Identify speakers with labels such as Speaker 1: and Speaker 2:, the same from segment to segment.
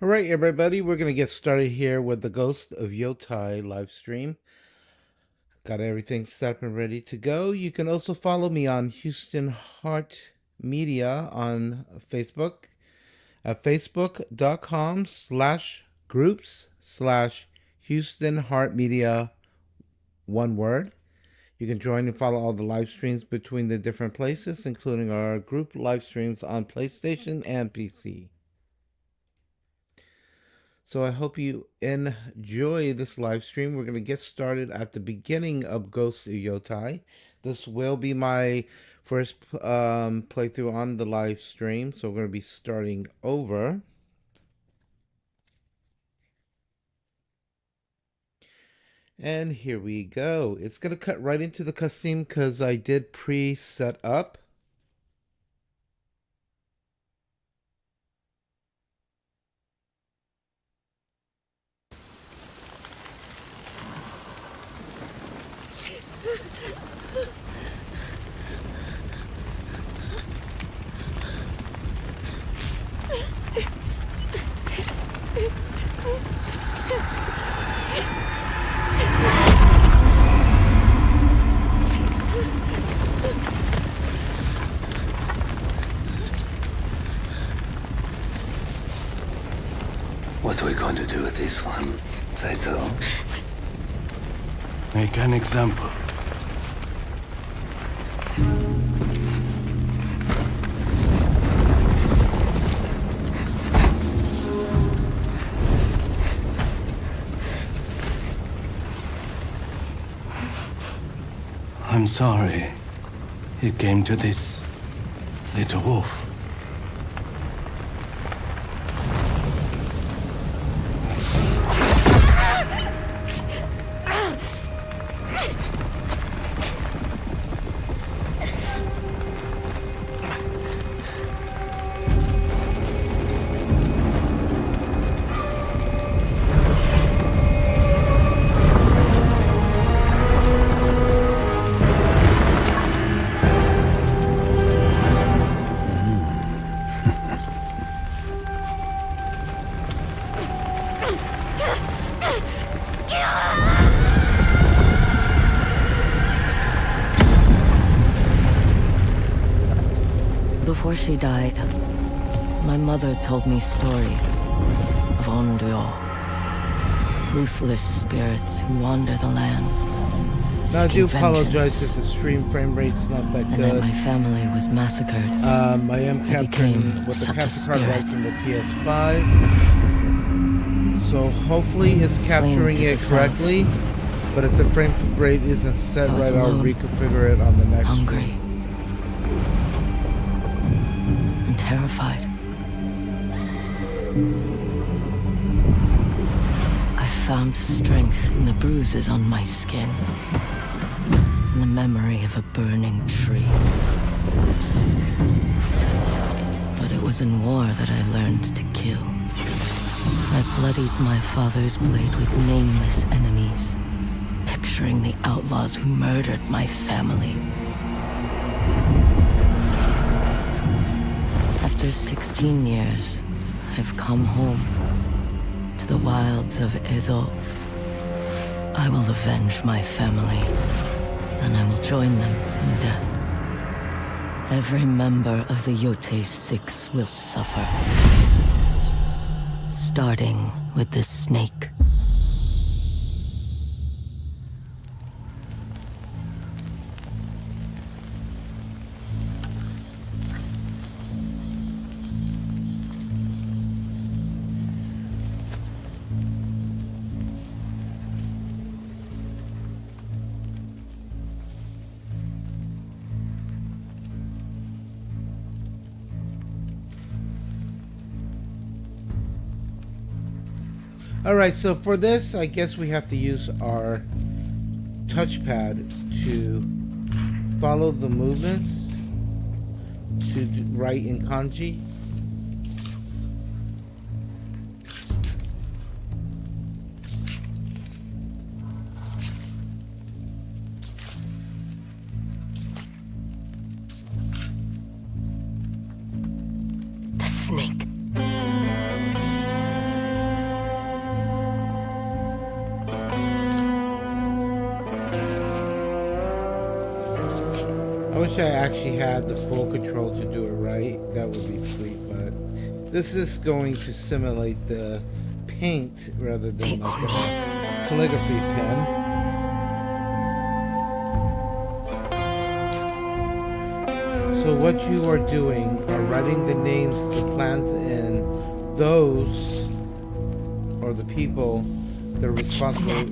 Speaker 1: All right, everybody, we're going to get started here with the Ghost of YOTEI live stream. Got everything set and ready to go. You can also follow me on Houston Heart Media on Facebook at facebook.com/groups/Houston Heart Media, one word. You can join and follow all the live streams between the different places, including our group live streams on PlayStation and PC. So I hope you enjoy this live stream. We're going to get started at the beginning of Ghost of YOTEI. This will be my first playthrough on the live stream, so we're going to be starting over. And here we go. It's going to cut right into the cutscene because I did pre-set up.
Speaker 2: What are we going to do with this one, Saito?
Speaker 3: Make an example. I'm sorry it came to this, little wolf.
Speaker 4: Before she died, my mother told me stories of endure, ruthless spirits who wander the land.
Speaker 1: Now I do
Speaker 4: seeking
Speaker 1: apologize
Speaker 4: vengeance,
Speaker 1: if the stream frame rate's not that
Speaker 4: and that
Speaker 1: good.
Speaker 4: my family was massacred.
Speaker 1: I am
Speaker 4: I
Speaker 1: capturing
Speaker 4: became
Speaker 1: with the
Speaker 4: such a
Speaker 1: capture card right
Speaker 4: spirit.
Speaker 1: from the PS5. So hopefully it's capturing
Speaker 4: to
Speaker 1: it
Speaker 4: the
Speaker 1: correctly. But if the frame rate isn't set
Speaker 4: I was
Speaker 1: right, I'll
Speaker 4: alone,
Speaker 1: reconfigure it on the next
Speaker 4: hungry,
Speaker 1: stream.
Speaker 4: and terrified. I found strength in the bruises on my skin, in the memory of a burning tree. But it was in war that I learned to kill. I bloodied my father's blade with nameless enemies, picturing the outlaws who murdered my family. After 16 years, I've come home to the wilds of Ezo. I will avenge my family, and I will join them in death. Every member of the YOTEI 6 will suffer, starting with the snake.
Speaker 1: Alright, so for this, I guess we have to use our touchpad to follow the movements to write in kanji.
Speaker 4: The snake.
Speaker 1: wish I actually had the full control to do it right. That would be sweet, but this is going to simulate the paint rather than like a calligraphy pen. So what you are doing are writing the names of the plans in. Those are the people that are responsible.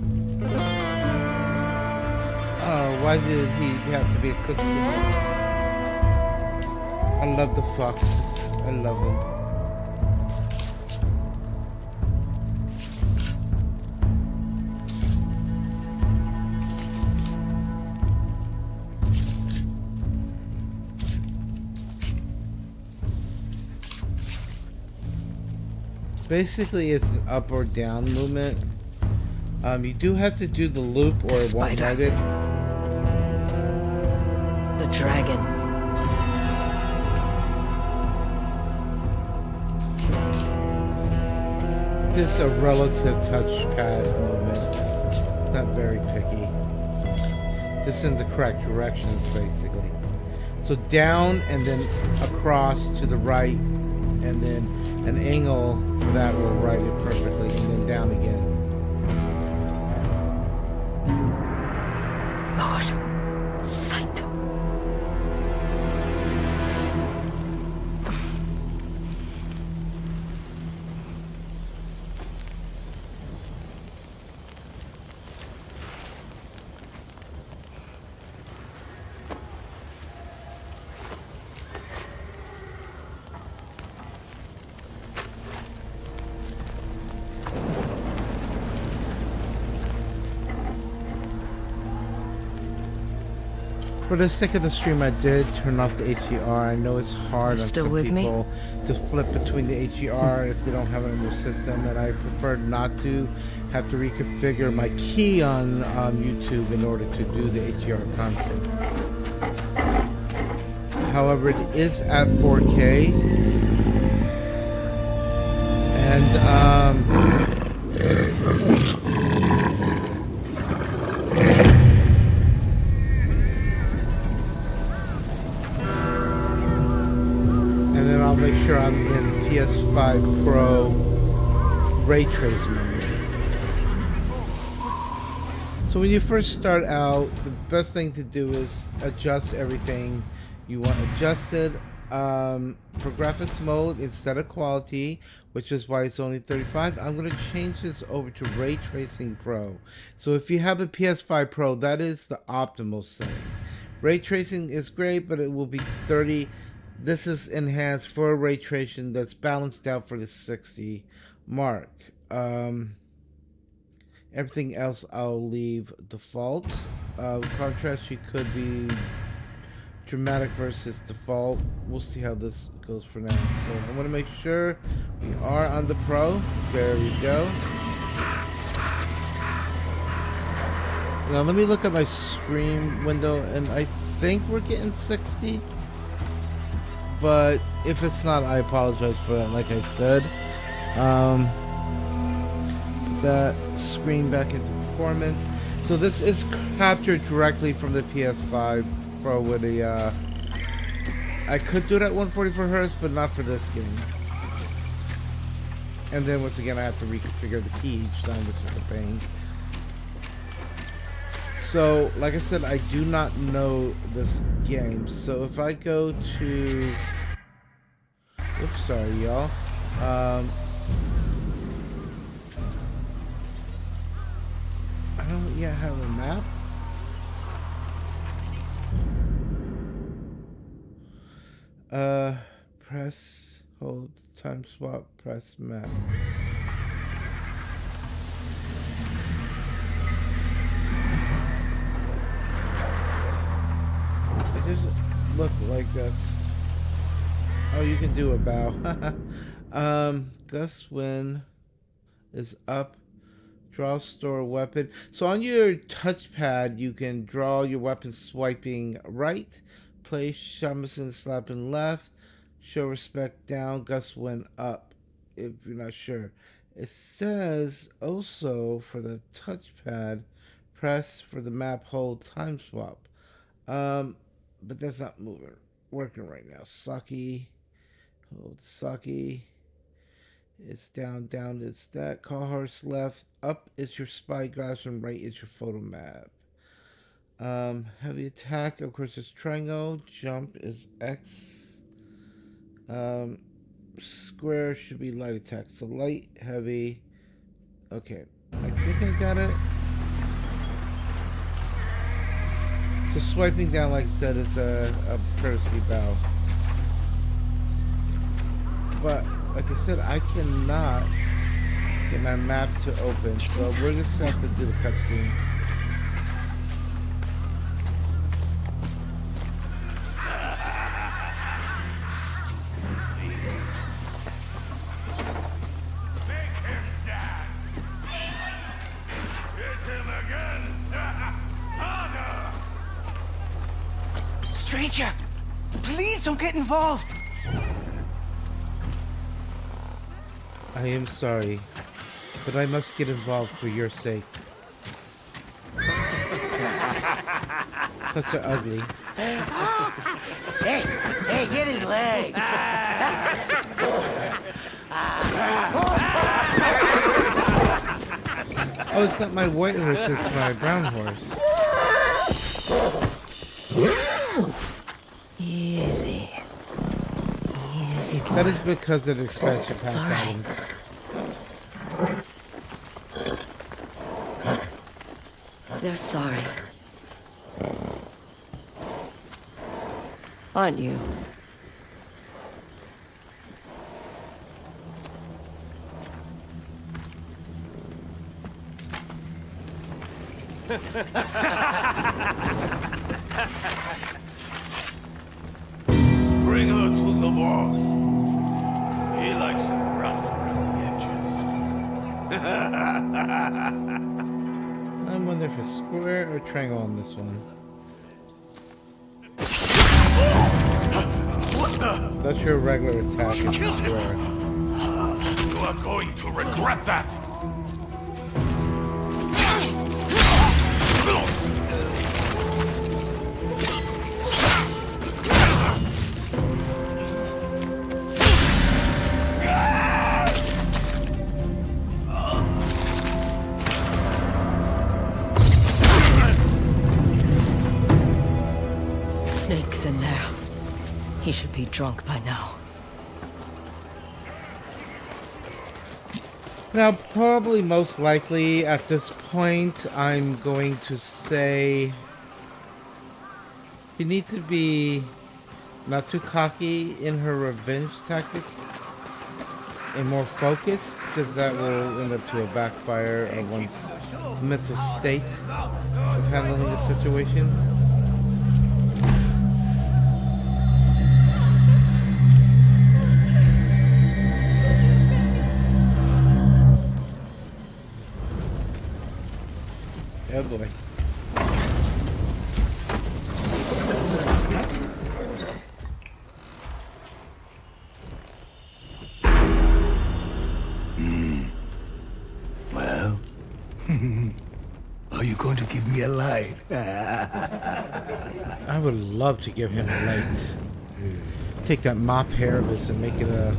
Speaker 1: Oh, why did he have to be a cook? I love the foxes. I love them. Basically, it's an up or down movement. You do have to do the loop or it won't write it.
Speaker 4: The dragon.
Speaker 1: It's a relative touchpad movement. Not very picky. Just in the correct directions, basically. So down and then across to the right, and then an angle for that will write it perfectly, and then down again.
Speaker 4: Lord Saito.
Speaker 1: For the sake of the stream, I did turn off the HDR. I know it's hard on
Speaker 4: Still
Speaker 1: some
Speaker 4: with me?
Speaker 1: people to flip between the HDR if they don't have it in their system, and I prefer not to have to reconfigure my key on YouTube in order to do the HDR content. However, it is at 4K, and I'll make sure I'm in PS5 Pro ray trace mode. So when you first start out, the best thing to do is adjust everything you want adjusted. For graphics mode, instead of quality, which is why it's only 35, I'm going to change this over to Ray Tracing Pro. So if you have a PS5 Pro, that is the optimal setting. Ray tracing is great, but it will be 30. This is enhanced for ray tracing that's balanced out for the 60 mark. Everything else I'll leave default. Contrast, you could be dramatic versus default. We'll see how this goes for now. So I want to make sure we are on the Pro. There we go. Now let me look at my screen window, and I think we're getting 60. But if it's not, I apologize for that. Like I said, put that screen back into performance. So this is captured directly from the PS5 Pro with a. I could do it at 144 Hz, but not for this game. And then once again, I have to reconfigure the key each time, which is a pain. So, like I said, I do not know this game. So if I go to... Oops, sorry, y'all. I don't yet have a map. Press, hold, time swap, press map. It doesn't look like this. Oh, you can do a bow. Gust wind is up. Draw, store weapon. So on your touchpad, you can draw your weapon swiping right. Place shamisen slapping left. Show respect down. Gust wind up. If you're not sure. It says also for the touchpad, press for the map, hold, time swap. but that's not working right now. Saki. Hold Saki. It's down, down is that. Call horse left. Up is your spyglass and right is your photo map. Heavy attack, of course, is triangle. Jump is X. Square should be light attack. So light, heavy. Okay, I think I got it. So swiping down, like I said, is a courtesy bow. But like I said, I cannot get my map to open, so we're just gonna have to do the cutscene.
Speaker 5: Stranger, please don't get involved.
Speaker 1: I am sorry, but I must get involved for your sake. Plus they're ugly.
Speaker 5: Hey, get his legs.
Speaker 1: Oh, it's not my white horse, it's my brown horse.
Speaker 4: Easy. Easy, boy.
Speaker 1: That is because of the expansion pack items.
Speaker 4: They're sorry. Aren't you?
Speaker 2: Bring her to the boss.
Speaker 6: He likes it rough around the edges.
Speaker 1: I wonder if it's square or triangle on this one. That's your regular attack, it's square.
Speaker 6: You are going to regret that.
Speaker 4: Snake's in there. He should be drunk by now.
Speaker 1: Now, probably most likely at this point, I'm going to say she needs to be not too cocky in her revenge tactic and more focused, because that will end up to a backfire of one's mental state of handling a situation. Oh boy.
Speaker 2: Well, are you going to give me a light?
Speaker 1: I would love to give him a light. Take that mop hair of his and make it a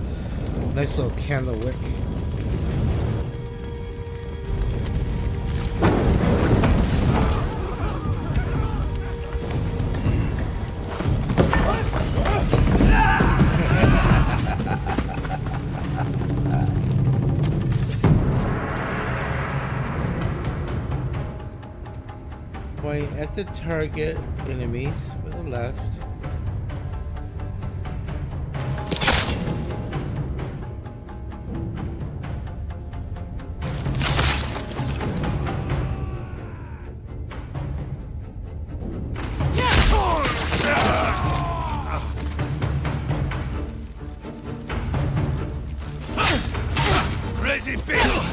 Speaker 1: nice little candle wick. Point at the target enemies with the left.
Speaker 6: Crazy beast!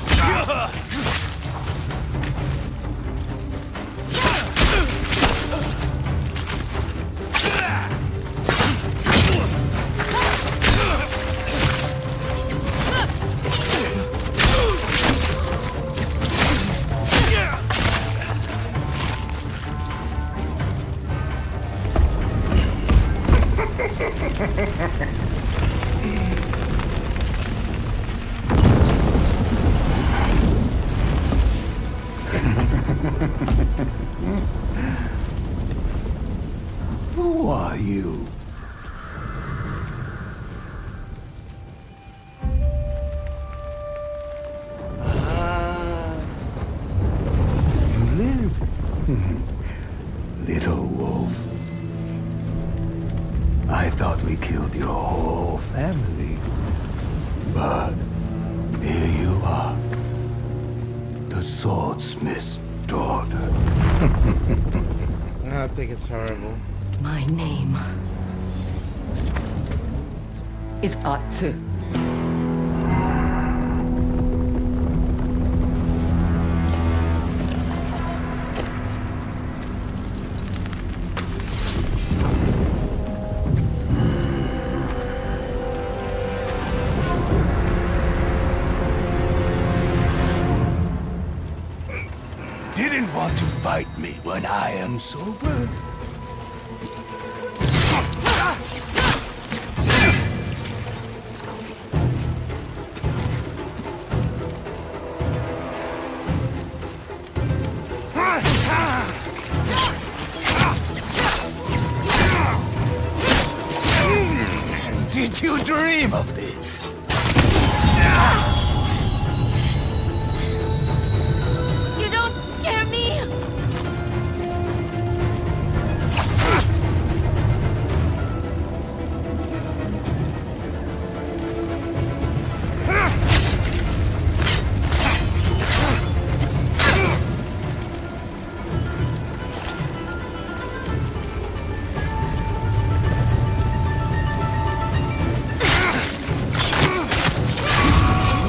Speaker 2: Who are you? You live? Little wolf. I thought we killed your whole family. But here you are. The swordsmith's daughter.
Speaker 1: I think it's horrible.
Speaker 4: My name is Atsu.
Speaker 2: Didn't want to fight me when I am sober? Did you dream of this?
Speaker 4: You don't scare me!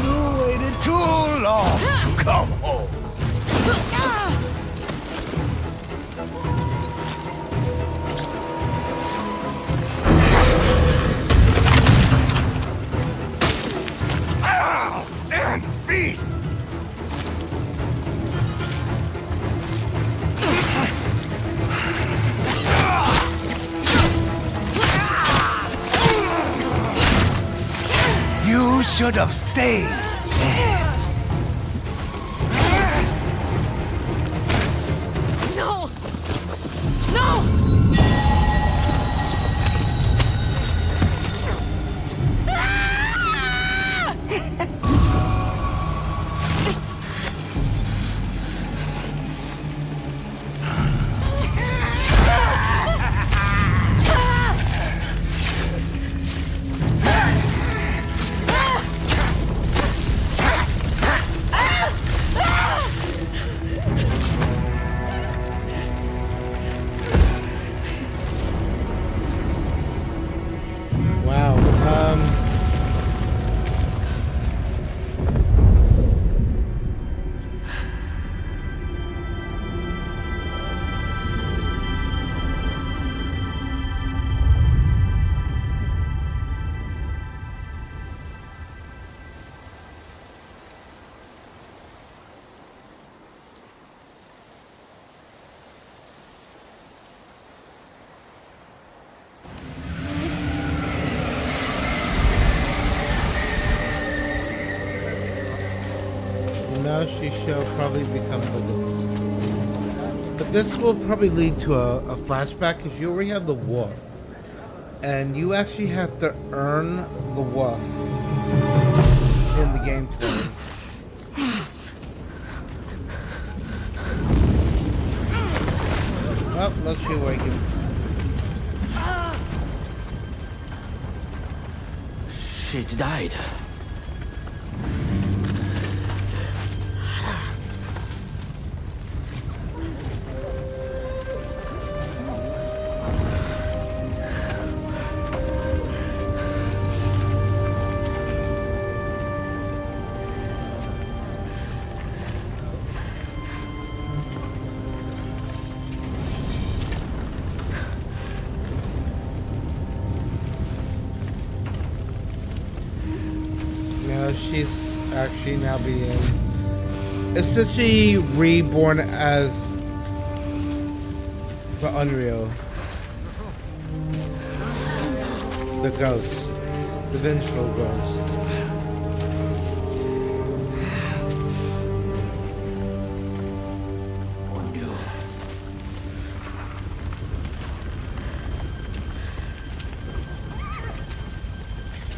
Speaker 2: You waited too long to come home. And beast! You should have stayed.
Speaker 4: No! No!
Speaker 1: Wow. Now she shall probably become the ghost. But this will probably lead to a flashback because you already have the wolf. And you actually have to earn the wolf in the gameplay. Oh, look, she awakens.
Speaker 3: She died.
Speaker 1: Now she's actually now being essentially reborn as the Unreal. the ghost, the vengeful ghost.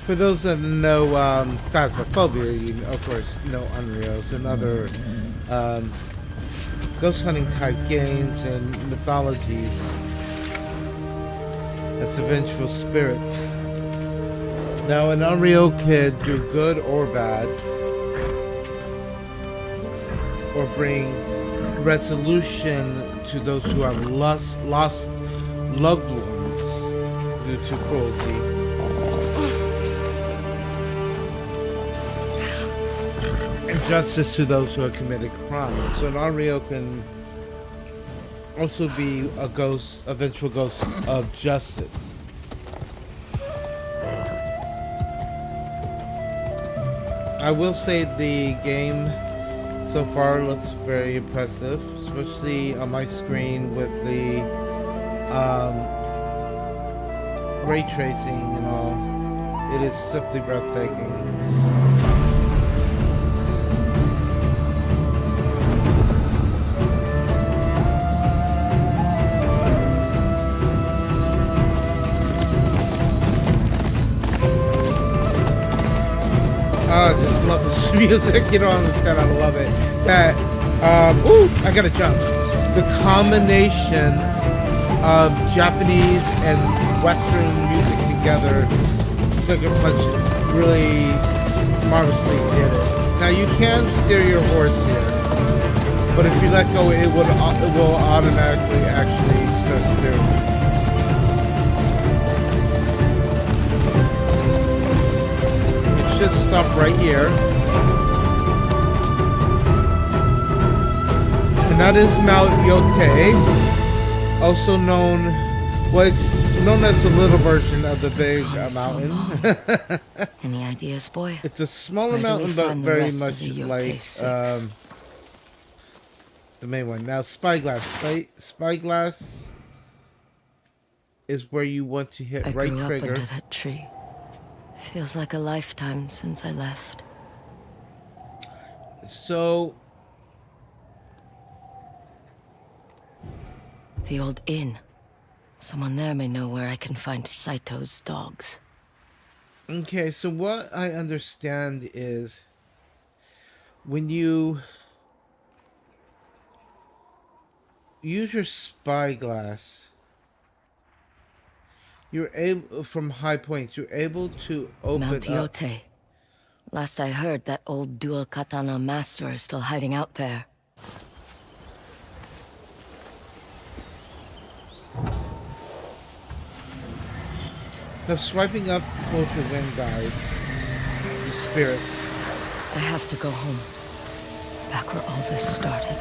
Speaker 1: For those that know Phasmophobia, you of course know Unreals and other ghost hunting type games and mythologies. That's a vengeful spirit. Now, an Unreal can do good or bad, or bring resolution to those who have lost loved ones due to cruelty. And justice to those who have committed crimes. So an Unreal can also be a ghost, a vengeful ghost of justice. I will say the game so far looks very impressive, especially on my screen with the ray tracing and all. It is simply breathtaking. I just love this music. You don't understand. I love it. That, ooh, I gotta jump. The combination of Japanese and Western music together, Sugar Punch really marvelously did it. Now you can steer your horse here, but if you let go, it will automatically actually start steering. Should stop right here, and that is Mount YOTEI, also known, well, it's known as the little version of the big mountain.
Speaker 4: Any ideas, boy?
Speaker 1: It's a smaller
Speaker 4: Where do we
Speaker 1: mountain, but
Speaker 4: find the
Speaker 1: very
Speaker 4: rest of
Speaker 1: much
Speaker 4: the YOTEI
Speaker 1: like
Speaker 4: 6?
Speaker 1: The main one. Now, Spyglass. Spyglass is where you want to hit
Speaker 4: I
Speaker 1: right
Speaker 4: grew
Speaker 1: trigger.
Speaker 4: up under that tree. Feels like a lifetime since I left.
Speaker 1: So,
Speaker 4: The old inn. Someone there may know where I can find Saito's dogs.
Speaker 1: okay, so what I understand is when you use your spyglass, you're able, from high points, you're able to open
Speaker 4: Mount
Speaker 1: up.
Speaker 4: YOTEI. Last I heard, that old dual katana master is still hiding out there.
Speaker 1: Now, swiping up pulls your wind guide, the spirits.
Speaker 4: I have to go home. Back where all this started.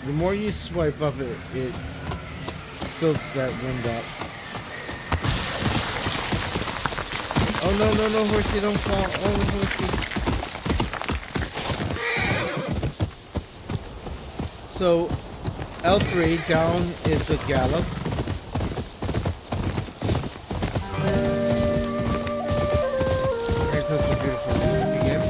Speaker 1: The more you swipe up, it fills that wind up. Oh no, no, no, horsey, don't fall. Oh, horsey. So, L3 down is a gallop. Here comes the beautiful music again.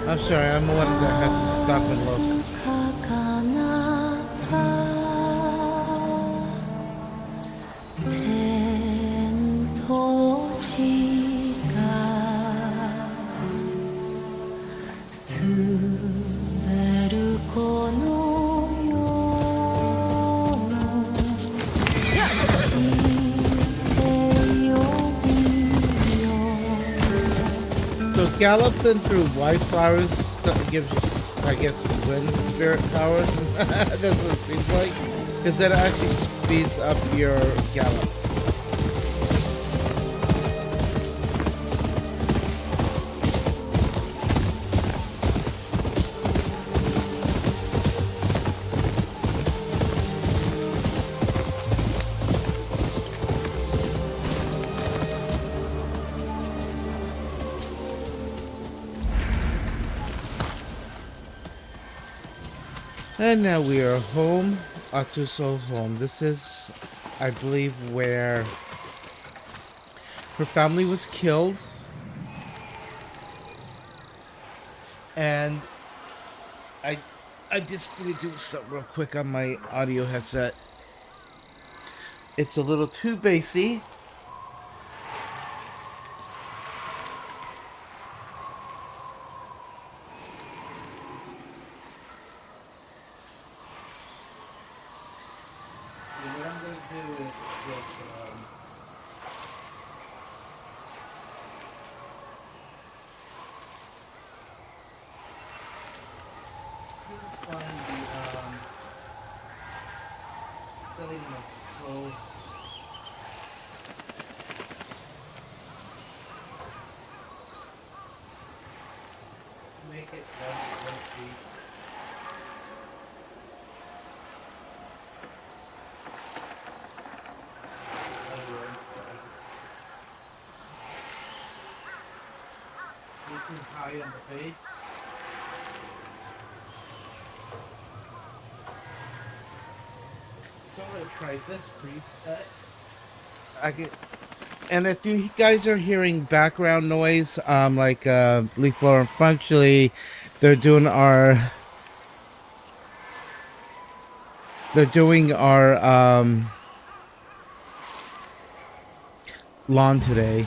Speaker 1: I'm sorry, I'm the one that has to stop and look. So galloping through white flowers gives you, I guess, wind spirit powers. That's what it seems like. Is that it actually speeds up your gallop. And now we are home. Atsuso home. This is, I believe, where her family was killed. And I just need to do something real quick on my audio headset. It's a little too bassy. And what I'm gonna do is just find the setting of flow. Make it less bassy. Too high on the bass. So I'm gonna try this preset. And if you guys are hearing background noise, like leaf blower and functionally, they're doing our lawn today.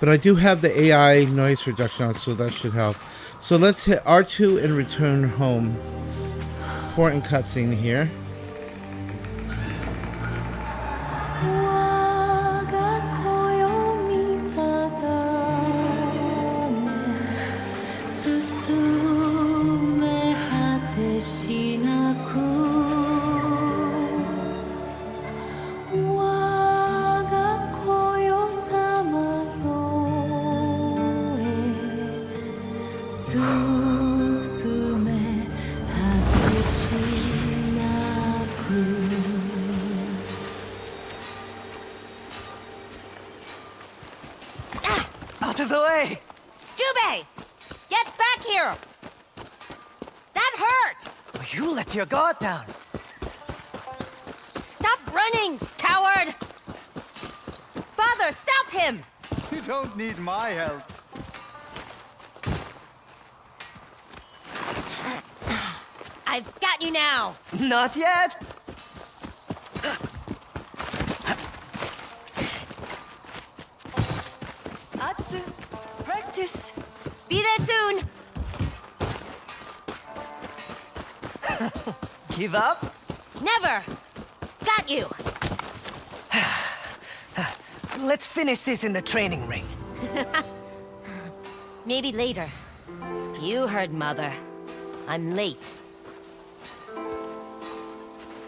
Speaker 1: But I do have the AI noise reduction on, so that should help. So let's hit R2 and return home. Important cutscene here.
Speaker 5: Out of the way!
Speaker 7: Jubei! Get back here! That hurt!
Speaker 5: You let your guard down.
Speaker 7: Stop running, coward! Father, stop him!
Speaker 2: You don't need my help.
Speaker 7: I've got you now!
Speaker 5: Not yet.
Speaker 7: Atsu, practice. Be there soon!
Speaker 5: Give up?
Speaker 7: Never! Got you!
Speaker 5: Let's finish this in the training ring.
Speaker 7: Maybe later. You heard Mother. I'm late.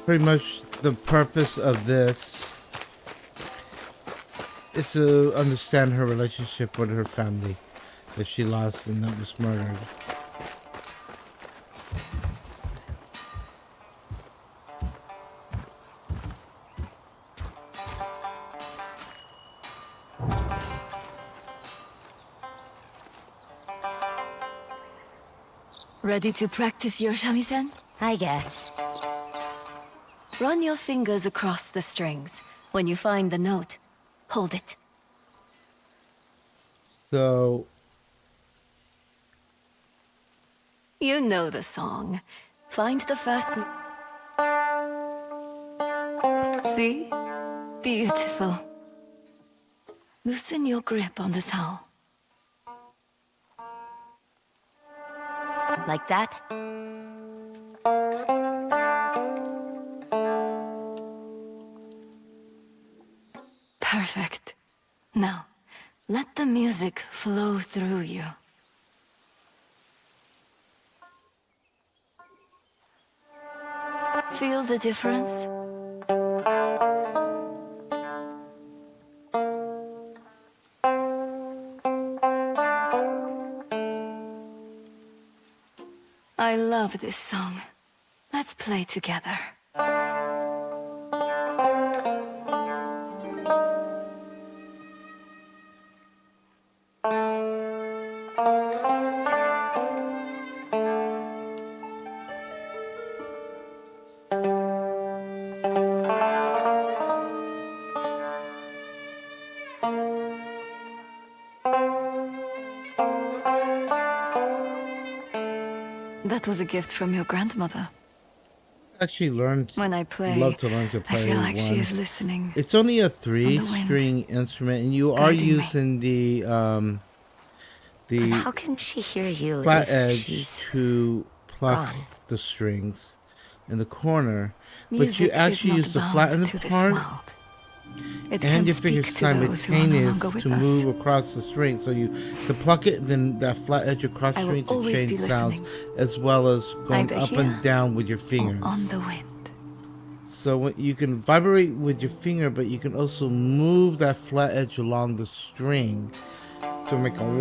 Speaker 1: Pretty much the purpose of this is to understand her relationship with her family that she lost and that was murdered.
Speaker 4: Ready to practice your shamisen?
Speaker 7: I guess.
Speaker 4: Run your fingers across the strings. When you find the note, hold it.
Speaker 1: So,
Speaker 4: You know the song. Find the first... See? Beautiful. Loosen your grip on the towel.
Speaker 7: Like that?
Speaker 4: Perfect. Now, let the music flow through you. Feel the difference? I love this song. Let's play together.
Speaker 8: That was a gift from your grandmother.
Speaker 1: Actually learned.
Speaker 8: When I play,
Speaker 1: Love to learn to play.
Speaker 8: I feel like she
Speaker 1: one.
Speaker 8: is listening.
Speaker 1: It's only a
Speaker 8: wind,
Speaker 1: 3-string instrument, and you are
Speaker 8: guiding me.
Speaker 1: using the
Speaker 7: But how can she hear you
Speaker 1: flat
Speaker 7: if
Speaker 1: edge
Speaker 7: she's
Speaker 1: to pluck
Speaker 7: gone?
Speaker 1: the strings in the corner. But
Speaker 8: Music
Speaker 1: you actually
Speaker 8: is
Speaker 1: use
Speaker 8: not
Speaker 1: the flatten
Speaker 8: bound to this
Speaker 1: part
Speaker 8: world. It
Speaker 1: and
Speaker 8: can
Speaker 1: your
Speaker 8: speak
Speaker 1: fingers
Speaker 8: to those who are no
Speaker 1: simultaneous
Speaker 8: longer with
Speaker 1: to
Speaker 8: us.
Speaker 1: move across the string. So you to pluck it, then that flat edge across the
Speaker 8: I will
Speaker 1: string to
Speaker 8: always
Speaker 1: change
Speaker 8: be
Speaker 1: sounds,
Speaker 8: listening.
Speaker 1: as well as going
Speaker 8: Either
Speaker 1: up
Speaker 8: here
Speaker 1: and down with your
Speaker 8: or
Speaker 1: fingers.
Speaker 8: on the wind.
Speaker 1: So when you can vibrate with your finger, but you can also move that flat edge along the string to make a one,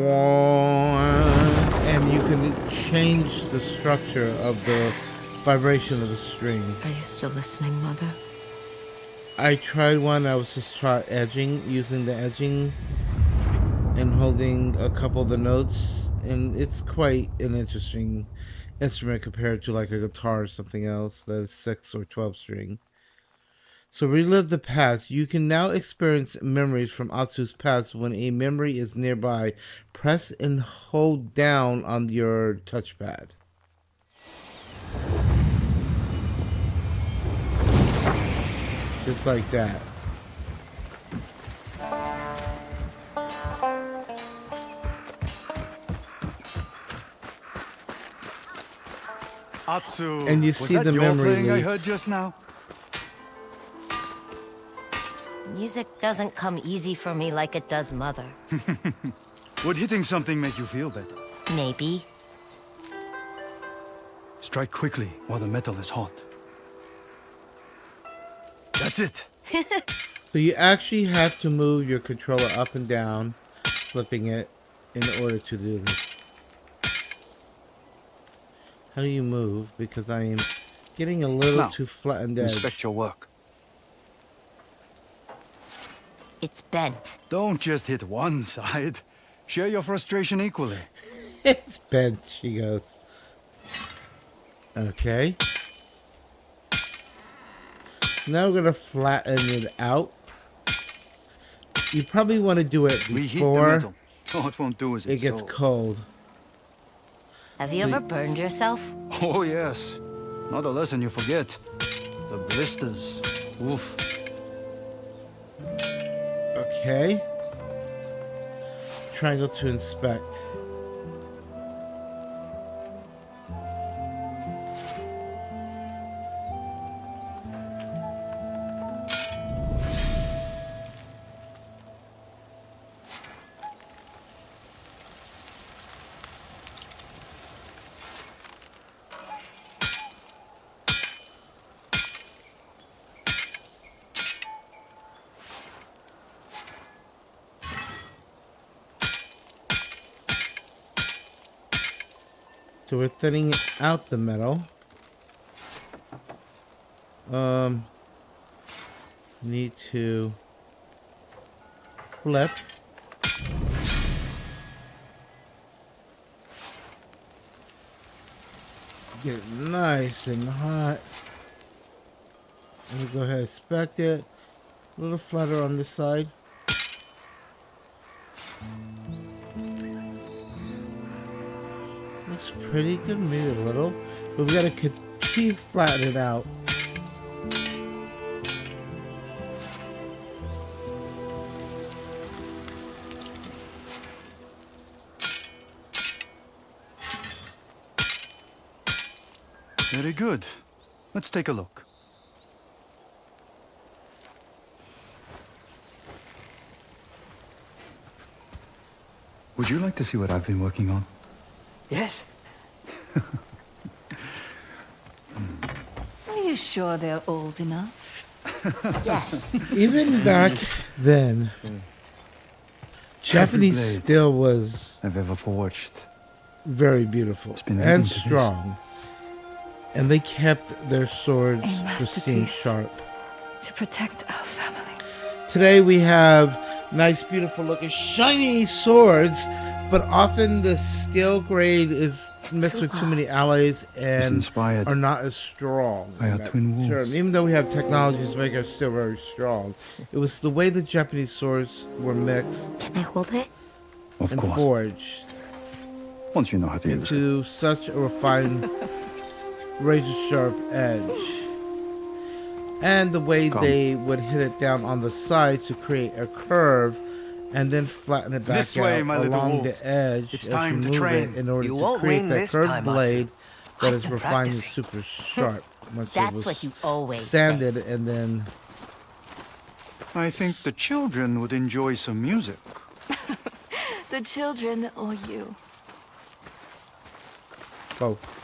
Speaker 1: and you can change the structure of the vibration of the string.
Speaker 4: Are you still listening, Mother?
Speaker 1: I tried one. I was just edging, using the edging and holding a couple of the notes, and it's quite an interesting instrument compared to like a guitar or something else that is 6 or 12 string. So relive the past. You can now experience memories from Atsu's past. When a memory is nearby, press and hold down on your touchpad. Just like that.
Speaker 2: Atsu,
Speaker 1: And you
Speaker 2: was
Speaker 1: see
Speaker 2: that
Speaker 1: the
Speaker 2: your
Speaker 1: memory
Speaker 2: playing I
Speaker 1: leaf.
Speaker 2: heard just now?
Speaker 7: Music doesn't come easy for me like it does Mother.
Speaker 2: Would hitting something make you feel better?
Speaker 7: Maybe.
Speaker 2: Strike quickly while the metal is hot. That's it.
Speaker 1: So you actually have to move your controller up and down, flipping it, in order to do this. How do you move? Because I am getting a little
Speaker 2: Now,
Speaker 1: too flattened edge.
Speaker 2: Inspect your work.
Speaker 7: It's bent.
Speaker 2: Don't just hit one side. Share your frustration equally.
Speaker 1: It's bent, she goes. Okay. Now we're gonna flatten it out. You probably want to do it
Speaker 2: Reheat the
Speaker 1: before
Speaker 2: metal. Oh, it won't do as
Speaker 1: it
Speaker 2: it's
Speaker 1: gets
Speaker 2: told.
Speaker 1: cold.
Speaker 7: Have you ever burned yourself?
Speaker 2: Oh, yes. Not a lesson you forget. The blisters. Oof.
Speaker 1: Okay. Triangle to inspect. So we're thinning out the metal. Need to flip. Get it nice and hot. Let me go ahead and inspect it. A little flatter on this side. Looks pretty good, maybe a little. But we gotta continue to flatten it out.
Speaker 2: Very good. Let's take a look. Would you like to see what I've been working on?
Speaker 5: Yes?
Speaker 8: Are you sure they're old enough?
Speaker 7: Yes.
Speaker 1: Even back then, Japanese
Speaker 2: blade
Speaker 1: steel was
Speaker 2: I've ever forged.
Speaker 1: very beautiful
Speaker 2: been
Speaker 1: and
Speaker 2: leading to this.
Speaker 1: strong. And they kept their swords
Speaker 8: A
Speaker 1: pristine
Speaker 8: masterpiece.
Speaker 1: sharp.
Speaker 8: To protect our family.
Speaker 1: Today we have nice, beautiful looking, shiny swords, but often the steel grade is mixed with too many alloys and
Speaker 2: inspired
Speaker 1: are not as strong.
Speaker 2: by
Speaker 1: in
Speaker 2: our
Speaker 1: that
Speaker 2: twin wolves.
Speaker 1: term. Even though we have technologies to make our steel very strong, it was the way the Japanese swords were mixed
Speaker 7: Can I hold it?
Speaker 2: Of
Speaker 1: and
Speaker 2: course.
Speaker 1: forged.
Speaker 2: once you know how to use it.
Speaker 1: into such a refined razor-sharp edge. And the way they would hit it down on the sides to create a curve and then flatten it back
Speaker 2: This way,
Speaker 1: out
Speaker 2: my little
Speaker 1: along
Speaker 2: wolf.
Speaker 1: the edge
Speaker 2: It's
Speaker 1: as
Speaker 2: time
Speaker 1: you
Speaker 2: to
Speaker 1: move
Speaker 2: train.
Speaker 1: it in order
Speaker 5: You
Speaker 1: to
Speaker 5: won't
Speaker 1: create
Speaker 5: win
Speaker 1: that
Speaker 5: this
Speaker 1: curved
Speaker 5: time,
Speaker 1: blade that
Speaker 5: I've
Speaker 1: is
Speaker 5: been
Speaker 1: refined and
Speaker 5: practicing.
Speaker 1: super sharp once it
Speaker 7: That's
Speaker 1: was
Speaker 7: what you always
Speaker 1: sanded and then
Speaker 2: I think the children would enjoy some music.
Speaker 8: The children or you?
Speaker 1: both.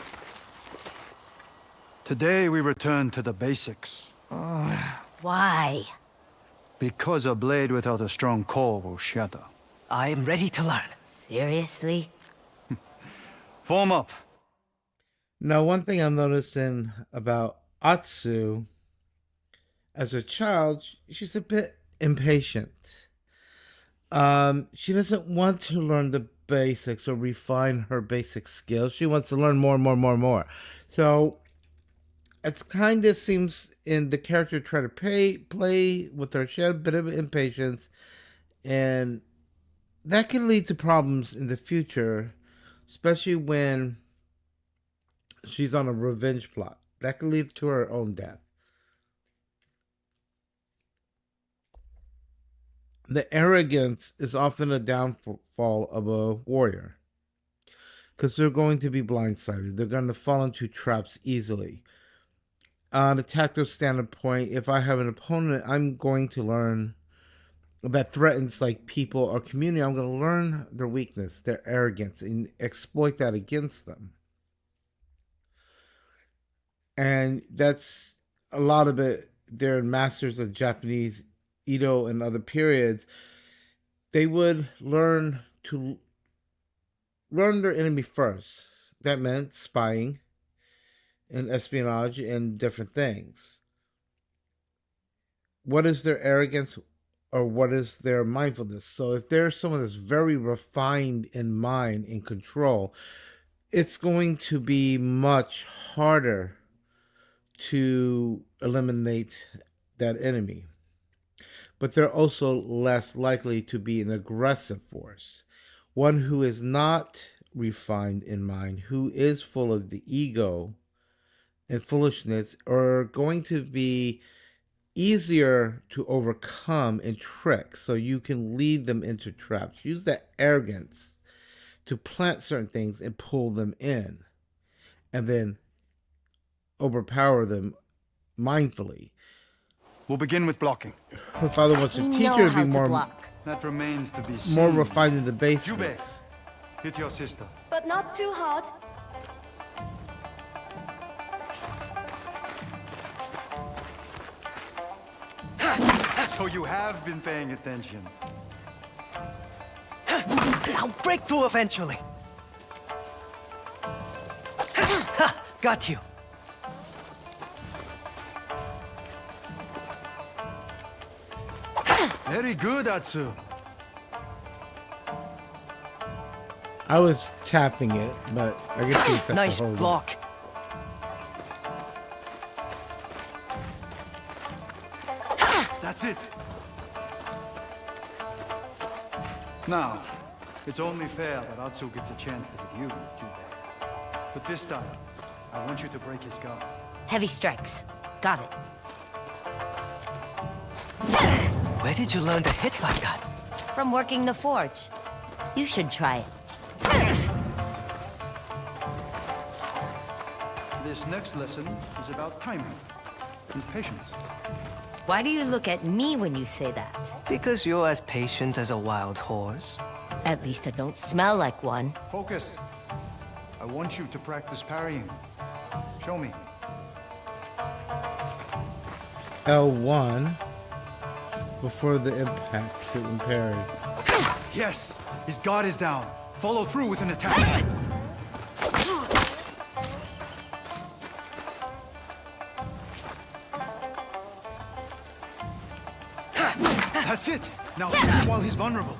Speaker 2: Today we return to the basics.
Speaker 7: Why?
Speaker 2: Because a blade without a strong core will shatter.
Speaker 5: I am ready to learn.
Speaker 7: Seriously?
Speaker 2: Form up.
Speaker 1: Now, one thing I'm noticing about Atsu, as a child, she's a bit impatient. She doesn't want to learn the basics or refine her basic skills. She wants to learn more. So it kind of seems in the character try to play with her. She had a bit of impatience, and that can lead to problems in the future, especially when she's on a revenge plot. That can lead to her own death. The arrogance is often a downfall of a warrior, because they're going to be blindsided. They're going to fall into traps easily. On a tactical standpoint, if I have an opponent, I'm going to learn that threatens like people or community. I'm going to learn their weakness, their arrogance, and exploit that against them. And that's a lot of it. They're masters of Japanese Edo and other periods. They would learn their enemy first. That meant spying and espionage and different things. What is their arrogance or what is their mindfulness? So if there's someone that's very refined in mind and control, it's going to be much harder to eliminate that enemy. But they're also less likely to be an aggressive force. One who is not refined in mind, who is full of the ego and foolishness, are going to be easier to overcome and trick, so you can lead them into traps. Use that arrogance to plant certain things and pull them in, and then overpower them mindfully.
Speaker 2: We'll begin with blocking.
Speaker 1: Her father wants to
Speaker 7: We
Speaker 1: teach
Speaker 7: know
Speaker 1: her to
Speaker 7: how
Speaker 1: be
Speaker 7: to block.
Speaker 2: That remains to be seen.
Speaker 1: more refined in the basics.
Speaker 2: Jube, hit your sister.
Speaker 8: But not too hard.
Speaker 2: So you have been paying attention.
Speaker 5: I'll break through eventually. Ha! Got you.
Speaker 2: Very good, Atsu.
Speaker 1: I was tapping it, but I guess you just have
Speaker 5: Nice
Speaker 1: to hold
Speaker 5: block.
Speaker 2: That's it. Now, it's only fair that Atsu gets a chance to hit you, Jube. But this time, I want you to break his guard.
Speaker 7: Heavy strikes. Got it.
Speaker 5: Where did you learn to hit like that?
Speaker 7: From working the forge. You should try it.
Speaker 2: This next lesson is about timing and patience.
Speaker 7: Why do you look at me when you say that?
Speaker 5: Because you're as patient as a wild horse.
Speaker 7: At least I don't smell like one.
Speaker 2: Focus. I want you to practice parrying. Show me.
Speaker 1: L1 before the impact to parry.
Speaker 2: Yes! His guard is down. Follow through with an attack. That's it! Now hit him while he's vulnerable.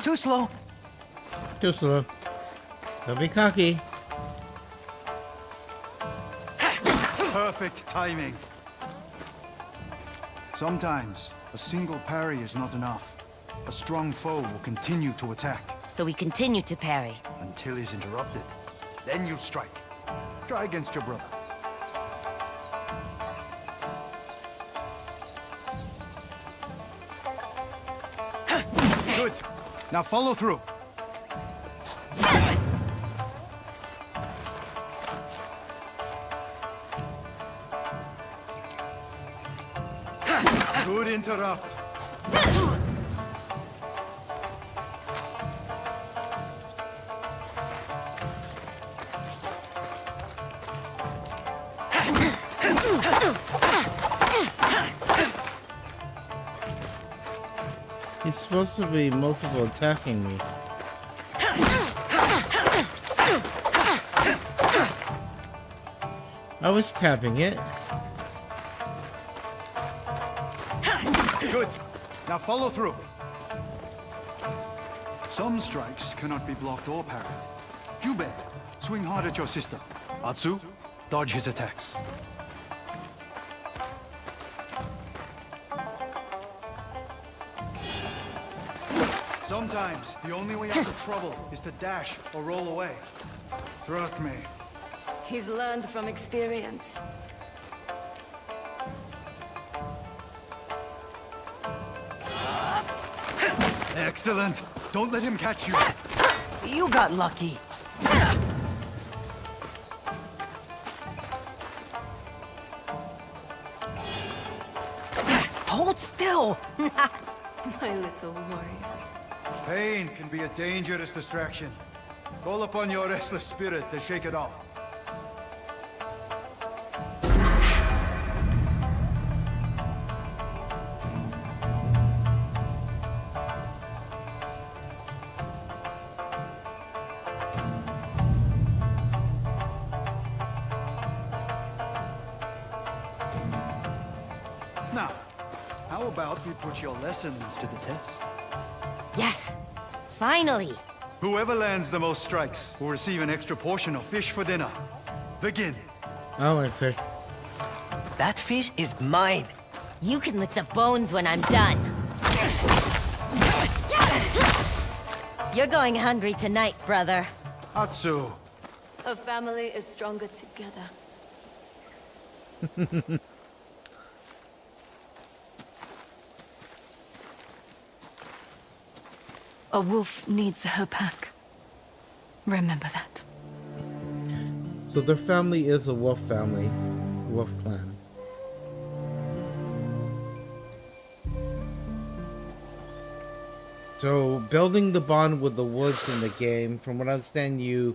Speaker 5: Too slow.
Speaker 1: Too slow. Don't be cocky.
Speaker 2: Perfect timing. Sometimes, a single parry is not enough. a strong foe will continue to attack
Speaker 7: So we continue to parry.
Speaker 2: until he's interrupted. Then you strike. Try against your brother. Good. Now follow through. Good interrupt.
Speaker 1: He's supposed to be multiple attacking me. I was tapping it.
Speaker 2: Good. Now follow through. Some strikes cannot be blocked or parried. Jubei, swing hard at your sister. Atsu, dodge his attacks. Sometimes, the only way out of trouble is to dash or roll away. Trust me.
Speaker 8: He's learned from experience.
Speaker 2: Excellent. Don't let him catch you.
Speaker 5: You got lucky. Hold still.
Speaker 8: My little warriors.
Speaker 2: Pain can be a dangerous distraction. Call upon your restless spirit to shake it off. Now, how about we put your lessons to the test?
Speaker 7: Yes, finally.
Speaker 2: Whoever lands the most strikes will receive an extra portion of fish for dinner. Begin.
Speaker 1: I like fish.
Speaker 5: That fish is mine.
Speaker 7: You can lick the bones when I'm done. You're going hungry tonight, brother.
Speaker 2: Atsu.
Speaker 8: A family is stronger together. A wolf needs her pack. Remember that.
Speaker 1: So their family is a wolf family. Wolf clan. So building the bond with the woods in the game, from what I understand, you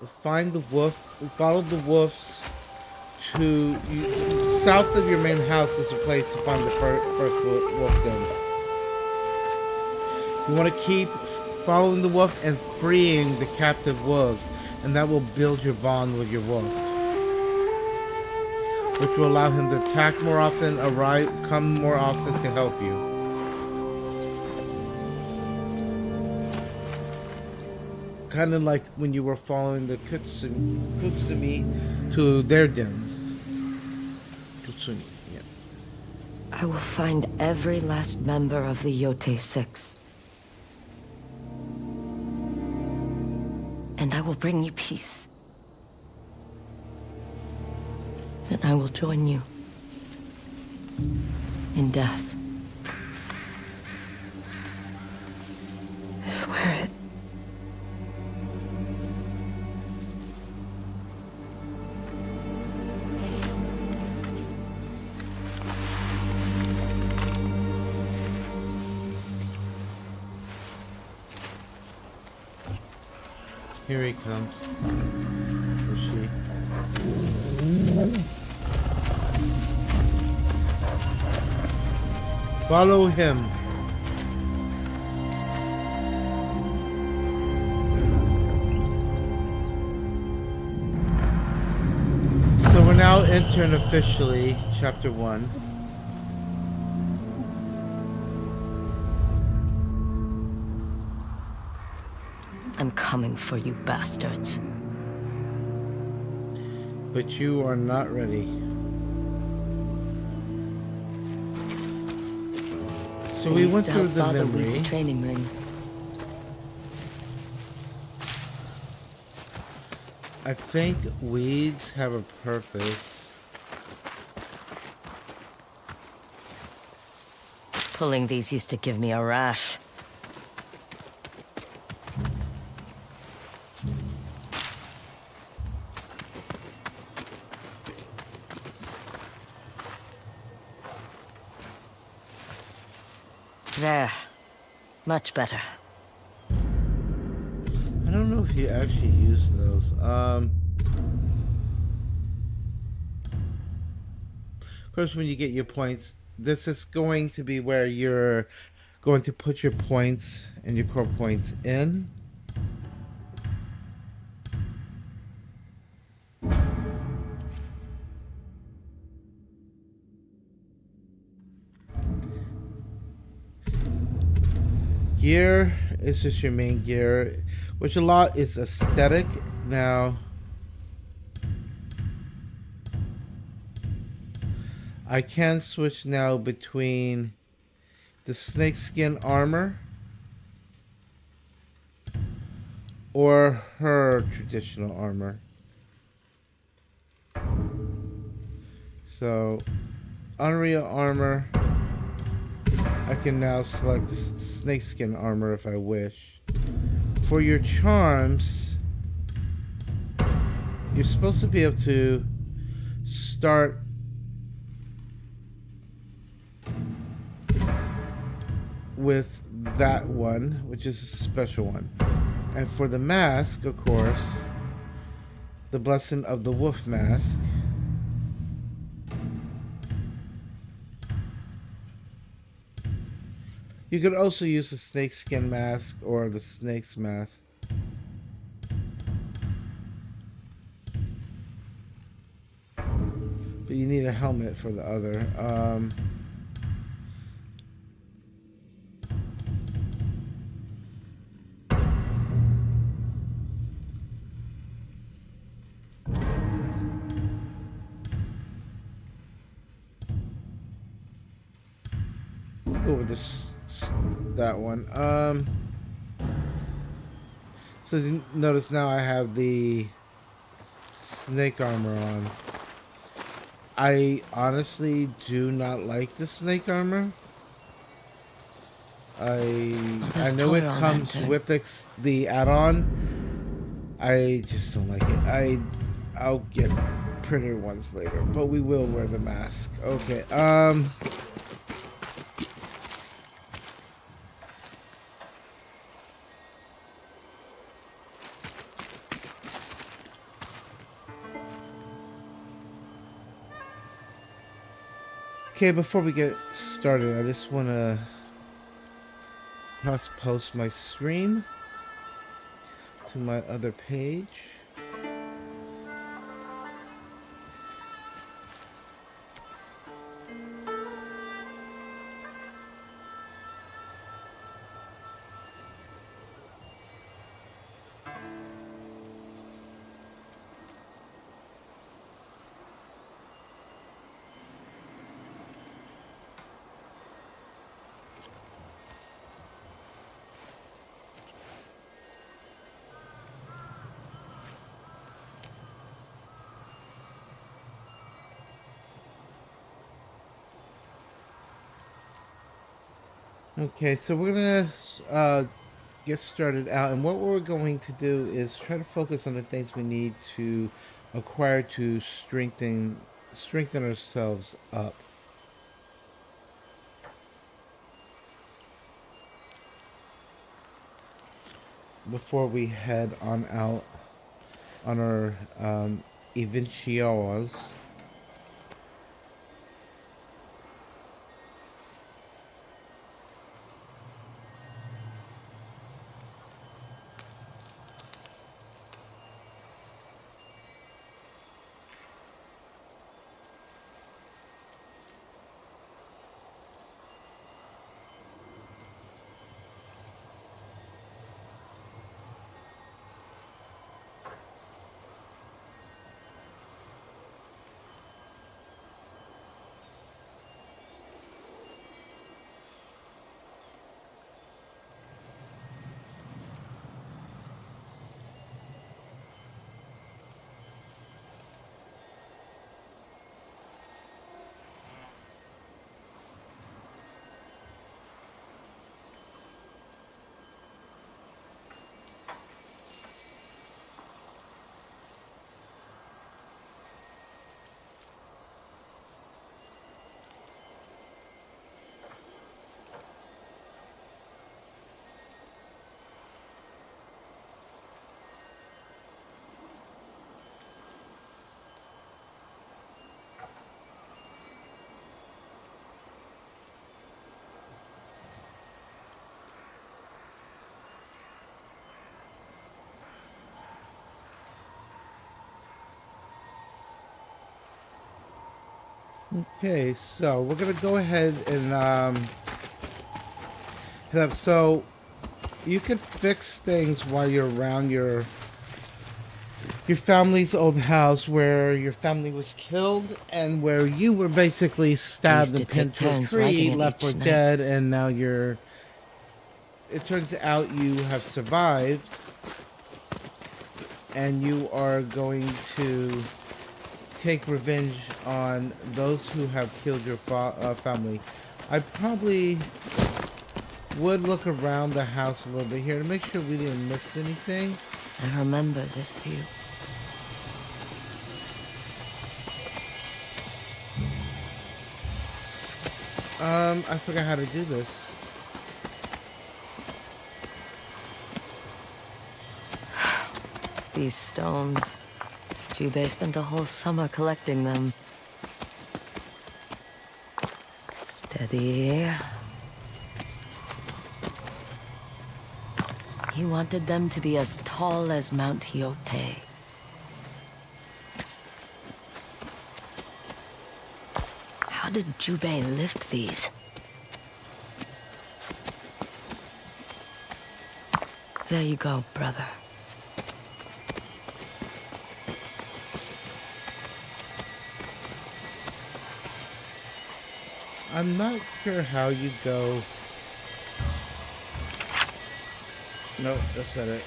Speaker 1: find the wolf, follow the wolves to south of your main house is a place to find the first wolf den. You want to keep following the wolf and freeing the captive wolves, and that will build your bond with your wolf, which will allow him to attack more often, come more often to help you. Kind of like when you were following the Kutsumi to their dens. Kutsumi, yeah.
Speaker 4: I will find every last member of the YOTEI 6. And I will bring you peace. Then I will join you in death. I swear it.
Speaker 1: Here he comes. Or she. Follow him. So we're now entering officially chapter 1.
Speaker 4: I'm coming for you bastards.
Speaker 1: But you are not ready. So
Speaker 4: I
Speaker 1: we
Speaker 4: used
Speaker 1: went
Speaker 4: to
Speaker 1: through
Speaker 4: help
Speaker 1: the
Speaker 4: Father weave
Speaker 1: memory.
Speaker 4: the training ring.
Speaker 1: I think weeds have a purpose.
Speaker 7: Pulling these used to give me a rash. There. Much better.
Speaker 1: I don't know if you actually use those. Of course, when you get your points, this is going to be where you're going to put your points and your core points in. Gear is just your main gear, which a lot is aesthetic. Now, I can switch now between the snakeskin armor or her traditional armor. So, Unreal armor, I can now select the snakeskin armor if I wish. For your charms, you're supposed to be able to start with that one, which is a special one. And for the mask, of course, the Blessing of the Wolf mask. You could also use the snakeskin mask or the snake's mask. But you need a helmet for the other. We'll go with that one. So you notice now I have the snake armor on. I honestly do not like the snake armor. I know it comes with the add-on. I just don't like it. I'll get prettier ones later, but we will wear the mask. Okay. Okay, before we get started, I just want to post my stream to my other page. Okay, so we're gonna get started out, and what we're going to do is try to focus on the things we need to acquire to strengthen ourselves up. Before we head on out on our adventures. Okay, so we're gonna go ahead and head up. So you can fix things while you're around your family's old house where your family was killed and where you were basically stabbed
Speaker 4: to
Speaker 1: and pinned
Speaker 4: take
Speaker 1: to a
Speaker 4: turns
Speaker 1: tree,
Speaker 4: lighting it
Speaker 1: left for
Speaker 4: each night.
Speaker 1: dead, and now you're. It turns out you have survived, and you are going to take revenge on those who have killed your family. I probably would look around the house a little bit here to make sure we didn't miss anything.
Speaker 4: And remember this view.
Speaker 1: I forgot how to do this.
Speaker 4: These stones. Jubei spent a whole summer collecting them. Steady. He wanted them to be as tall as Mount YOTEI. How did Jubei lift these? There you go, brother.
Speaker 1: I'm not sure how you go. Nope, that's not it.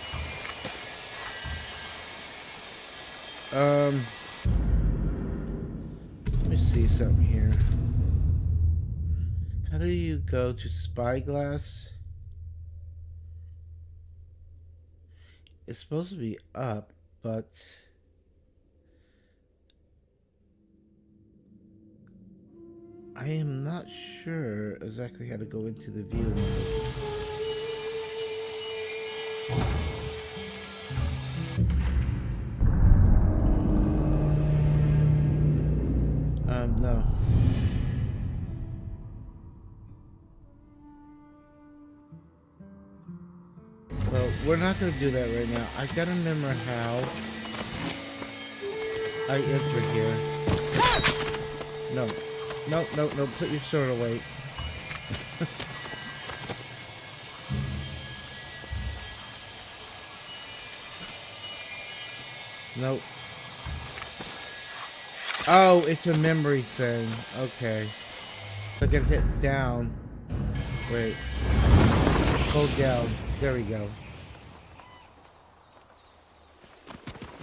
Speaker 1: Let me see something here. How do you go to Spyglass? It's supposed to be up, but I am not sure exactly how to go into the view. No. Well, we're not gonna do that right now. I gotta remember how I enter here. No. No, no, no, put your sword away. Nope. Oh, it's a memory thing. Okay. I can hit down. Wait. Hold down. There we go.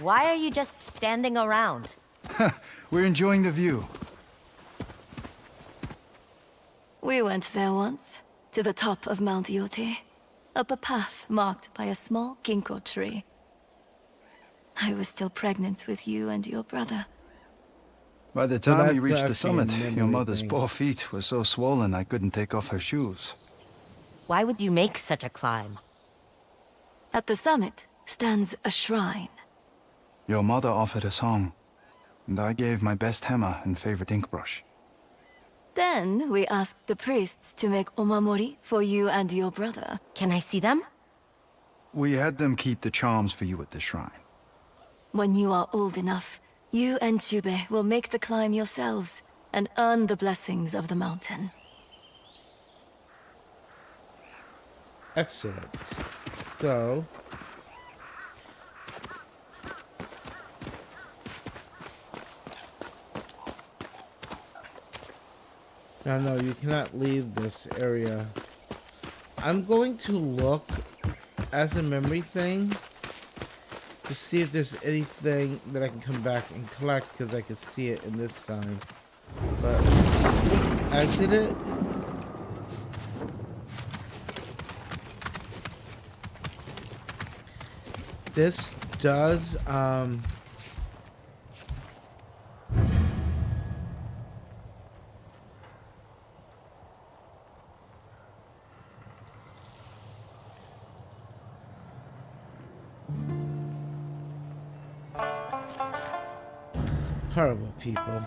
Speaker 7: Why are you just standing around?
Speaker 2: We're enjoying the view.
Speaker 8: We went there once, to the top of Mount YOTEI, up a path marked by a small ginkgo tree. I was still pregnant with you and your brother.
Speaker 2: By the time we
Speaker 1: that's
Speaker 2: reached the
Speaker 1: actually a
Speaker 2: summit, your
Speaker 1: memory
Speaker 2: mother's
Speaker 1: thing.
Speaker 2: poor feet were so swollen I couldn't take off her shoes.
Speaker 7: Why would you make such a climb?
Speaker 8: At the summit stands a shrine.
Speaker 2: Your mother offered a song, and I gave my best hammer and favorite ink brush.
Speaker 8: Then we asked the priests to make omamori for you and your brother.
Speaker 7: Can I see them?
Speaker 2: We had them keep the charms for you at the shrine.
Speaker 8: When you are old enough, you and Jubei will make the climb yourselves and earn the blessings of the mountain.
Speaker 1: Excellent. So no, you cannot leave this area. I'm going to look as a memory thing to see if there's anything that I can come back and collect, because I can see it in this time. But let's exit it. This does horrible people.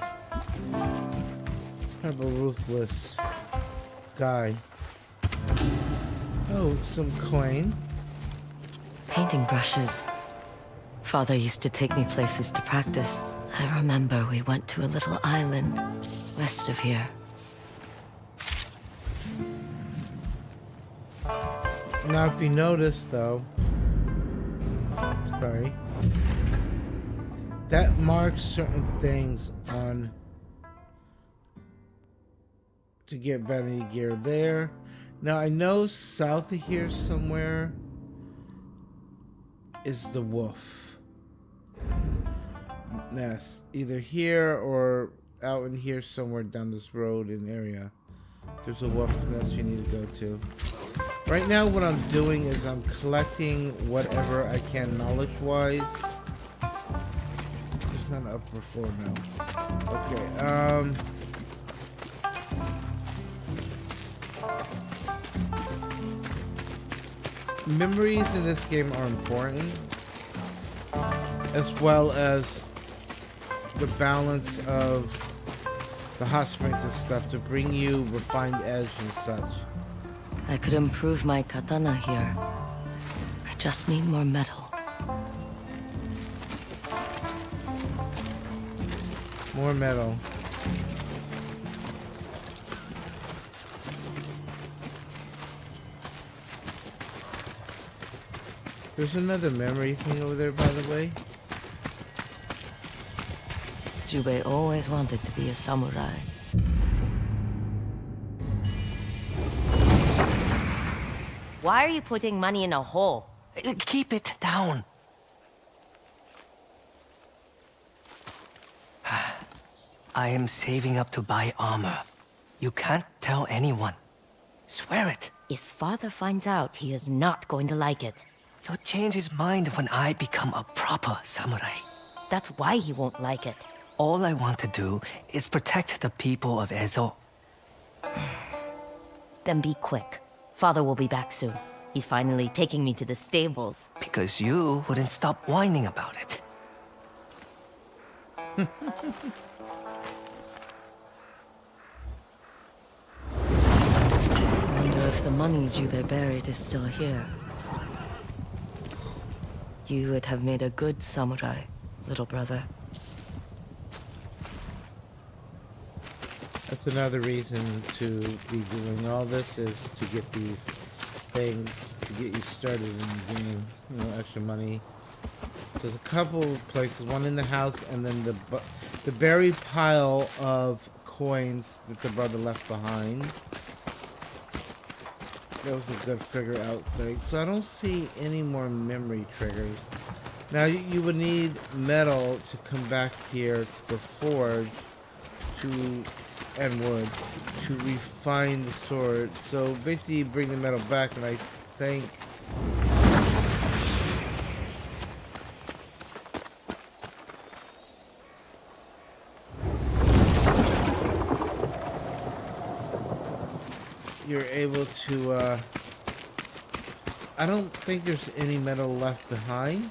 Speaker 1: Horrible, ruthless guy. Oh, some coin.
Speaker 4: Painting brushes. Father used to take me places to practice. I remember we went to a little island west of here.
Speaker 1: Now, if you notice, though, sorry, that marks certain things on to get vanity gear there. Now, I know south of here somewhere is the wolf nest. Either here or out in here somewhere down this road in area. There's a wolf nest you need to go to. Right now what I'm doing is I'm collecting whatever I can knowledge-wise. There's not an upper floor now. Okay, memories in this game are important, as well as the balance of the hot springs and stuff to bring you refined edge and such.
Speaker 4: I could improve my katana here. I just need more metal.
Speaker 1: More metal. There's another memory thing over there, by the way.
Speaker 4: Jubei always wanted to be a samurai.
Speaker 7: Why are you putting money in a hole?
Speaker 5: Keep it down. I am saving up to buy armor. You can't tell anyone. Swear it.
Speaker 7: If Father finds out, he is not going to like it.
Speaker 5: He'll change his mind when I become a proper samurai.
Speaker 7: That's why he won't like it.
Speaker 5: All I want to do is protect the people of Ezo.
Speaker 7: Then be quick. Father will be back soon. He's finally taking me to the stables.
Speaker 5: Because you wouldn't stop whining about it.
Speaker 4: I wonder if the money Jubei buried is still here. You would have made a good samurai, little brother.
Speaker 1: That's another reason to be doing all this, is to get these things to get you started in the game. You know, extra money. So there's a couple places, one in the house, and then the buried pile of coins that the brother left behind. That was a good figure out thing. So I don't see any more memory triggers. Now you would need metal to come back here to the forge and wood to refine the sword. So basically you bring the metal back, and I think you're able to I don't think there's any metal left behind.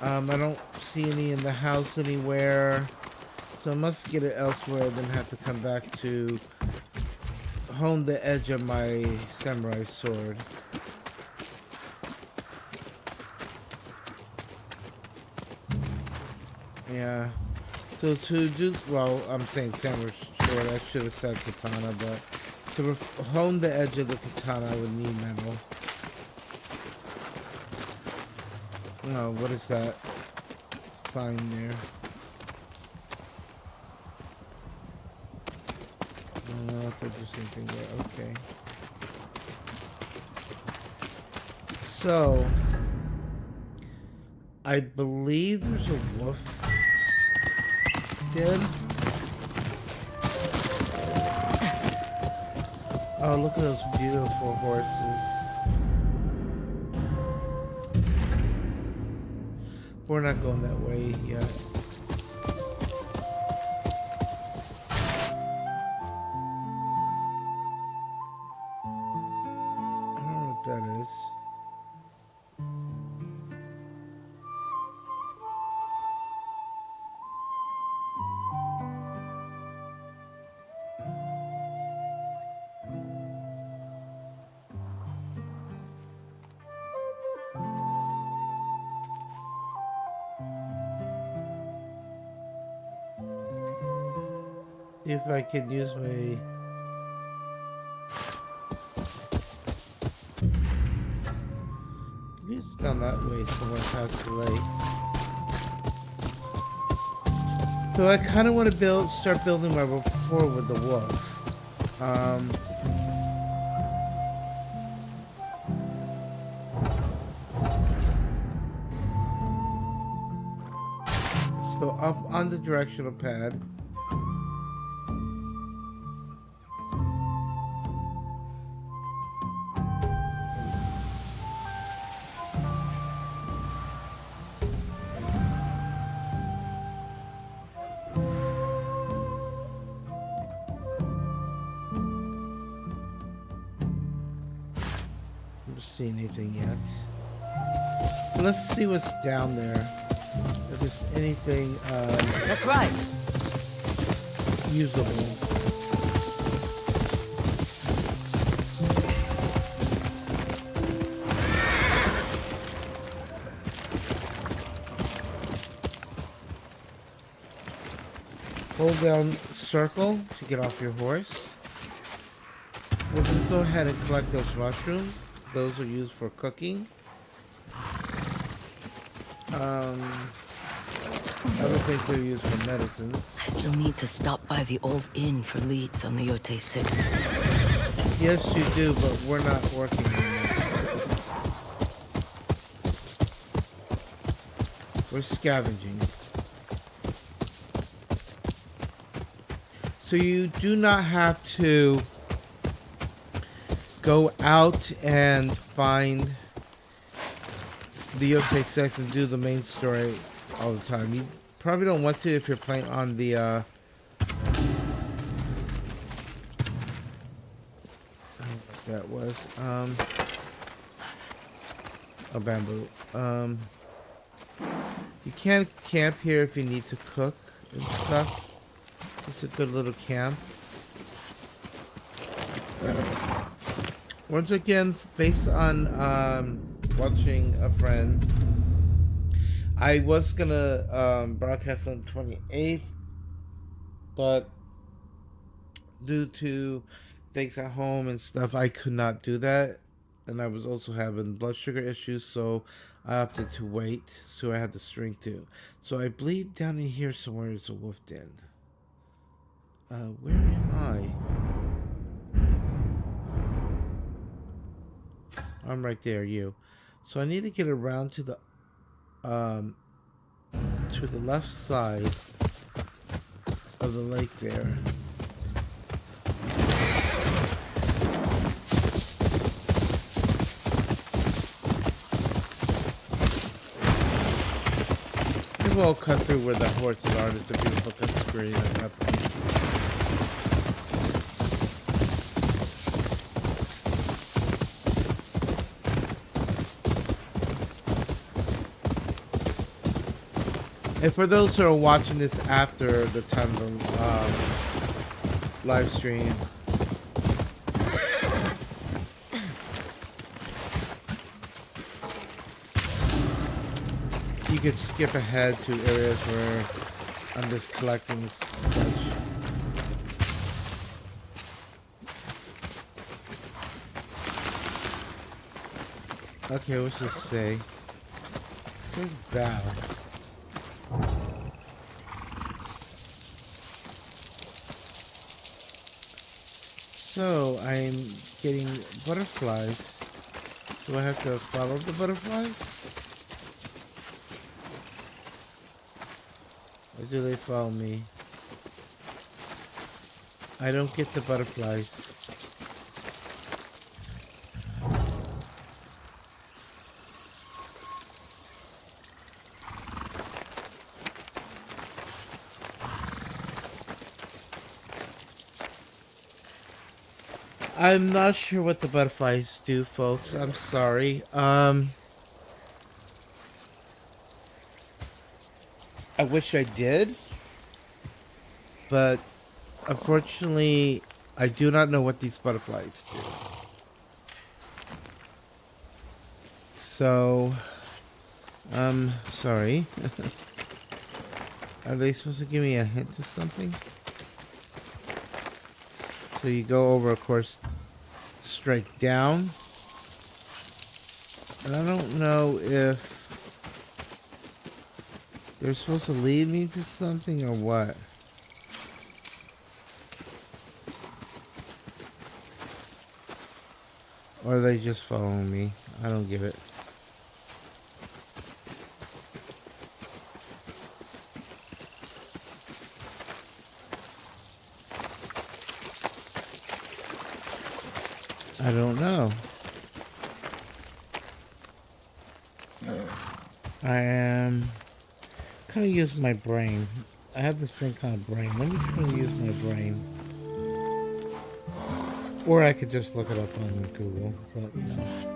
Speaker 1: I don't see any in the house anywhere. So I must get it elsewhere, then have to come back to hone the edge of my samurai sword. Yeah. So to do, well, I'm saying samurai sword, I should have said katana, but to hone the edge of the katana, I would need metal. Oh, what is that sign there? Oh, I thought there's something there. Okay. So, I believe there's a wolf den. Oh, look at those beautiful horses. We're not going that way yet. I don't know what that is. See if I can use my... It's down that way somewhere past the lake. So I kind of want to start building my rapport with the wolf. So up on the directional pad. See anything yet. But let's see what's down there. If there's anything
Speaker 5: That's right.
Speaker 1: usable. Hold down circle to get off your horse. We're going to go ahead and collect those mushrooms. Those are used for cooking. Other things are used for medicines.
Speaker 4: I still need to stop by the old inn for leads on the YOTEI 6.
Speaker 1: Yes, you do, but we're not working on that. We're scavenging. So you do not have to go out and find the YOTEI 6 and do the main story all the time. You probably don't want to if you're playing on the I don't know what that was. A bamboo. You can camp here if you need to cook and stuff. It's a good little camp. Once again, based on watching a friend, I was gonna broadcast on the 28th, but due to things at home and stuff, I could not do that. And I was also having blood sugar issues, so I opted to wait. So I had the string too. So I believe down in here somewhere is a wolf den. Where am I? I'm right there, you. So I need to get around to the left side of the lake there. Maybe I'll cut through where the horses are. It's a beautiful cut screen at that point. And for those who are watching this after the time of live stream, you could skip ahead to areas where I'm just collecting such. Okay, what's this say? It says bow. So I'm getting butterflies. Do I have to follow the butterflies? Or do they follow me? I don't get the butterflies. I'm not sure what the butterflies do, folks. I'm sorry. I wish I did. But unfortunately, I do not know what these butterflies do. So, sorry. Are they supposed to give me a hint of something? So you go over, of course, straight down. And I don't know if they're supposed to lead me to something or what. Or are they just following me? I don't get it. I don't know. I am kind of use my brain. I have this thing called brain. Let me try to use my brain. Or I could just look it up on Google, but you know.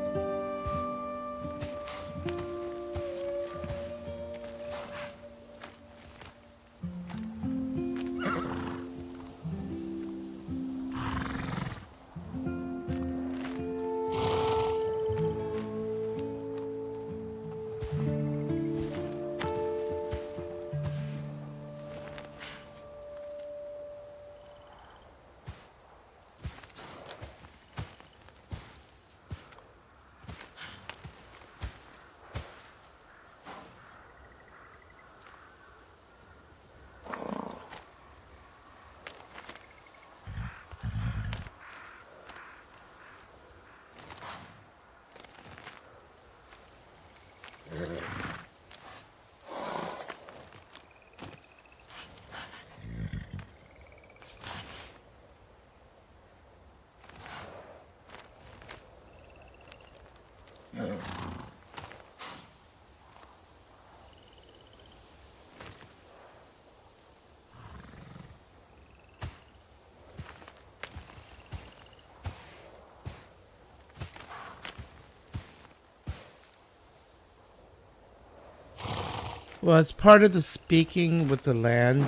Speaker 1: Well, it's part of the speaking with the land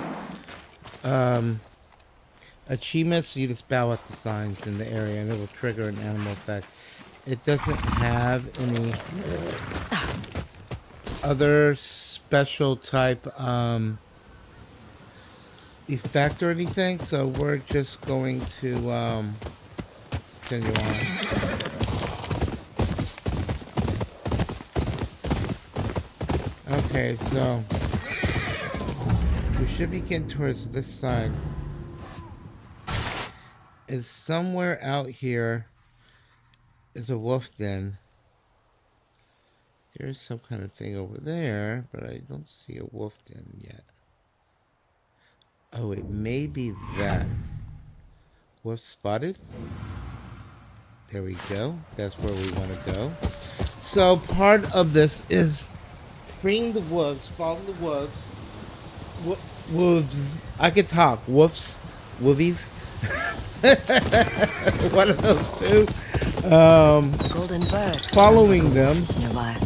Speaker 1: achievements. So you just bow at the signs in the area and it will trigger an animal effect. It doesn't have any other special type effect or anything, so we're just going to continue on. Okay, so we should be getting towards this side. Is somewhere out here is a wolf den. There's some kind of thing over there, but I don't see a wolf den yet. Oh, it may be that. Wolf spotted. There we go. That's where we want to go. So part of this is freeing the wolves, following the wolves. Wolves. I could talk. Wolves. Wolvies. One of those two.
Speaker 4: Golden bird.
Speaker 1: Following them.
Speaker 4: Nearby.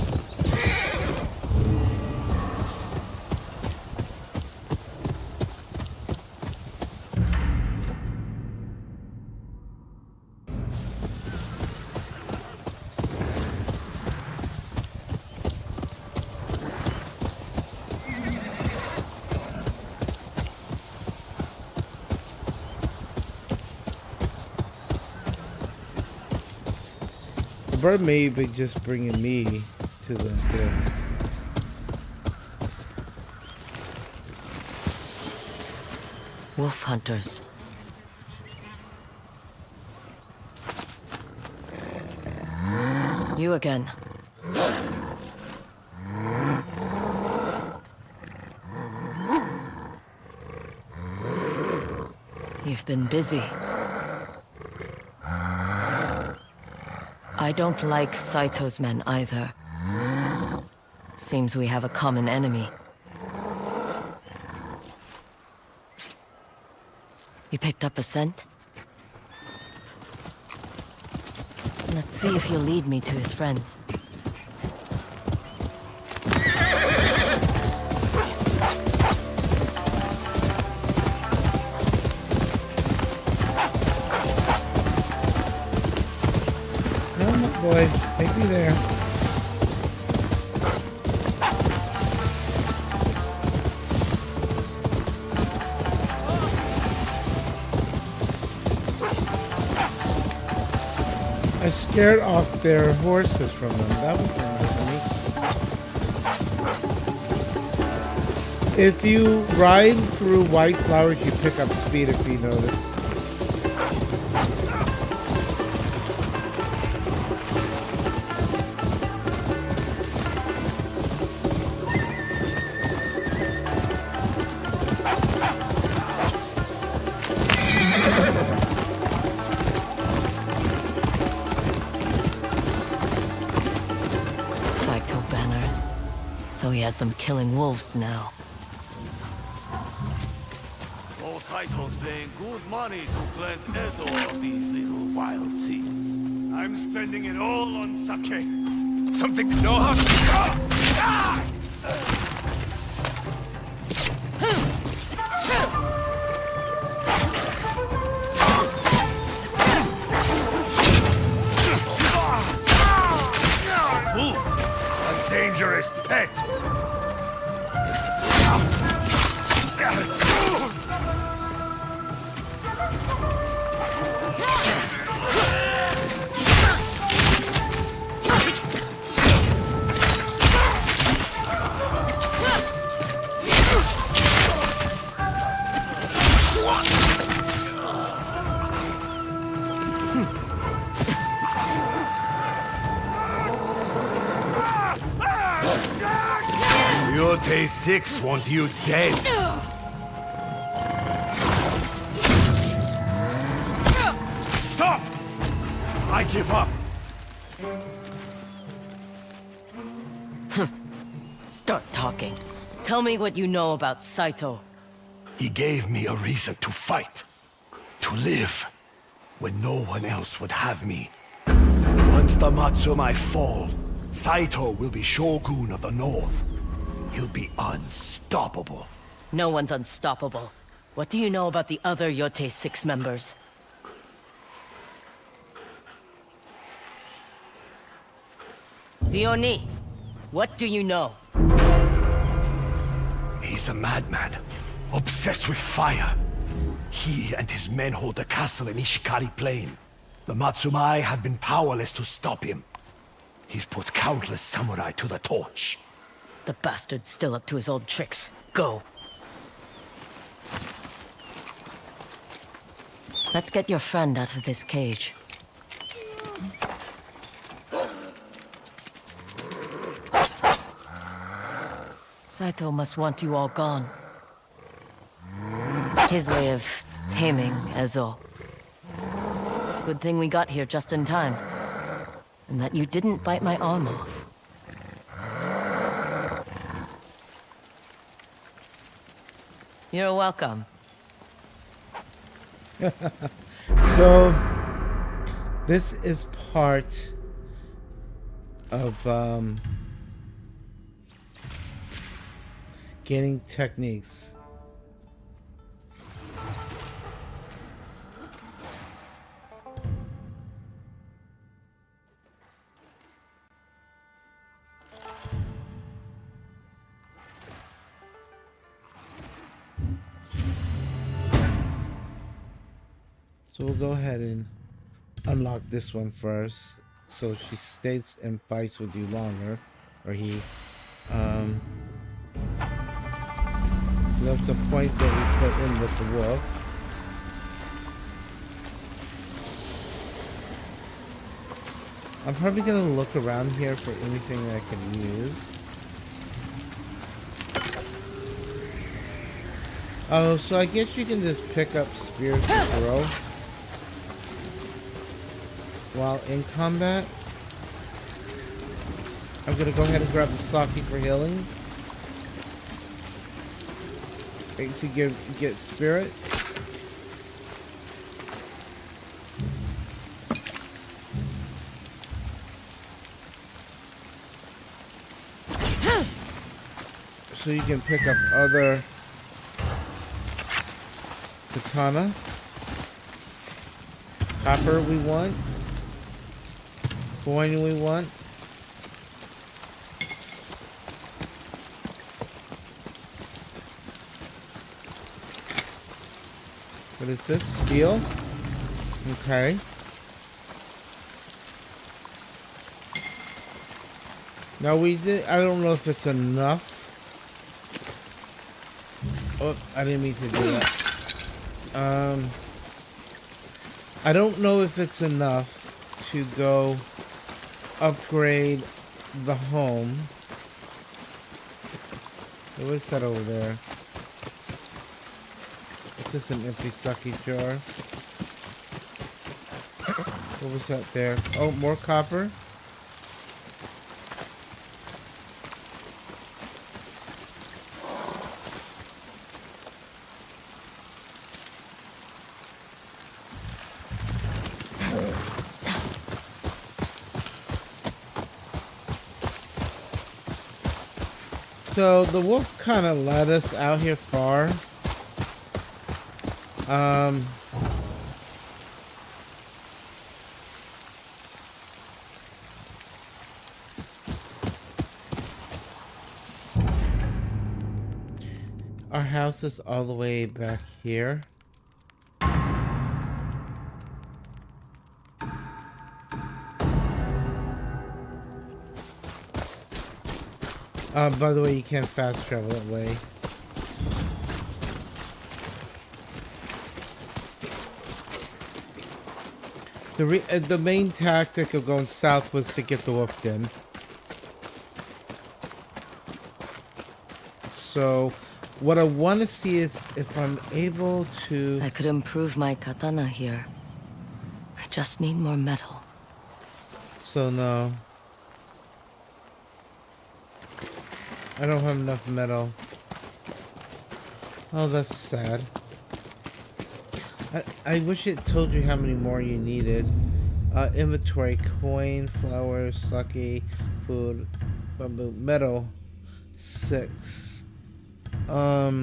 Speaker 1: The bird may be just bringing me to the den.
Speaker 4: Wolf hunters. You again. You've been busy. I don't like Saito's men either. Seems we have a common enemy. You picked up a scent? Let's see if you'll lead me to his friends.
Speaker 1: Come on, boy. Take me there. I scared off their horses from them. That was nice of me. If you ride through white flowers, you pick up speed if you notice.
Speaker 4: Saito banners. So he has them killing wolves now.
Speaker 6: Old Saito's paying good money to cleanse Ezo of these little wild seeds. I'm spending it all on sake. Something to know how to... A dangerous pet! YOTEI 6 want you dead. Stop! I give up.
Speaker 4: Start talking. Tell me what you know about Saito.
Speaker 6: He gave me a reason to fight. To live. When no one else would have me. Once the Matsumai fall, Saito will be Shogun of the North. He'll be unstoppable.
Speaker 4: No one's unstoppable. What do you know about the other YOTEI 6 members? The Oni, what do you know?
Speaker 6: He's a madman, obsessed with fire. He and his men hold the castle in Ishikari Plain. The Matsumai have been powerless to stop him. He's put countless samurai to the torch.
Speaker 4: The bastard's still up to his old tricks. Go. Let's get your friend out of this cage. Saito must want you all gone. His way of taming Ezo. Good thing we got here just in time. And that you didn't bite my arm off. You're welcome.
Speaker 1: So, this is part of gaining techniques. So we'll go ahead and unlock this one first, so she stays and fights with you longer, or he. So that's a point that we put in with the wolf. I'm probably gonna look around here for anything that I can use. Oh, so I guess you can just pick up spears to throw while in combat. I'm gonna go ahead and grab the sake for healing. To get spirit. So you can pick up other katana. Copper we want. Coin we want. What is this? Steel? Okay. Now we did. I don't know if it's enough. Oh, I didn't mean to do that. I don't know if it's enough to go upgrade the home. What's that over there? It's just an empty sucky jar. What was that there? Oh, more copper. So the wolf kind of led us out here far. Our house is all the way back here. By the way, you can't fast travel that way. The main tactic of going south was to get the wolf den. So, what I want to see is if I'm able to...
Speaker 4: I could improve my katana here. I just need more metal.
Speaker 1: So, no. I don't have enough metal. Oh, that's sad. I wish it told you how many more you needed. Inventory, coin, flowers, sake, food, bamboo, metal, 6. Let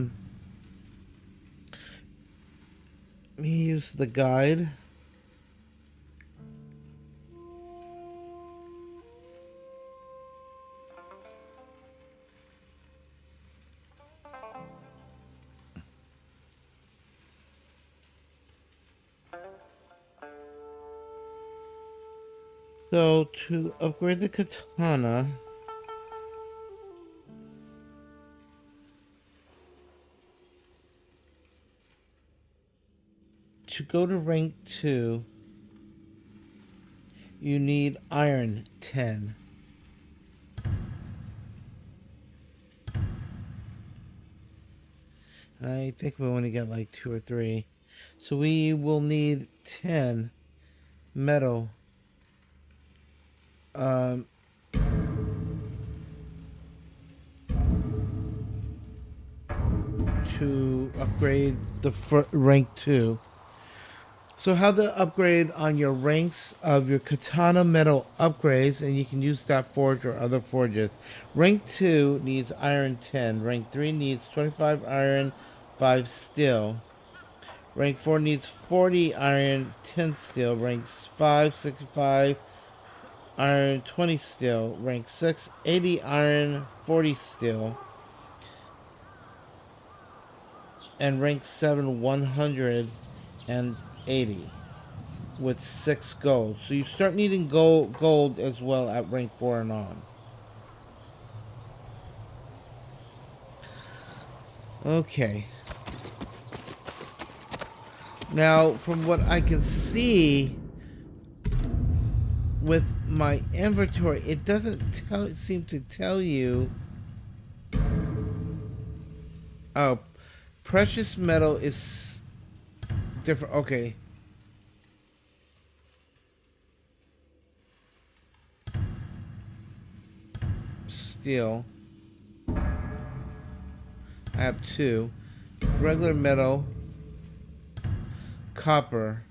Speaker 1: me use the guide. So, to upgrade the katana, to go to rank 2, you need iron 10. I think we only got like 2 or 3. So we will need 10 metal. To upgrade the rank 2. So how to upgrade on your ranks of your katana metal upgrades, and you can use that forge or other forges. Rank 2 needs iron 10. Rank 3 needs 25 iron, 5 steel. Rank 4 needs 40 iron, 10 steel. Rank 5, 65 iron, 20 steel. Rank 6, 80 iron, 40 steel. And rank 7, 180 with 6 gold. So you start needing gold as well at rank 4 and on. Okay. Now, from what I can see with my inventory, it doesn't seem to tell you. Oh, precious metal is different. Okay. Steel. I have 2. Regular metal. Copper.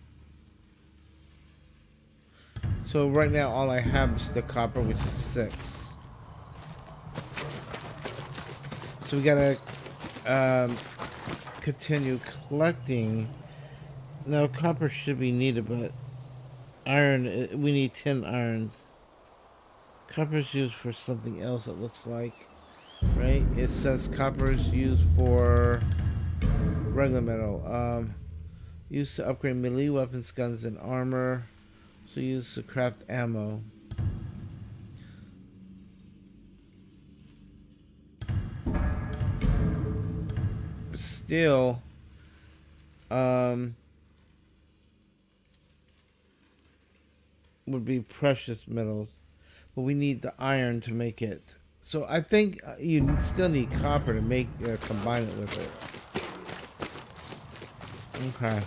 Speaker 1: So right now all I have is the copper, which is 6. So we gotta continue collecting. Now copper should be needed, but iron, we need 10 irons. Copper is used for something else, it looks like. Right? It says copper is used for regular metal. Used to upgrade melee weapons, guns, and armor. So used to craft ammo. steel would be precious metals, but we need the iron to make it. So I think you still need copper to make combine it with it. Okay.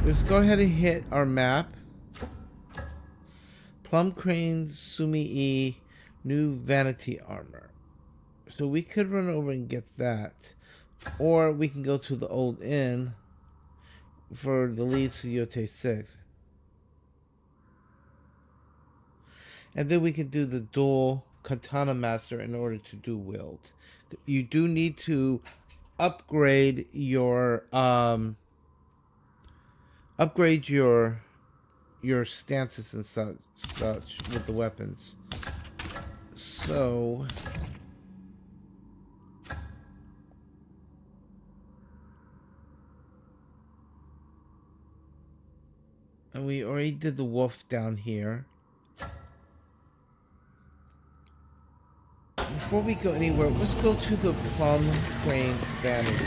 Speaker 1: Let's go ahead and hit our map. Plum Crane Sumi-E new vanity armor. So we could run over and get that. Or we can go to the old inn for the leads to YOTEI 6. And then we can do the dual katana master in order to do wield. You do need to upgrade your stances and such with the weapons. So and we already did the wolf down here. Before we go anywhere, let's go to the Plum Crane Vanity.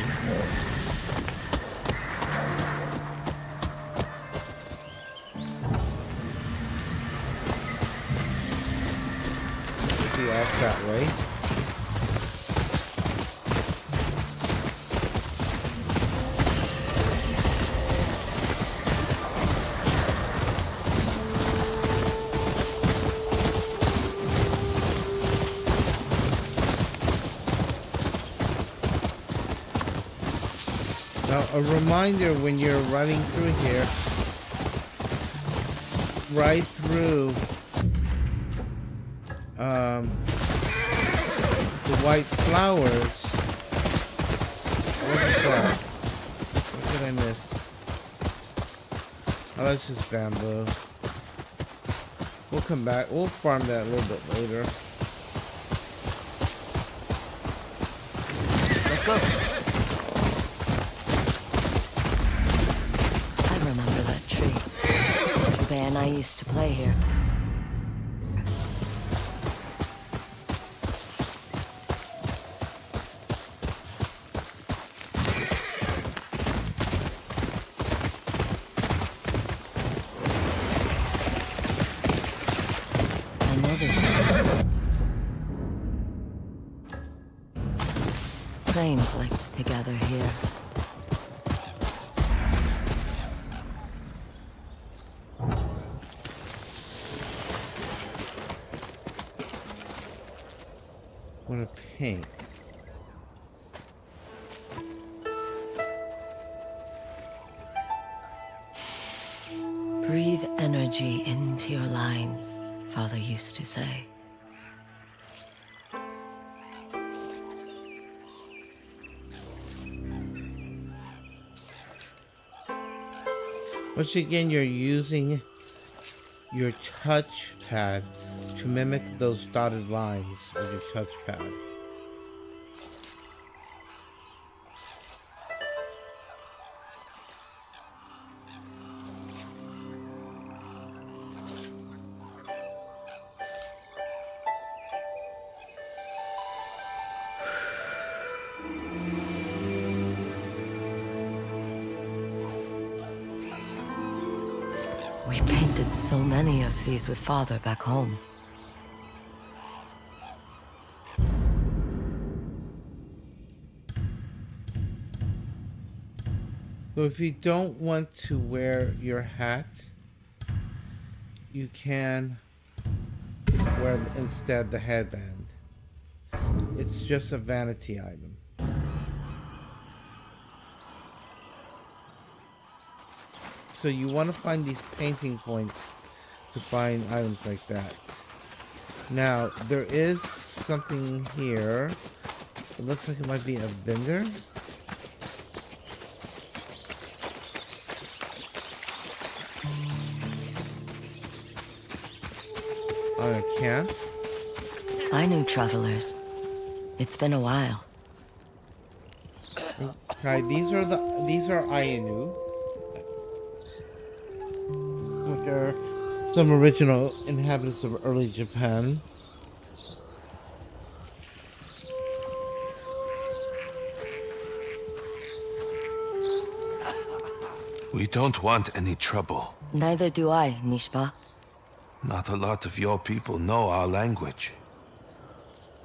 Speaker 1: Let's be off that way. Now, a reminder when you're running through here, right through the white flowers. What is that? What did I miss? Oh, that's just bamboo. We'll come back. We'll farm that a little bit later.
Speaker 5: Let's go.
Speaker 4: And I used to play here. Another sentence. Cranes liked to gather here.
Speaker 1: What a pain.
Speaker 4: Breathe energy into your lines, Father used to say.
Speaker 1: Once again, you're using your touchpad to mimic those dotted lines with your touchpad.
Speaker 4: We painted so many of these with Father back home.
Speaker 1: So if you don't want to wear your hat, you can wear instead the headband. It's just a vanity item. So you want to find these painting points to find items like that. Now, there is something here. It looks like it might be a vendor. On a camp.
Speaker 4: I knew travelers. It's been a while.
Speaker 1: Okay, these are Ainu. Which are some original inhabitants of early Japan.
Speaker 9: We don't want any trouble.
Speaker 4: Neither do I, Nishba.
Speaker 9: Not a lot of your people know our language.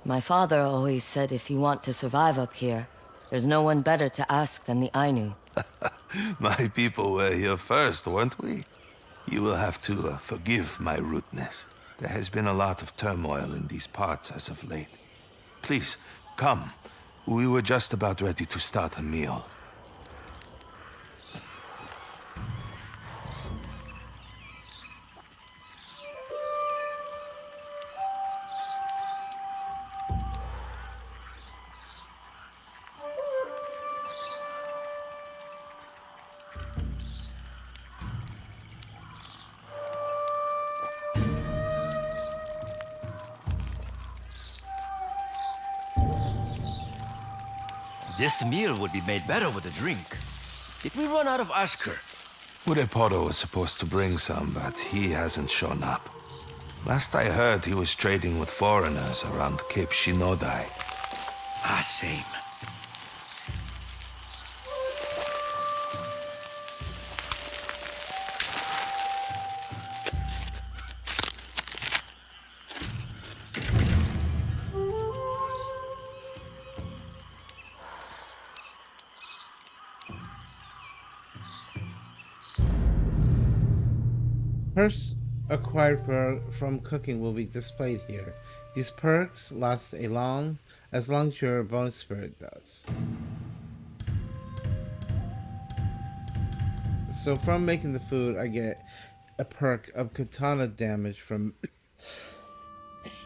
Speaker 4: My father always said if you want to survive up here, there's no one better to ask than the Ainu.
Speaker 9: My people were here first, weren't we? You will have to forgive my rudeness. There has been a lot of turmoil in these parts as of late. Please, come. We were just about ready to start a meal.
Speaker 10: This meal would be made better with a drink. Did we run out of Ashker?
Speaker 9: Ureporo was supposed to bring some, but he hasn't shown up. Last I heard, he was trading with foreigners around Cape Shinodai.
Speaker 10: Ah, shame.
Speaker 1: Perks acquired from cooking will be displayed here. These perks last as long as your bone spirit does. So from making the food, I get a perk of katana damage from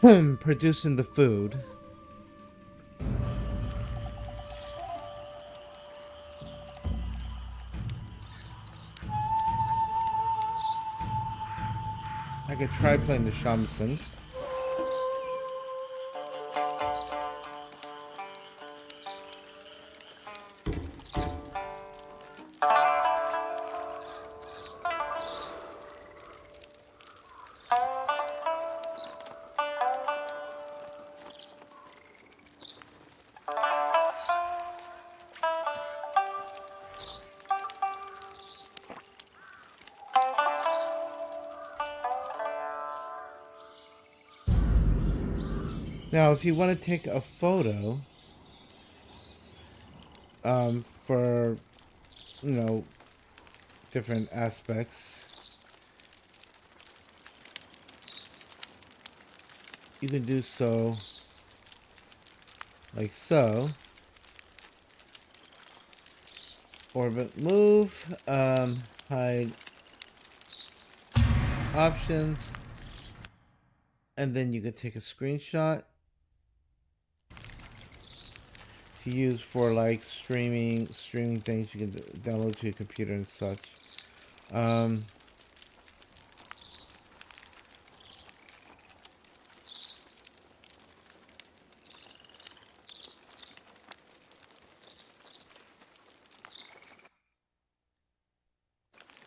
Speaker 1: producing the food. I could try playing the shamisen. Now, if you want to take a photo, for, you know, different aspects, you can do so like so. Orbit move, hide options, and then you can take a screenshot to use for like streaming things you can download to your computer and such.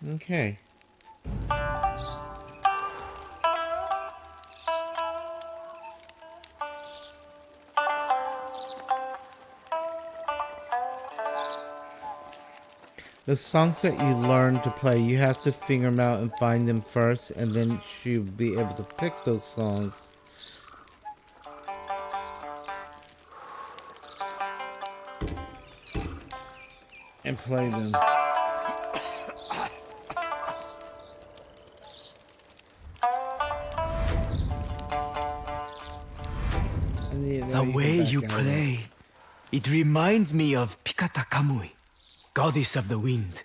Speaker 1: Okay. The songs that you learn to play, you have to figure them out and find them first, and then you'll be able to pick those songs. And play them.
Speaker 5: The way you play, it reminds me of Pikata Kamui, goddess of the wind.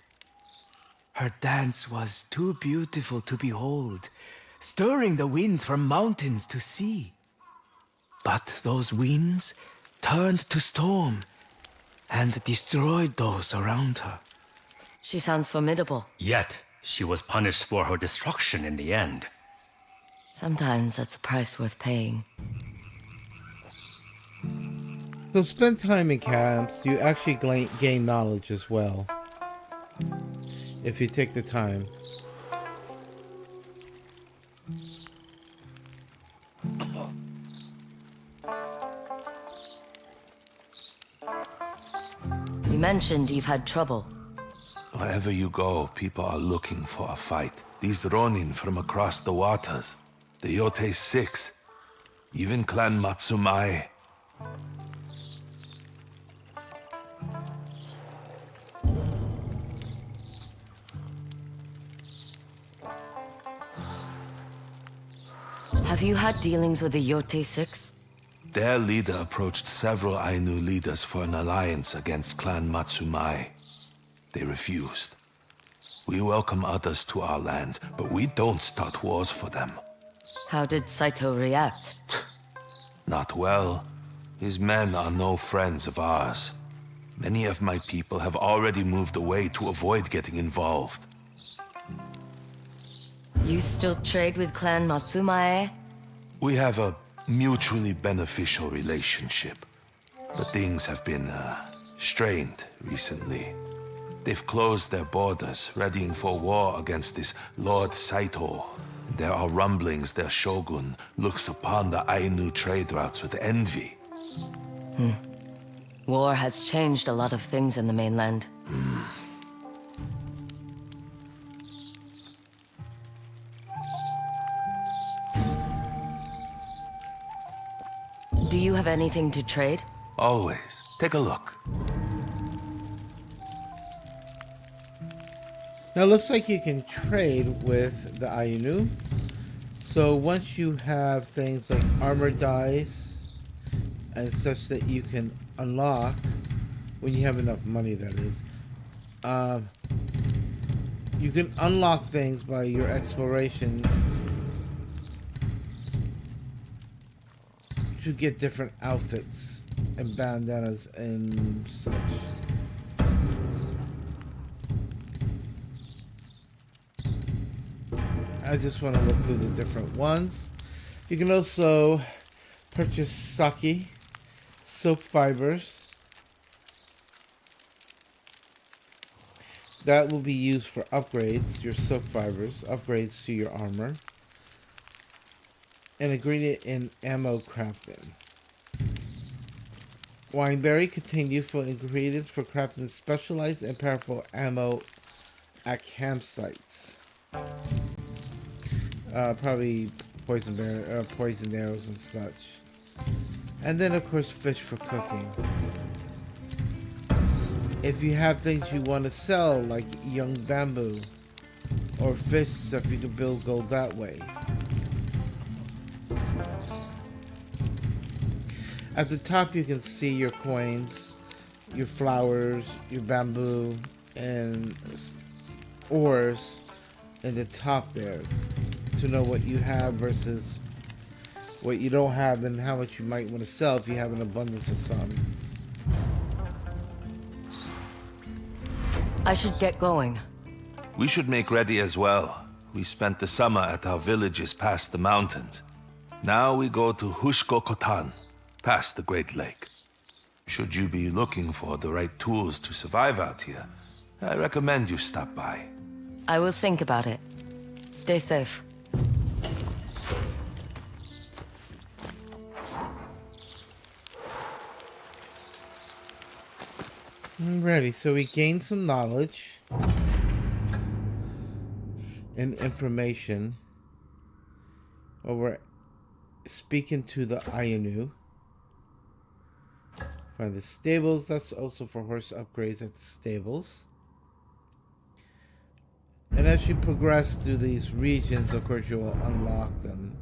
Speaker 5: Her dance was too beautiful to behold, stirring the winds from mountains to sea. But those winds turned to storm and destroyed those around her.
Speaker 4: She sounds formidable.
Speaker 10: Yet, she was punished for her destruction in the end.
Speaker 4: Sometimes that's a price worth paying.
Speaker 1: So spend time in camps, you actually gain knowledge as well. If you take the time.
Speaker 4: You mentioned you've had trouble.
Speaker 9: Wherever you go, people are looking for a fight. These Ronin from across the waters, the YOTEI 6, even Clan Matsumae.
Speaker 4: Have you had dealings with the YOTEI 6?
Speaker 9: Their leader approached several Ainu leaders for an alliance against Clan Matsumae. They refused. We welcome others to our land, but we don't start wars for them.
Speaker 4: How did Saito react?
Speaker 9: Not well. His men are no friends of ours. Many of my people have already moved away to avoid getting involved.
Speaker 4: You still trade with Clan Matsumae?
Speaker 9: We have a mutually beneficial relationship, but things have been strained recently. They've closed their borders, readying for war against this Lord Saito. There are rumblings their shogun looks upon the Ainu trade routes with envy.
Speaker 4: War has changed a lot of things in the mainland. Do you have anything to trade?
Speaker 9: Always. Take a look.
Speaker 1: Now it looks like you can trade with the Ainu. So once you have things like armor dice and such that you can unlock, when you have enough money that is, you can unlock things by your exploration to get different outfits and bandanas and such. I just want to look through the different ones. You can also purchase sake, silk fibers. That will be used for upgrades, your silk fibers, upgrades to your armor. An ingredient in ammo crafting. Wineberry contain useful ingredients for crafting specialized and powerful ammo at campsites. Probably poison arrows and such. And then of course fish for cooking. If you have things you want to sell, like young bamboo or fish stuff, you can build gold that way. At the top you can see your coins, your flowers, your bamboo, and ores in the top there to know what you have versus what you don't have and how much you might want to sell if you have an abundance of some.
Speaker 4: I should get going.
Speaker 9: We should make ready as well. We spent the summer at our villages past the mountains. Now we go to Hushko-Kotan, past the Great Lake. Should you be looking for the right tools to survive out here, I recommend you stop by.
Speaker 4: I will think about it. Stay safe.
Speaker 1: Alrighty, so we gained some knowledge and information. Well, we're speaking to the Ainu. Find the stables. That's also for horse upgrades at the stables. And as you progress through these regions, of course, you will unlock them.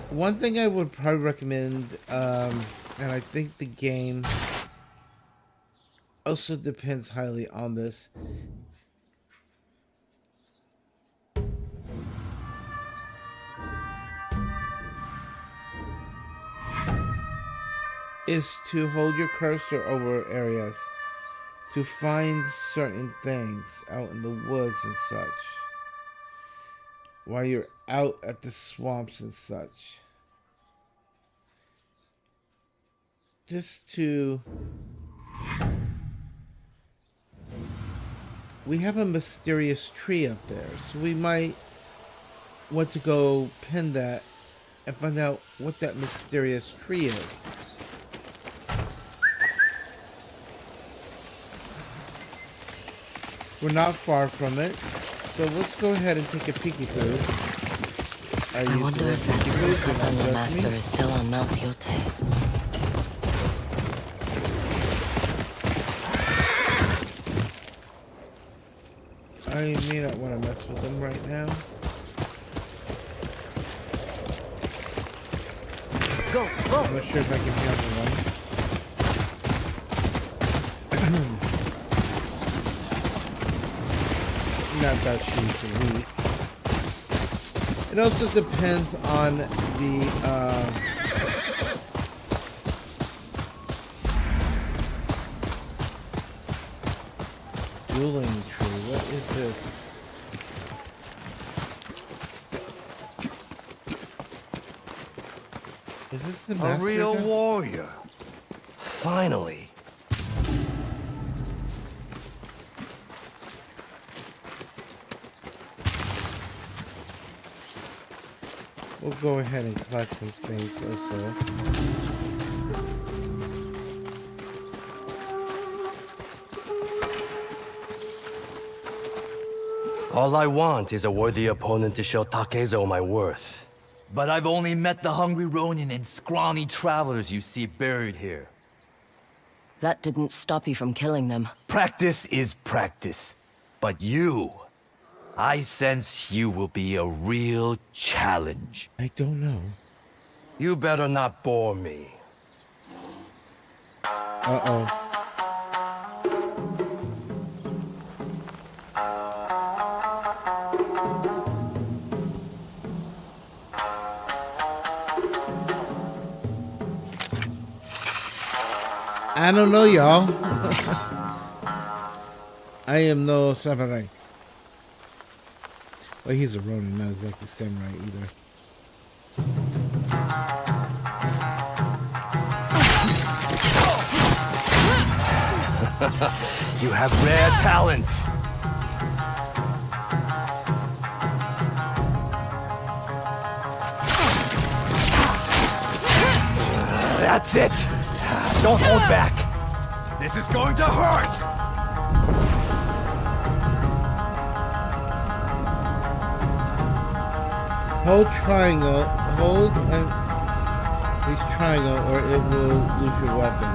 Speaker 1: One thing I would probably recommend, and I think the game also depends highly on this, is to hold your cursor over areas to find certain things out in the woods and such while you're out at the swamps and such. Just to... We have a mysterious tree up there, so we might want to go pin that and find out what that mysterious tree is. We're not far from it. So let's go ahead and take a peeky-poo.
Speaker 4: I wonder if that Professor Master is still on Mount Yotei.
Speaker 1: I may not want to mess with them right now.
Speaker 7: Go, go.
Speaker 1: I'm not sure if I can handle one. Not that she's weak. It also depends on the dueling tree. What is this? Is this the master?
Speaker 6: A real warrior. Finally.
Speaker 1: We'll go ahead and collect some things also.
Speaker 6: All I want is a worthy opponent to show Takezo my worth.
Speaker 10: But I've only met the hungry ronin and scrawny travelers you see buried here.
Speaker 4: That didn't stop you from killing them.
Speaker 10: Practice is practice. But you, I sense you will be a real challenge.
Speaker 1: I don't know.
Speaker 6: You better not bore me.
Speaker 1: Uh-oh. I don't know, y'all. I am no samurai. Well, he's a ronin, not exactly samurai either.
Speaker 6: You have rare talents. That's it. Don't hold back. This is going to hurt.
Speaker 1: Hold triangle, hold and release triangle, or it will lose your weapon.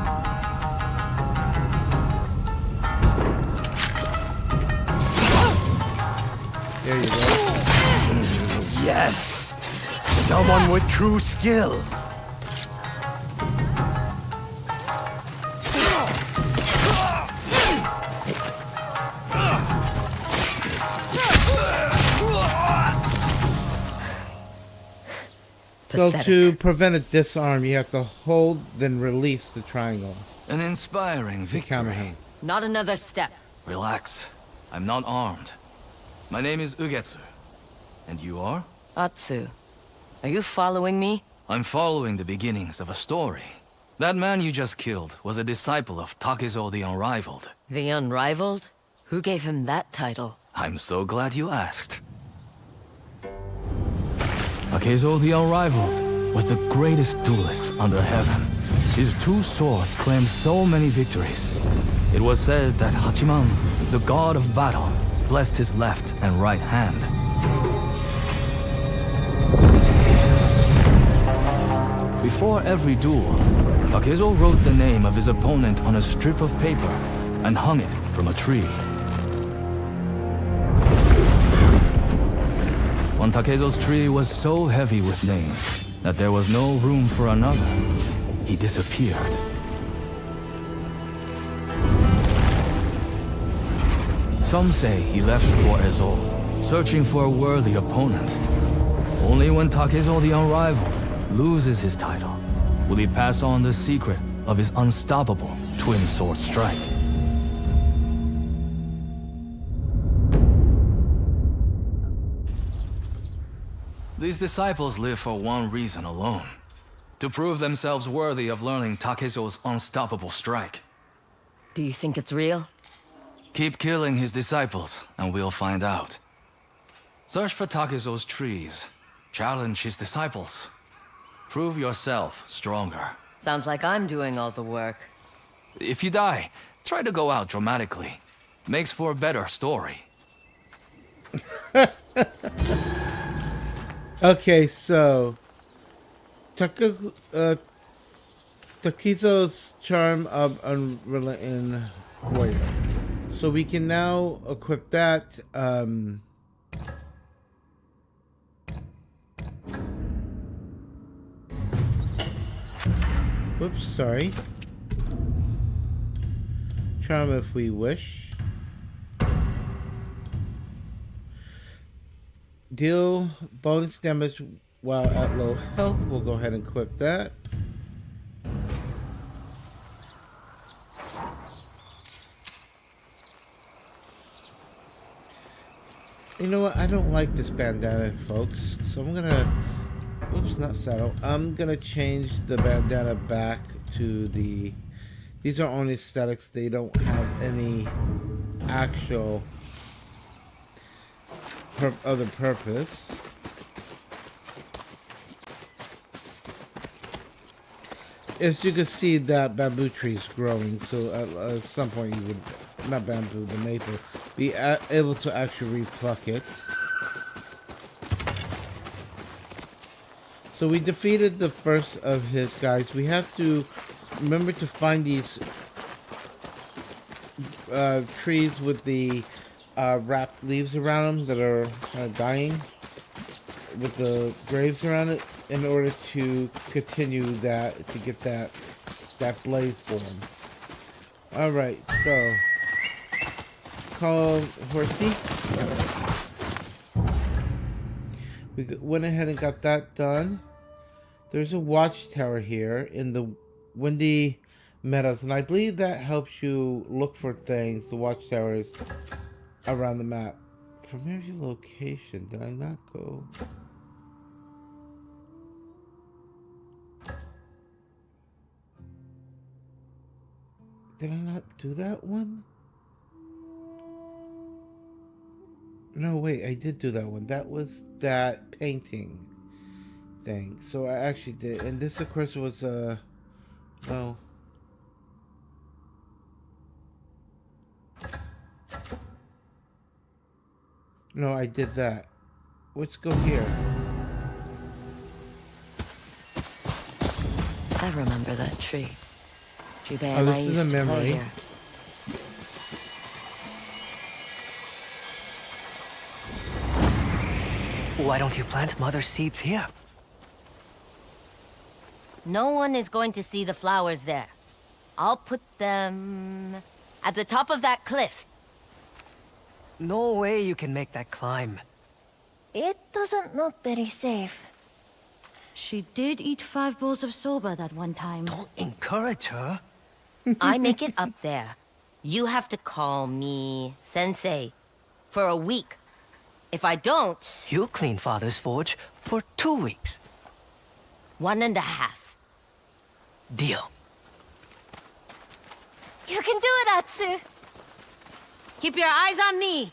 Speaker 1: There you go.
Speaker 6: Yes. Someone with true skill.
Speaker 1: So to prevent a disarm, you have to hold, then release the triangle.
Speaker 10: An inspiring
Speaker 1: To counter
Speaker 10: victory.
Speaker 1: him.
Speaker 7: Not another step.
Speaker 10: Relax. I'm not armed. My name is Ugetsu. And you are?
Speaker 4: Atsu, are you following me?
Speaker 10: I'm following the beginnings of a story. That man you just killed was a disciple of Takezo the Unrivaled.
Speaker 4: The Unrivaled? Who gave him that title?
Speaker 10: I'm so glad you asked. Takezo the Unrivaled was the greatest duelist under heaven. His two swords claimed so many victories. It was said that Hachiman, the god of battle, blessed his left and right hand. Before every duel, Takezo wrote the name of his opponent on a strip of paper and hung it from a tree. When Takezo's tree was so heavy with names that there was no room for another, he disappeared. Some say he left for Ezo, searching for a worthy opponent. Only when Takezo the Unrivaled loses his title will he pass on the secret of his unstoppable twin sword strike. These disciples live for one reason alone: to prove themselves worthy of learning Takezo's unstoppable strike.
Speaker 4: Do you think it's real?
Speaker 10: Keep killing his disciples, and we'll find out. Search for Takezo's trees. Challenge his disciples. Prove yourself stronger.
Speaker 4: Sounds like I'm doing all the work.
Speaker 10: If you die, try to go out dramatically. Makes for a better story.
Speaker 1: Okay, so Takizo's charm of unrelenting warrior. So we can now equip that. Whoops, sorry. Charm if we wish. Deal bonus damage while at low health. We'll go ahead and equip that. You know what? I don't like this bandana, folks. So I'm gonna... Whoops, not saddle. I'm gonna change the bandana back to the... These are only aesthetics. They don't have any actual other purpose. As you can see, that bamboo tree is growing. So at some point you would... Not bamboo, the maple. Be able to actually repluck it. So we defeated the first of his guys. We have to remember to find these trees with the wrapped leaves around them that are dying, with the graves around it, in order to continue that, to get that blade form. Alright, so call Horsey. We went ahead and got that done. There's a watchtower here in the Windy Meadows, and I believe that helps you look for things, the watchtowers around the map. Familiar location, did I not go? Did I not do that one? No, wait, I did do that one. That was that painting thing. So I actually did. And this, of course, was, well... No, I did that. Let's go here.
Speaker 4: I remember that tree. Jubei
Speaker 1: Oh,
Speaker 4: and I
Speaker 1: this is
Speaker 4: used
Speaker 1: a
Speaker 4: to play
Speaker 1: memory.
Speaker 4: here.
Speaker 5: Why don't you plant mother seeds here?
Speaker 7: No one is going to see the flowers there. I'll put them at the top of that cliff.
Speaker 5: No way you can make that climb.
Speaker 8: It doesn't look very safe.
Speaker 11: She did eat 5 bowls of soba that one time.
Speaker 5: Don't encourage her.
Speaker 7: I make it up there. You have to call me Sensei for a week. If I don't...
Speaker 5: You clean Father's forge for 2 weeks.
Speaker 7: 1.5.
Speaker 5: Deal.
Speaker 8: You can do it, Atsu!
Speaker 7: Keep your eyes on me!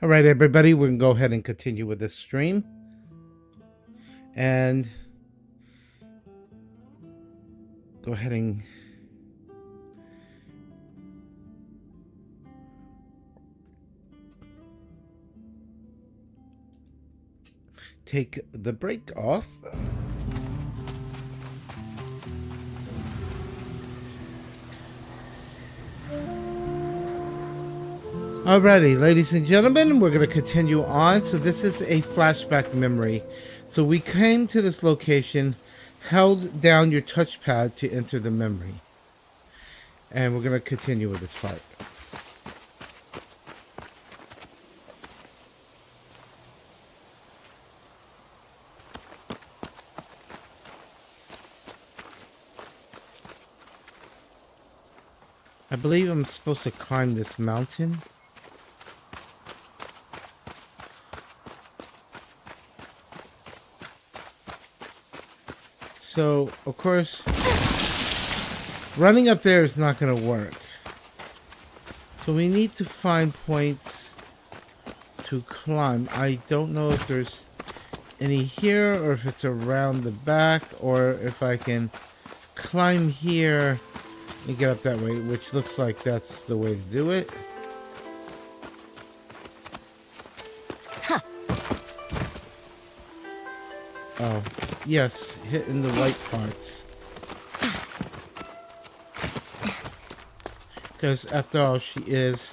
Speaker 1: All right, everybody, we're going to go ahead and continue with this stream. And go ahead and take the break off. Alrighty, ladies and gentlemen, we're going to continue on. So this is a flashback memory. So we came to this location, held down your touchpad to enter the memory. And we're going to continue with this part. I believe I'm supposed to climb this mountain. So, of course, running up there is not going to work. So we need to find points to climb. I don't know if there's any here or if it's around the back or if I can climb here and get up that way, which looks like that's the way to do it.
Speaker 7: Huh.
Speaker 1: Oh, yes, hitting the right parts. Because after all, she is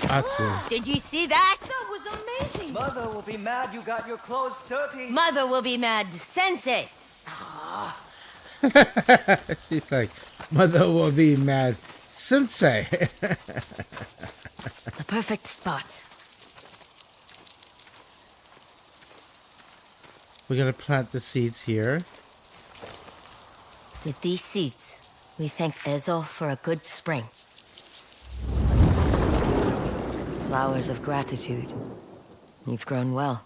Speaker 1: Atsu.
Speaker 7: Did you see that?
Speaker 11: That was amazing!
Speaker 5: Mother will be mad you got your clothes dirty.
Speaker 7: Mother will be mad. Sensei!
Speaker 1: She's like, Mother will be mad. Sensei!
Speaker 7: The perfect spot.
Speaker 1: We're going to plant the seeds here.
Speaker 7: With these seeds, we thank Ezo for a good spring. Flowers of gratitude. You've grown well.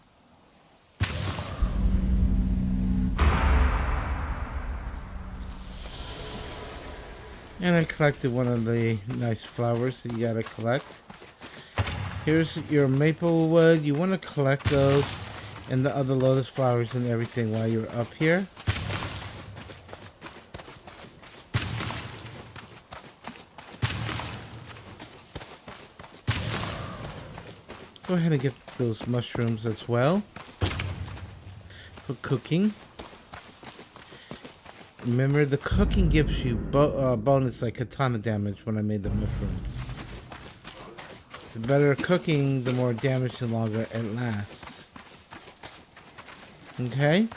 Speaker 1: And I collected one of the nice flowers that you gotta collect. Here's your maple wood. You want to collect those and the other lotus flowers and everything while you're up here. Go ahead and get those mushrooms as well for cooking. Remember, the cooking gives you bonus like katana damage when I made the mushrooms. The better cooking, the more damage, the longer it lasts. Okay?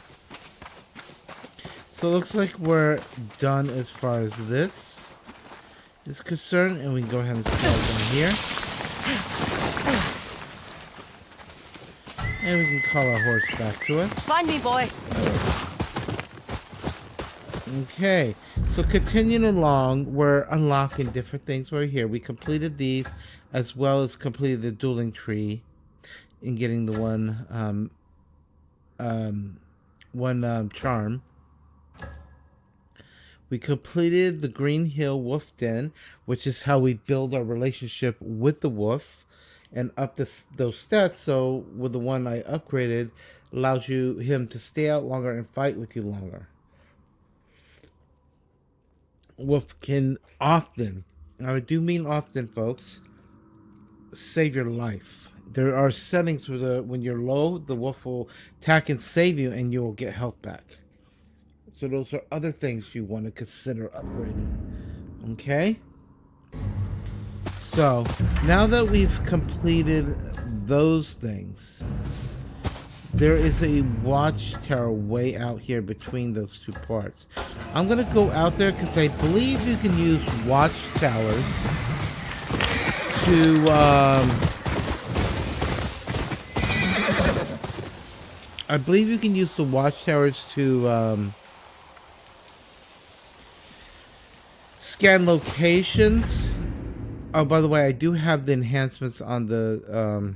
Speaker 1: So it looks like we're done as far as this is concerned, and we can go ahead and start down here. And we can call our horse back to us.
Speaker 7: Find me, boy.
Speaker 1: Okay, so continuing along, we're unlocking different things right here. We completed these as well as completed the dueling tree in getting the one charm. We completed the Green Hill Wolf Den, which is how we build our relationship with the wolf and up those stats. So with the one I upgraded, allows him to stay out longer and fight with you longer. Wolf can often, and I do mean often, folks, save your life. There are settings where when you're low, the wolf will attack and save you, and you will get health back. So those are other things you want to consider upgrading. Okay? So, now that we've completed those things, there is a watchtower way out here between those two parts. I'm going to go out there because I believe you can use watchtowers to I believe you can use the watchtowers to scan locations. Oh, by the way, I do have the enhancements on the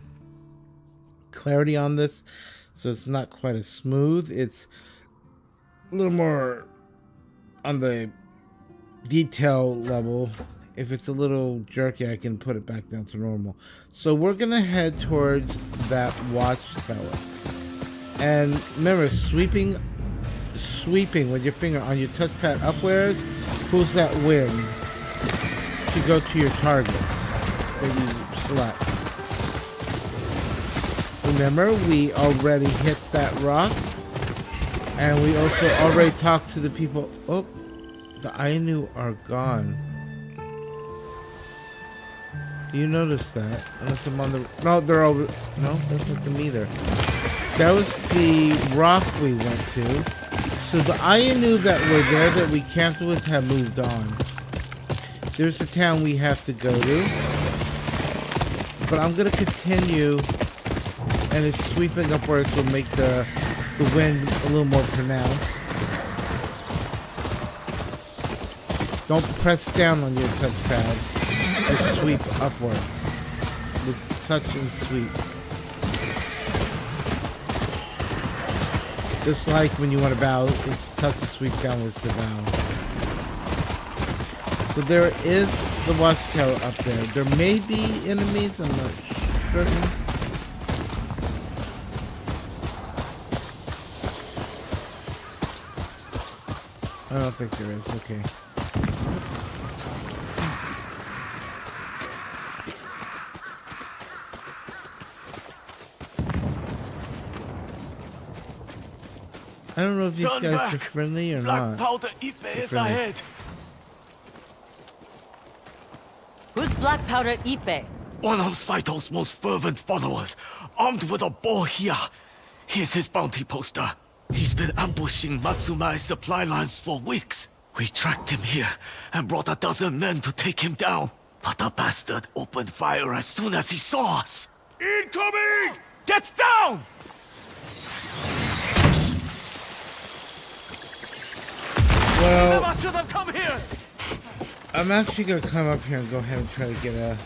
Speaker 1: clarity on this, so it's not quite as smooth. It's a little more on the detail level If it's a little jerky, I can put it back down to normal. So we're gonna head towards that watchtower. And remember, sweeping with your finger on your touchpad upwards pulls that wind to go to your target that you select. Remember, we already hit that rock, and we also already talked to the people. Oh, the Ainu are gone. Do you notice that? Unless I'm on the... No, they're over... No, that's not them either. That was the rock we went to. So the Ainu that were there that we camped with have moved on. There's a town we have to go to. But I'm going to continue, and it's sweeping upwards will make the wind a little more pronounced. Don't press down on your touchpad. Just sweep upwards. With touch and sweep. Just like when you want to bow, it's touch and sweep downwards to bow. So there is the watchtower up there. There may be enemies, I'm not certain. I don't think there is, okay. I don't know if these guys are friendly or not.
Speaker 6: Black Powder Ipe is ahead.
Speaker 7: Who's Black Powder Ipe?
Speaker 6: One of Saito's most fervent followers, armed with a bow here. Here's his bounty poster. He's been ambushing Matsumai's supply lines for weeks. We tracked him here and brought 12 men to take him down. But the bastard opened fire as soon as he saw us. Incoming! Get down!
Speaker 1: Well,
Speaker 6: Never should have come here!
Speaker 1: I'm actually gonna climb up here and go ahead and try to get a...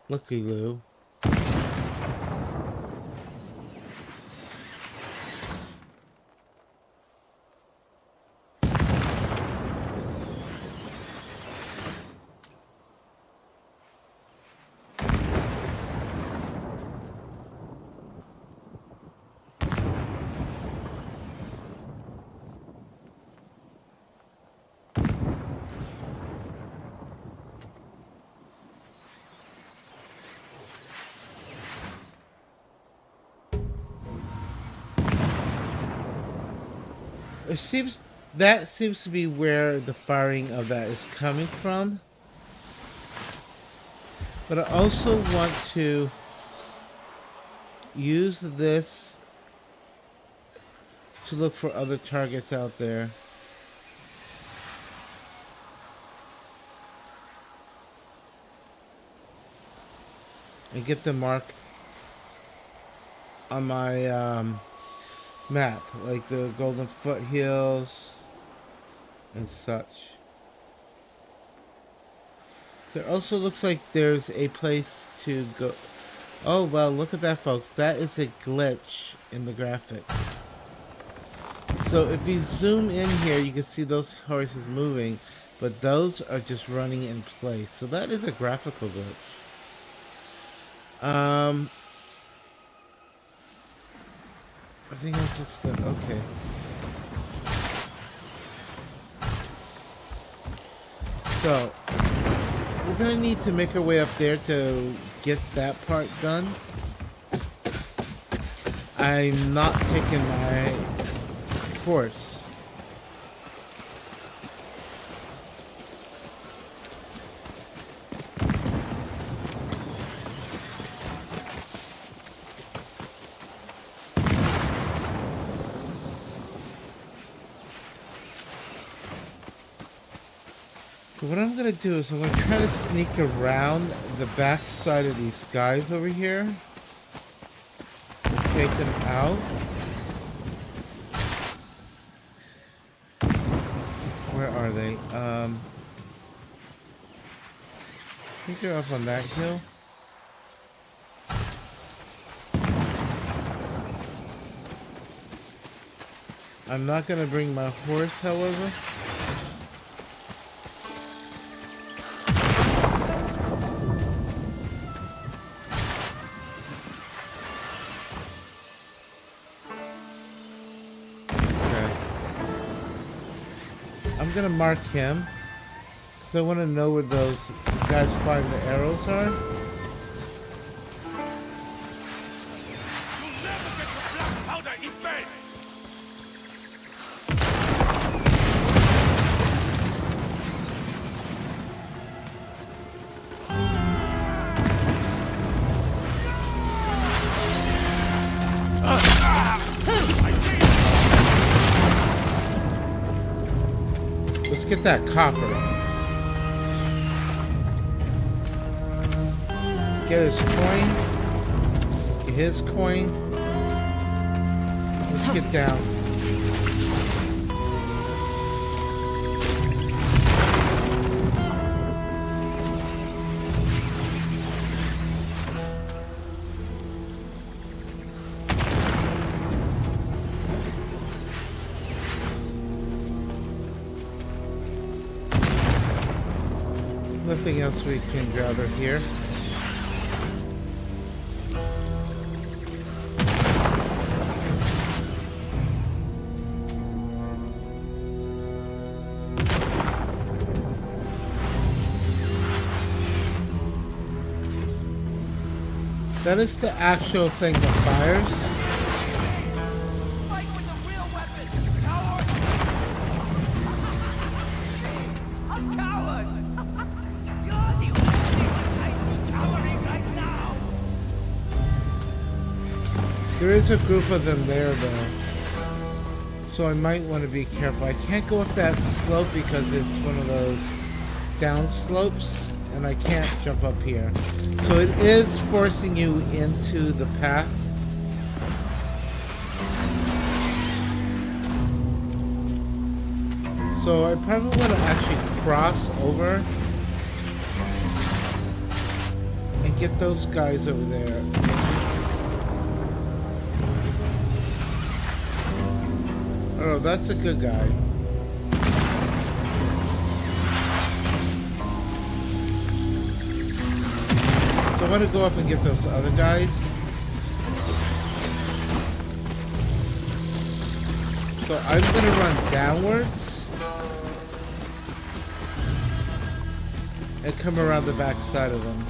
Speaker 1: Looky-loo. It seems to be where the firing of that is coming from. But I also want to use this to look for other targets out there. And get them marked on my map, like the Golden Foothills and such. There also looks like there's a place to go. Oh, well, look at that, folks. That is a glitch in the graphics. So if you zoom in here, you can see those horses moving, but those are just running in place. So that is a graphical glitch. Everything else looks good. Okay. So, we're gonna need to make our way up there to get that part done. I'm not taking my course. What I'm gonna do is I'm gonna try to sneak around the back side of these guys over here and take them out. Where are they? I think they're up on that hill. I'm not gonna bring my horse, however. Okay. I'm gonna mark him because I want to know where those guys find the arrows are. Let's get that copper. Get his coin. Get his coin. Let's get down. Nothing else we can gather here. That is the actual thing that fires. There is a group of them there though, so I might want to be careful. I can't go up that slope because it's one of those down slopes and I can't jump up here. So it is forcing you into the path. So I probably want to actually cross over and get those guys over there. Oh, that's a good guy. So I want to go up and get those other guys. So I'm going to run downwards and come around the back side of them.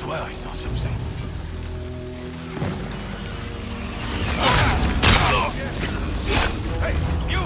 Speaker 6: I saw something. Hey, you!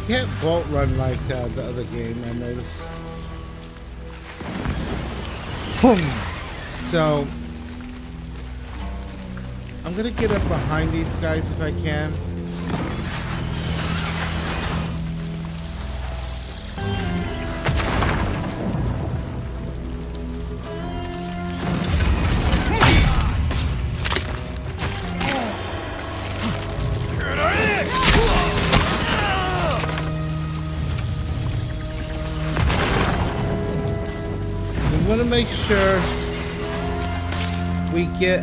Speaker 1: Can't bolt run like the other game, I noticed. So I'm gonna get up behind these guys if I can. We want to make sure we get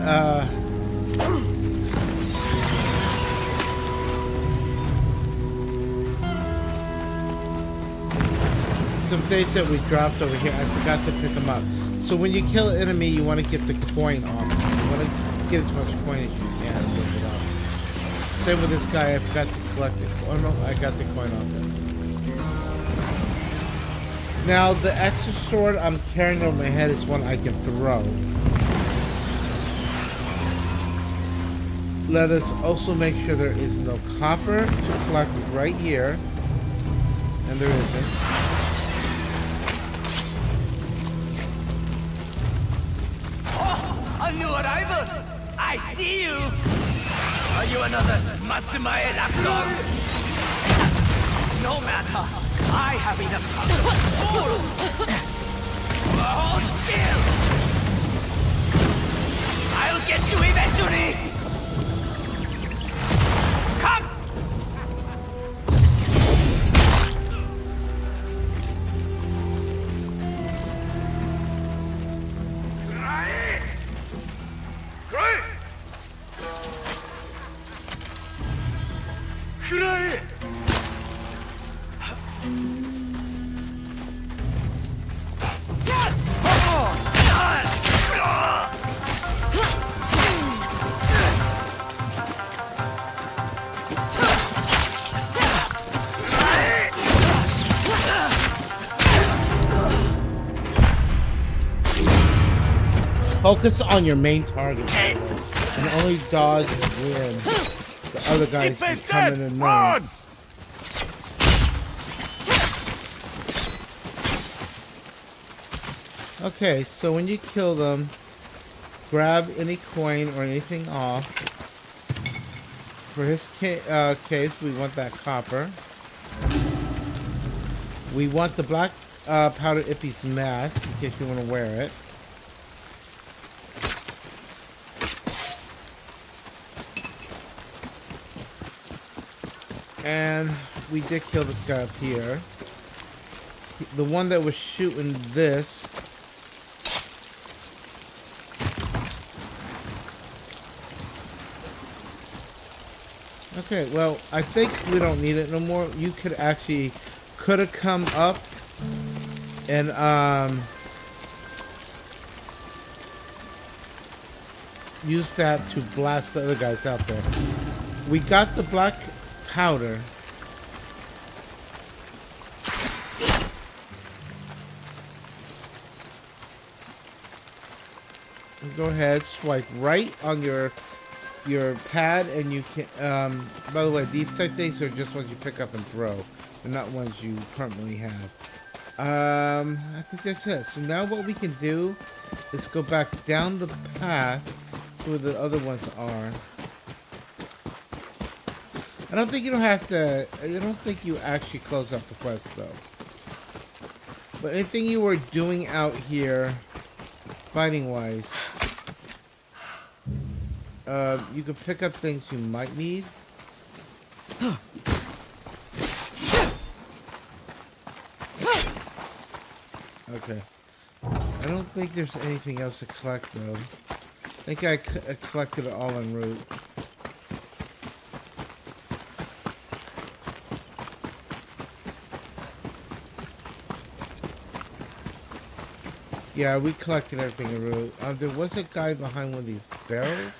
Speaker 1: some things that we dropped over here, I forgot to pick them up. So when you kill an enemy, you want to get the coin off. You want to get as much coin as you can and lift it up. Same with this guy, I forgot to collect it. Oh no, I got the coin off him. Now, the extra sword I'm carrying over my head is one I can throw. Let us also make sure there is no copper to collect right here. And there isn't.
Speaker 5: Oh, a new arrival! I see you! Are you another Matsumae lapdog? No matter. I have enough power. Hold still! I'll get you eventually! Come!
Speaker 1: Focus on your main target, and only dodge when the other guys can come in and annoyance. Okay, so when you kill them, grab any coin or anything off. For his case, we want that copper. We want the black powder Ippy's mask in case you want to wear it. And we did kill this guy up here. The one that was shooting this. Okay, well, I think we don't need it no more. You could have come up and use that to blast the other guys out there. We got the black powder. Go ahead, swipe right on your pad, and you can. By the way, these type things are just ones you pick up and throw. They're not ones you currently have. I think that's it. So now what we can do is go back down the path to where the other ones are. I don't think you actually close up the quest though. But anything you were doing out here, fighting wise, you can pick up things you might need. Okay. I don't think there's anything else to collect though. I think I collected it all en route. Yeah, we collected everything en route. There was a guy behind one of these barrels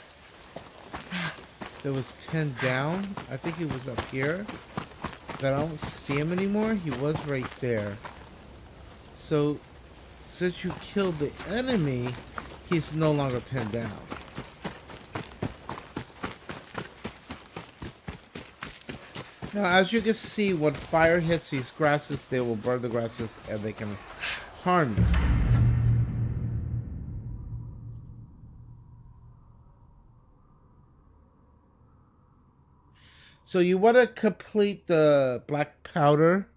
Speaker 1: that was pinned down. I think he was up here. But I don't see him anymore. He was right there. So, since you killed the enemy, he's no longer pinned down. Now, as you can see, when fire hits these grasses, they will burn the grasses and they can harm you. So you want to complete the black powder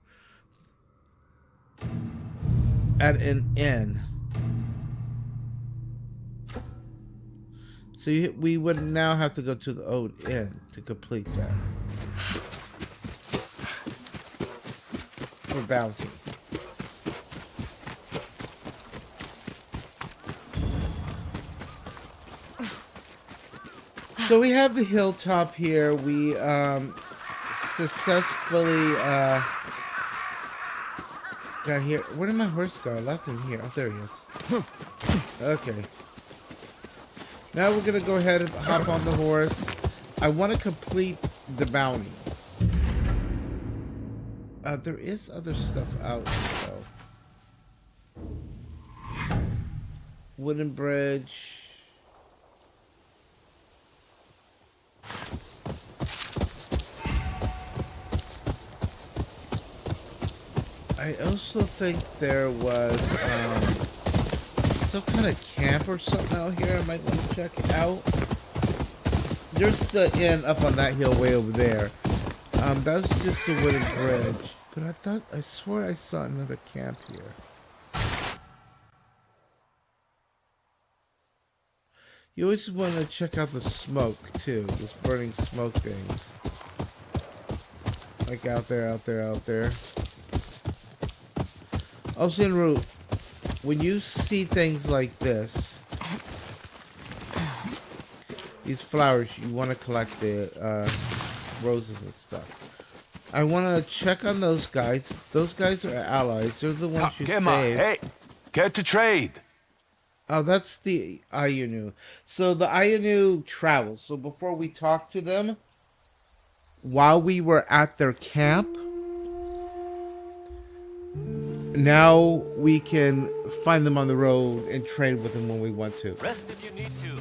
Speaker 1: at an inn. So we would now have to go to the old inn to complete that. For bounty. So we have the hilltop here. We successfully Got here. Where did my horse go? I left him here. Oh, there he is. Okay. Now we're gonna go ahead and hop on the horse. I want to complete the bounty. There is other stuff out though. Wooden bridge. I also think there was some kind of camp or something out here I might want to check out. There's the inn up on that hill way over there. That was just a wooden bridge. But I swore I saw another camp here. You always want to check out the smoke too. Those burning smoke things. Like out there. Also en route, when you see things like this, these flowers, you want to collect the roses and stuff. I want to check on those guys. Those guys are allies. They're the ones you save.
Speaker 6: Hey, care to trade?
Speaker 1: Oh, that's the Ayanu. So the Ayanu travels. So before we talk to them, while we were at their camp, now we can find them on the road and trade with them when we want to.
Speaker 12: Rest if you need to.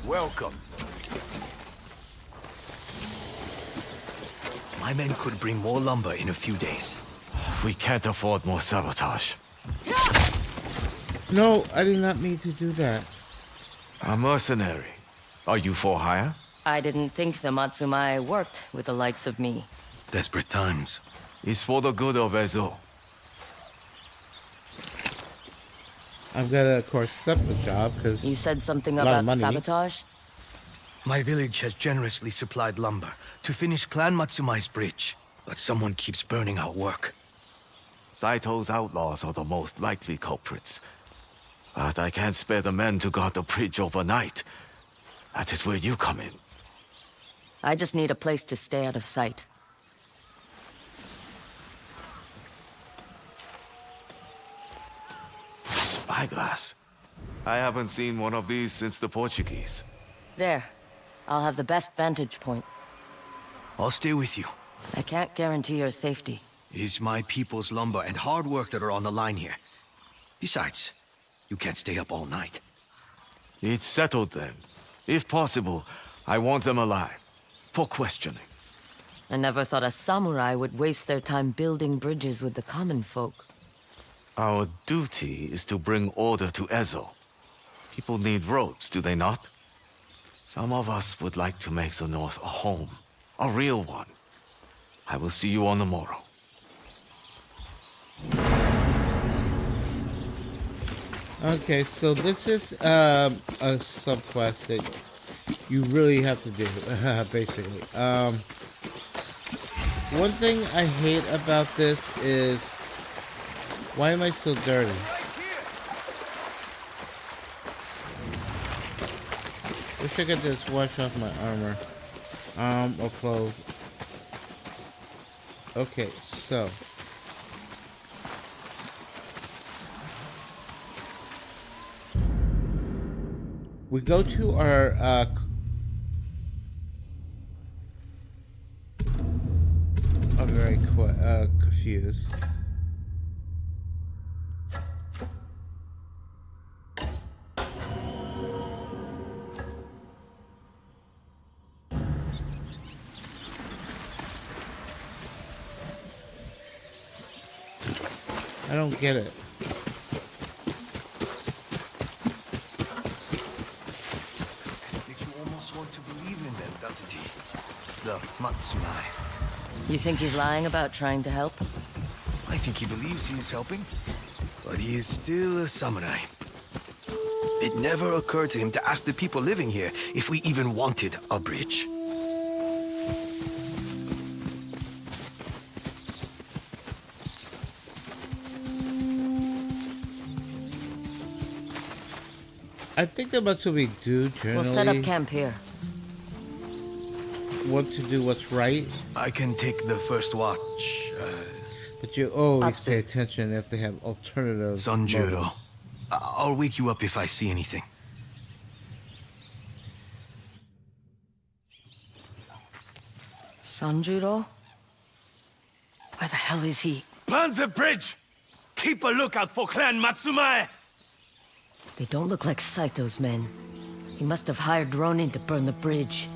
Speaker 5: Welcome. My men could bring more lumber in a few days.
Speaker 6: We can't afford more sabotage.
Speaker 1: No, I did not mean to do that.
Speaker 6: A mercenary. Are you for hire?
Speaker 7: I didn't think the Matsumai worked with the likes of me.
Speaker 3: Desperate times.
Speaker 6: It's for the good of Ezo.
Speaker 1: I'm gonna, of course, accept the job because
Speaker 7: You said something about sabotage?
Speaker 5: My village has generously supplied lumber to finish Clan Matsumai's bridge, but someone keeps burning our work.
Speaker 6: Saito's outlaws are the most likely culprits. But I can't spare the men to guard the bridge overnight. That is where you come in.
Speaker 7: I just need a place to stay out of sight.
Speaker 6: A spyglass. I haven't seen one of these since the Portuguese.
Speaker 7: There. I'll have the best vantage point.
Speaker 5: I'll stay with you.
Speaker 7: I can't guarantee your safety.
Speaker 5: It's my people's lumber and hard work that are on the line here. Besides, you can't stay up all night.
Speaker 6: It's settled then. If possible, I want them alive. For questioning.
Speaker 7: I never thought a samurai would waste their time building bridges with the common folk.
Speaker 6: Our duty is to bring order to Ezo. People need roads, do they not? Some of us would like to make the North a home. A real one. I will see you on the morrow.
Speaker 1: Okay, so this is a subquest that you really have to do, basically. One thing I hate about this is, why am I so dirty? Wish I could just wash off my armor, or clothes. Okay, so. We go to our, I'm very confused. I don't get it.
Speaker 5: Makes you almost want to believe in them. curiosity. The Matsumai.
Speaker 7: You think he's lying about trying to help?
Speaker 5: I think he believes he is helping, but he is still a samurai. It never occurred to him to ask the people living here if we even wanted a bridge.
Speaker 1: I think the Matsumi do generally
Speaker 7: We'll set up camp here.
Speaker 1: want to do what's right,
Speaker 5: I can take the first watch.
Speaker 1: but you always
Speaker 7: Atsu.
Speaker 1: pay attention if they have alternative
Speaker 5: Sanjuro.
Speaker 1: motives.
Speaker 5: I'll wake you up if I see anything.
Speaker 7: Sanjuro? Where the hell is he?
Speaker 6: Burn the bridge! Keep a lookout for Clan Matsumai!
Speaker 7: They don't look like Saito's men. He must have hired Ronin to burn the bridge.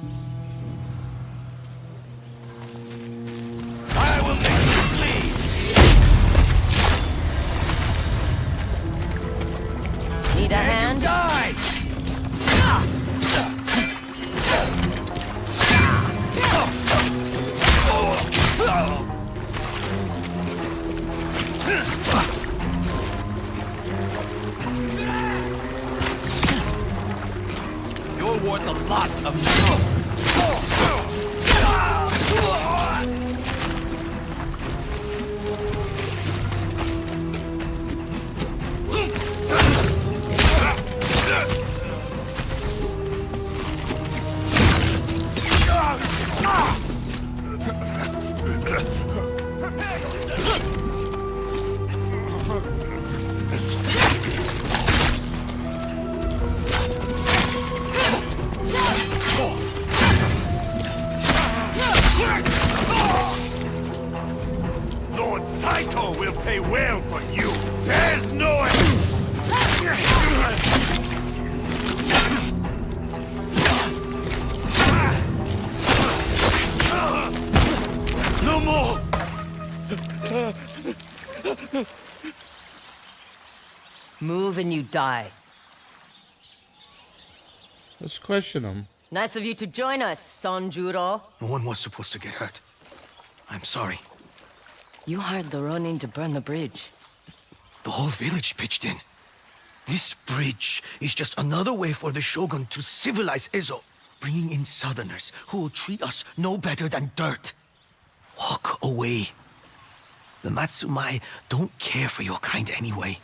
Speaker 6: I will make you flee!
Speaker 7: Need a hand?
Speaker 6: Die! You're worth a lot of Lord Saito will pay well for you. There's no no more.
Speaker 7: Move and you die.
Speaker 1: Let's question them.
Speaker 7: Nice of you to join us, Sanjuro.
Speaker 5: No one was supposed to get hurt. I'm sorry.
Speaker 7: You hired the Ronin to burn the bridge.
Speaker 5: The whole village pitched in. This bridge is just another way for the Shogun to civilize Ezo, bringing in southerners who will treat us no better than dirt. Walk away. The Matsumai don't care for your kind anyway.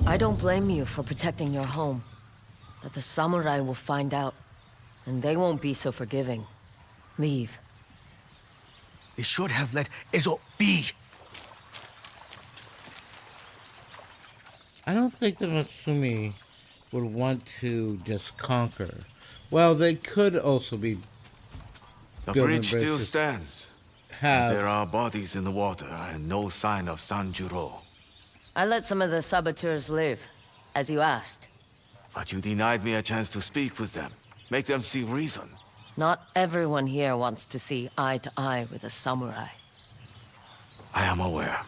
Speaker 7: I don't blame you for protecting your home. But the samurai will find out, and they won't be so forgiving. Leave.
Speaker 5: They should have let Ezo be.
Speaker 1: I don't think the Matsumi would want to just conquer. Well, they could also be
Speaker 12: The
Speaker 1: building
Speaker 12: bridge still
Speaker 1: bridges.
Speaker 12: stands.
Speaker 1: Have
Speaker 12: There are bodies in the water and no sign of Sanjuro.
Speaker 7: I let some of the saboteurs live, as you asked.
Speaker 12: But you denied me a chance to speak with them. Make them see reason.
Speaker 7: Not everyone here wants to see eye to eye with a samurai.
Speaker 12: I am aware.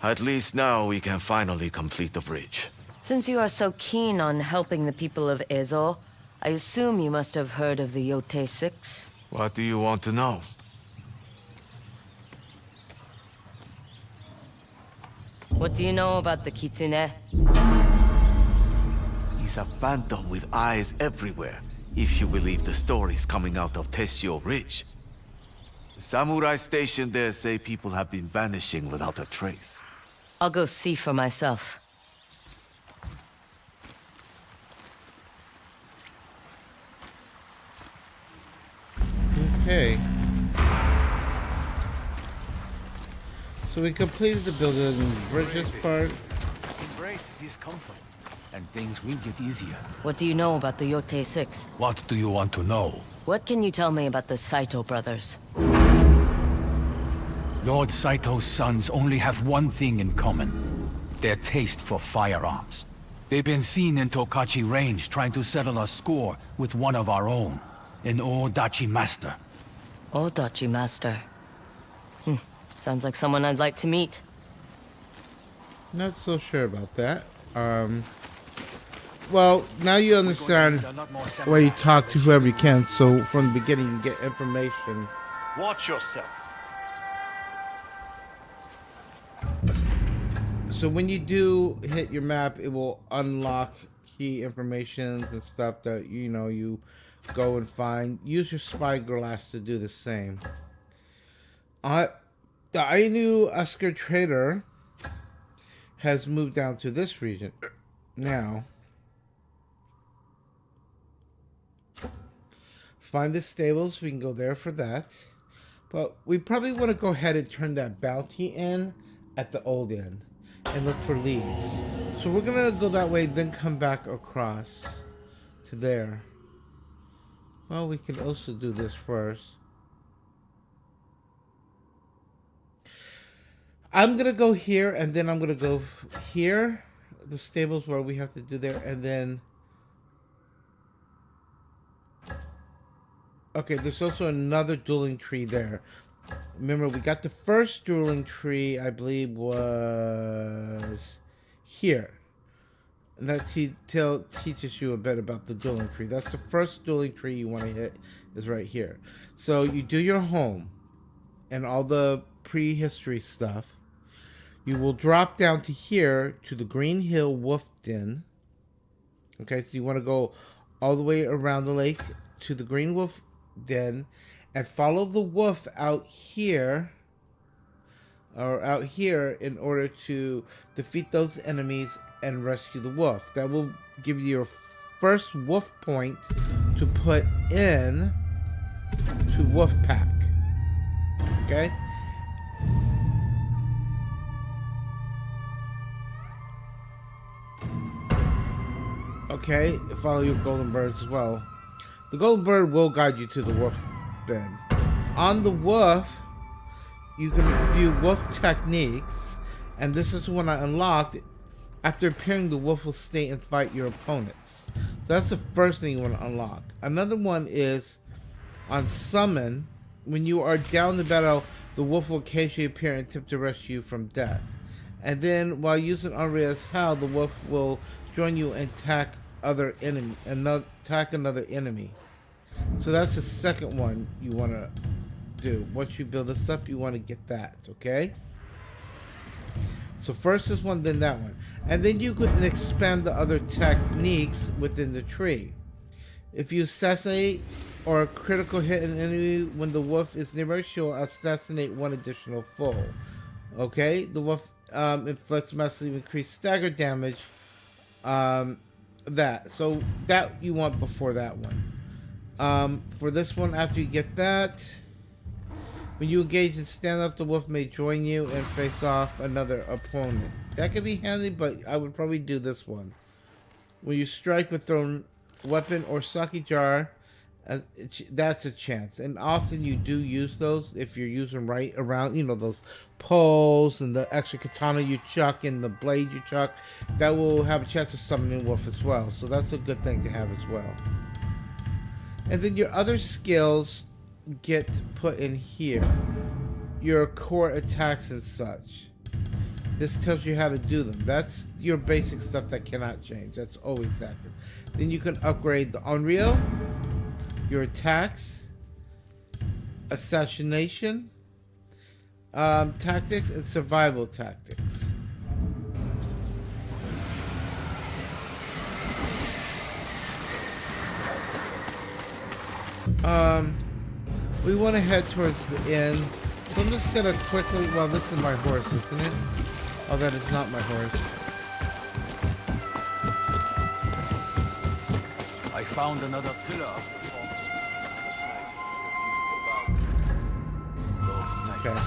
Speaker 12: At least now we can finally complete the bridge.
Speaker 7: Since you are so keen on helping the people of Ezo, I assume you must have heard of the YOTEI 6?
Speaker 12: What do you want to know?
Speaker 7: What do you know about the Kitsune?
Speaker 12: He's a phantom with eyes everywhere, if you believe the stories coming out of Tessio Ridge. The samurai stationed there say people have been vanishing without a trace.
Speaker 7: I'll go see for myself.
Speaker 1: Okay. So we completed the building bridges part.
Speaker 10: Embrace discomfort, and things will get easier.
Speaker 7: What do you know about the YOTEI 6?
Speaker 10: What do you want to know?
Speaker 7: What can you tell me about the Saito brothers?
Speaker 10: Lord Saito's sons only have one thing in common. Their taste for firearms. They've been seen in Tokachi Range trying to settle a score with one of our own, an Odachi master.
Speaker 7: Odachi master. Sounds like someone I'd like to meet.
Speaker 1: Not so sure about that. Well, now you understand why you talk to whoever you can, so from the beginning you get information.
Speaker 6: Watch yourself.
Speaker 1: So when you do hit your map, it will unlock key information and stuff that, you know, you go and find. Use your spyglass to do the same. The Ainu Oscar Trader has moved down to this region now. Find the stables. We can go there for that. But we probably want to go ahead and turn that bounty in at the old inn and look for leads. So we're going to go that way, then come back across to there. Well, we can also do this first. I'm going to go here, and then I'm going to go here. The stables where we have to do there, and then... Okay, there's also another dueling tree there. Remember, we got the first dueling tree, I believe, was here. And that teaches you a bit about the dueling tree. That's the first dueling tree you want to hit, is right here. So you do your home and all the prehistory stuff. You will drop down to here to the Green Hill Wolf Den. Okay, so you want to go all the way around the lake to the Green Wolf Den and follow the wolf out here, or out here, in order to defeat those enemies and rescue the wolf. That will give you your first wolf point to put in to wolf pack. Okay. Okay, follow your golden birds as well. The golden bird will guide you to the wolf den. On the wolf, you can view wolf techniques, and this is when I unlocked. After appearing, the wolf will stay and fight your opponents. So that's the first thing you want to unlock. Another one is on summon. When you are down the battle, the wolf will occasionally appear and attempt to rescue you from death. And then while using Unreal's Howl, the wolf will join you and attack another enemy. So that's the second one you want to do. Once you build this up, you want to get that, okay? So first this one, then that one. And then you can expand the other techniques within the tree. If you assassinate or critical hit an enemy when the wolf is nearby, she'll assassinate one additional foe. Okay? The wolf inflicts massively increased stagger damage. So that you want before that one. For this one, after you get that, when you engage in standoff, the wolf may join you and face off another opponent. That could be handy, but I would probably do this one. When you strike with thrown weapon or sake jar, that's a chance. And often you do use those if you're using right around, you know, those poles and the extra katana you chuck and the blade you chuck. That will have a chance of summoning wolf as well. So that's a good thing to have as well. And then your other skills get put in here. Your core attacks and such. This tells you how to do them. That's your basic stuff that cannot change. That's always active. Then you can upgrade the Unreal, your attacks, assassination, tactics, and survival tactics. We want to head towards the end. So I'm just gonna quickly, well, this is my horse, isn't it? Oh, that is not my horse.
Speaker 5: I found another pillar.
Speaker 1: Okay.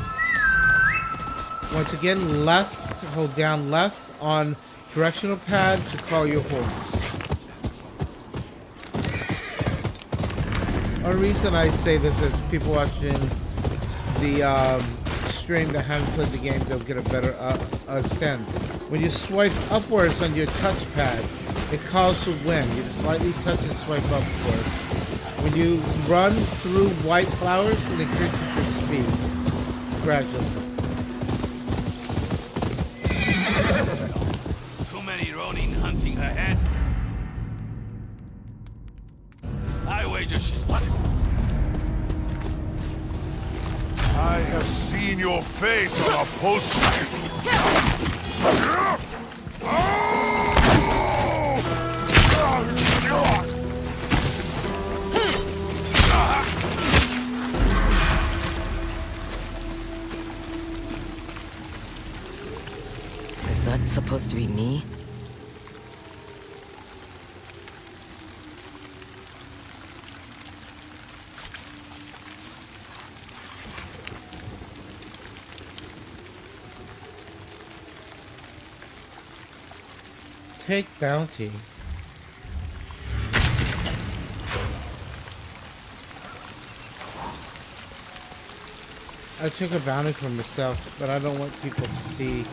Speaker 1: Once again, left, hold down left on directional pad to call your horse. One reason I say this is people watching the stream that haven't played the game, they'll get a better understanding. When you swipe upwards on your touchpad, it calls to wind. You just lightly touch and swipe upwards. When you run through white flowers, it increases your speed gradually.
Speaker 10: Too many Ronin hunting her head. I wager she's what?
Speaker 6: I have seen your face on a poster.
Speaker 7: Is that supposed to be me?
Speaker 1: Take bounty. I took a bounty for myself, but I don't want people to see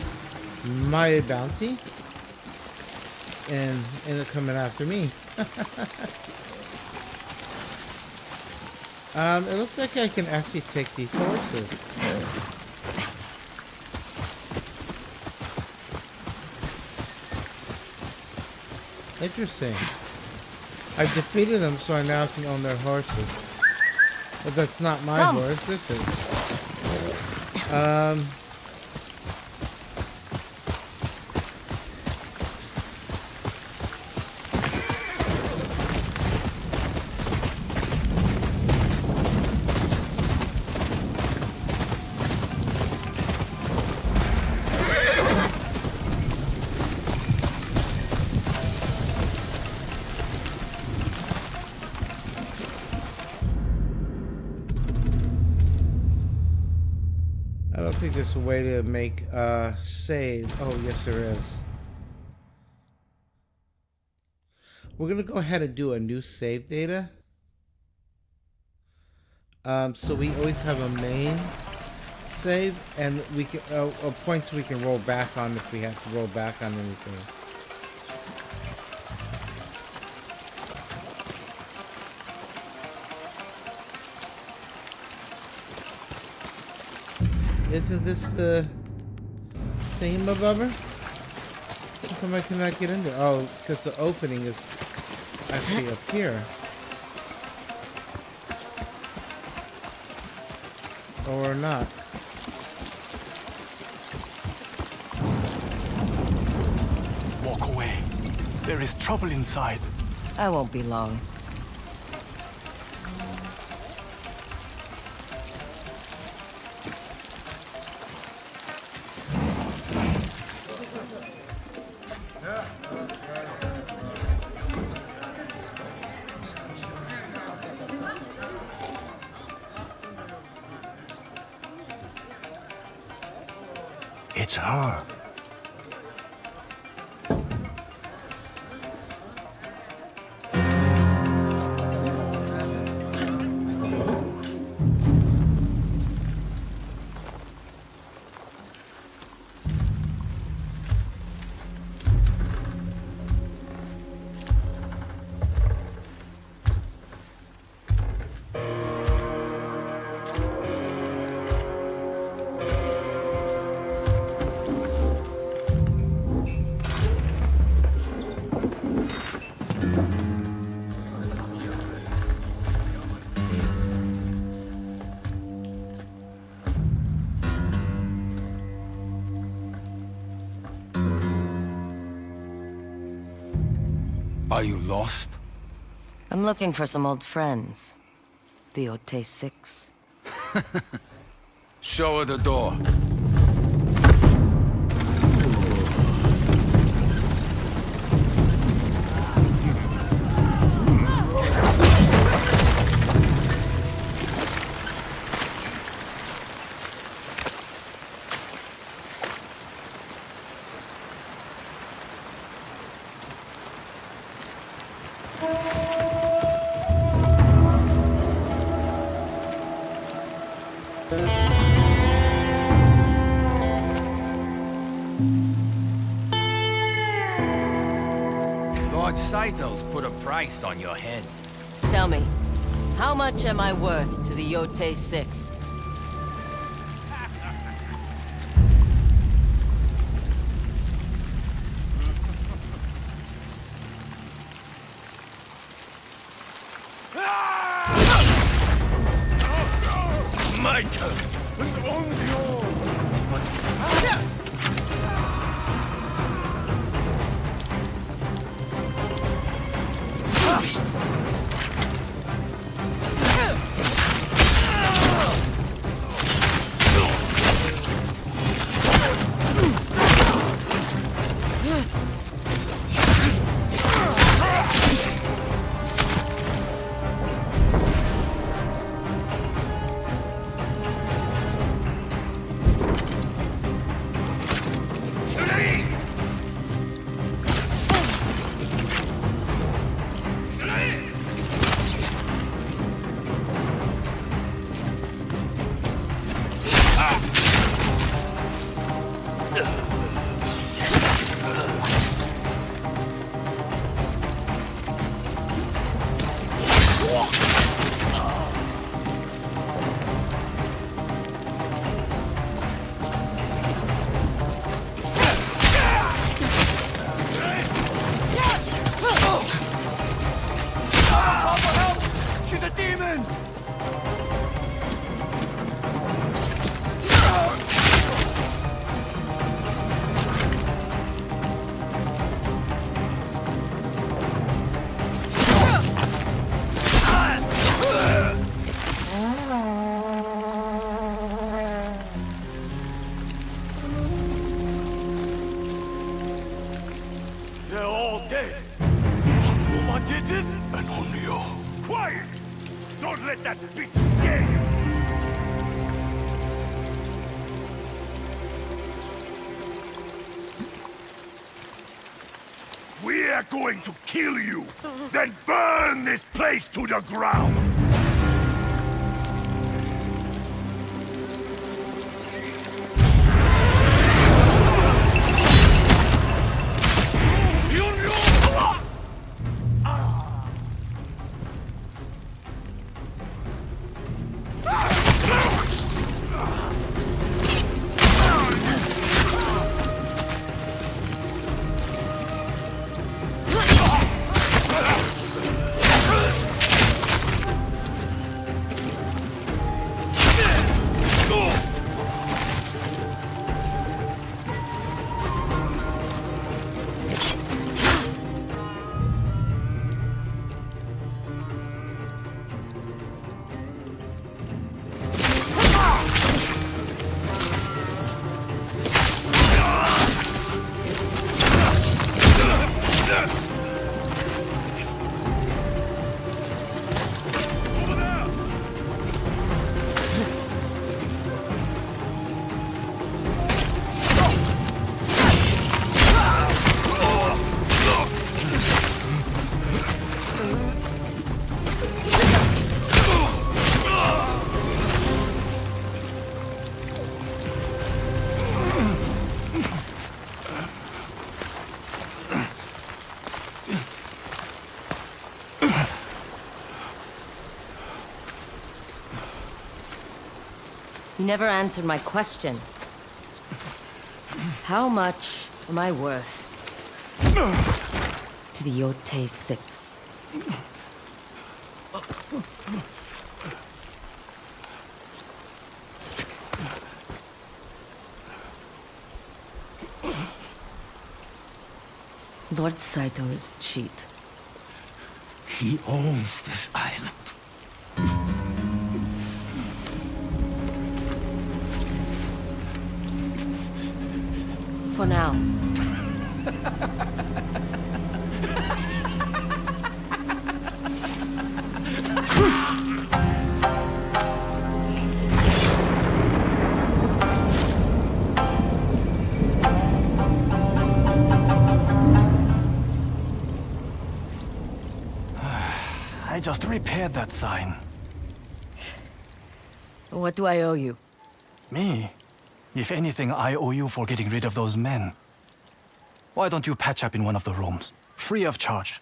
Speaker 1: my bounty and end up coming after me. It looks like I can actually take these horses. Interesting. I defeated them, so I now can own their horses. But that's not my horse. This is. I don't think there's a way to make a save. Oh, yes there is. We're gonna go ahead and do a new save data. So we always have a main save, and we can points we can roll back on if we have to roll back on anything. Isn't this the thingamabobber? How come I cannot get in there? Oh, because the opening is actually up here. Or not.
Speaker 6: Walk away. There is trouble inside.
Speaker 7: I won't be long.
Speaker 6: It's her.
Speaker 3: Are you lost?
Speaker 7: I'm looking for some old friends. The YOTEI 6.
Speaker 3: Show her the door.
Speaker 10: Lord Saito's put a price on your head.
Speaker 7: Tell me, how much am I worth to the YOTEI 6?
Speaker 6: fighter, and only all. She's a demon! They're all dead. Who did this?
Speaker 3: And only you.
Speaker 6: Quiet! Don't let that bitch scare you! We are going to kill you, then burn this place to the ground!
Speaker 7: You never answered my question. How much am I worth to the YOTEI 6? Lord Saito is cheap.
Speaker 6: He owns this island.
Speaker 7: For now.
Speaker 5: I just repaired that sign.
Speaker 7: What do I owe you?
Speaker 5: Me? If anything, I owe you for getting rid of those men. Why don't you patch up in one of the rooms? Free of charge.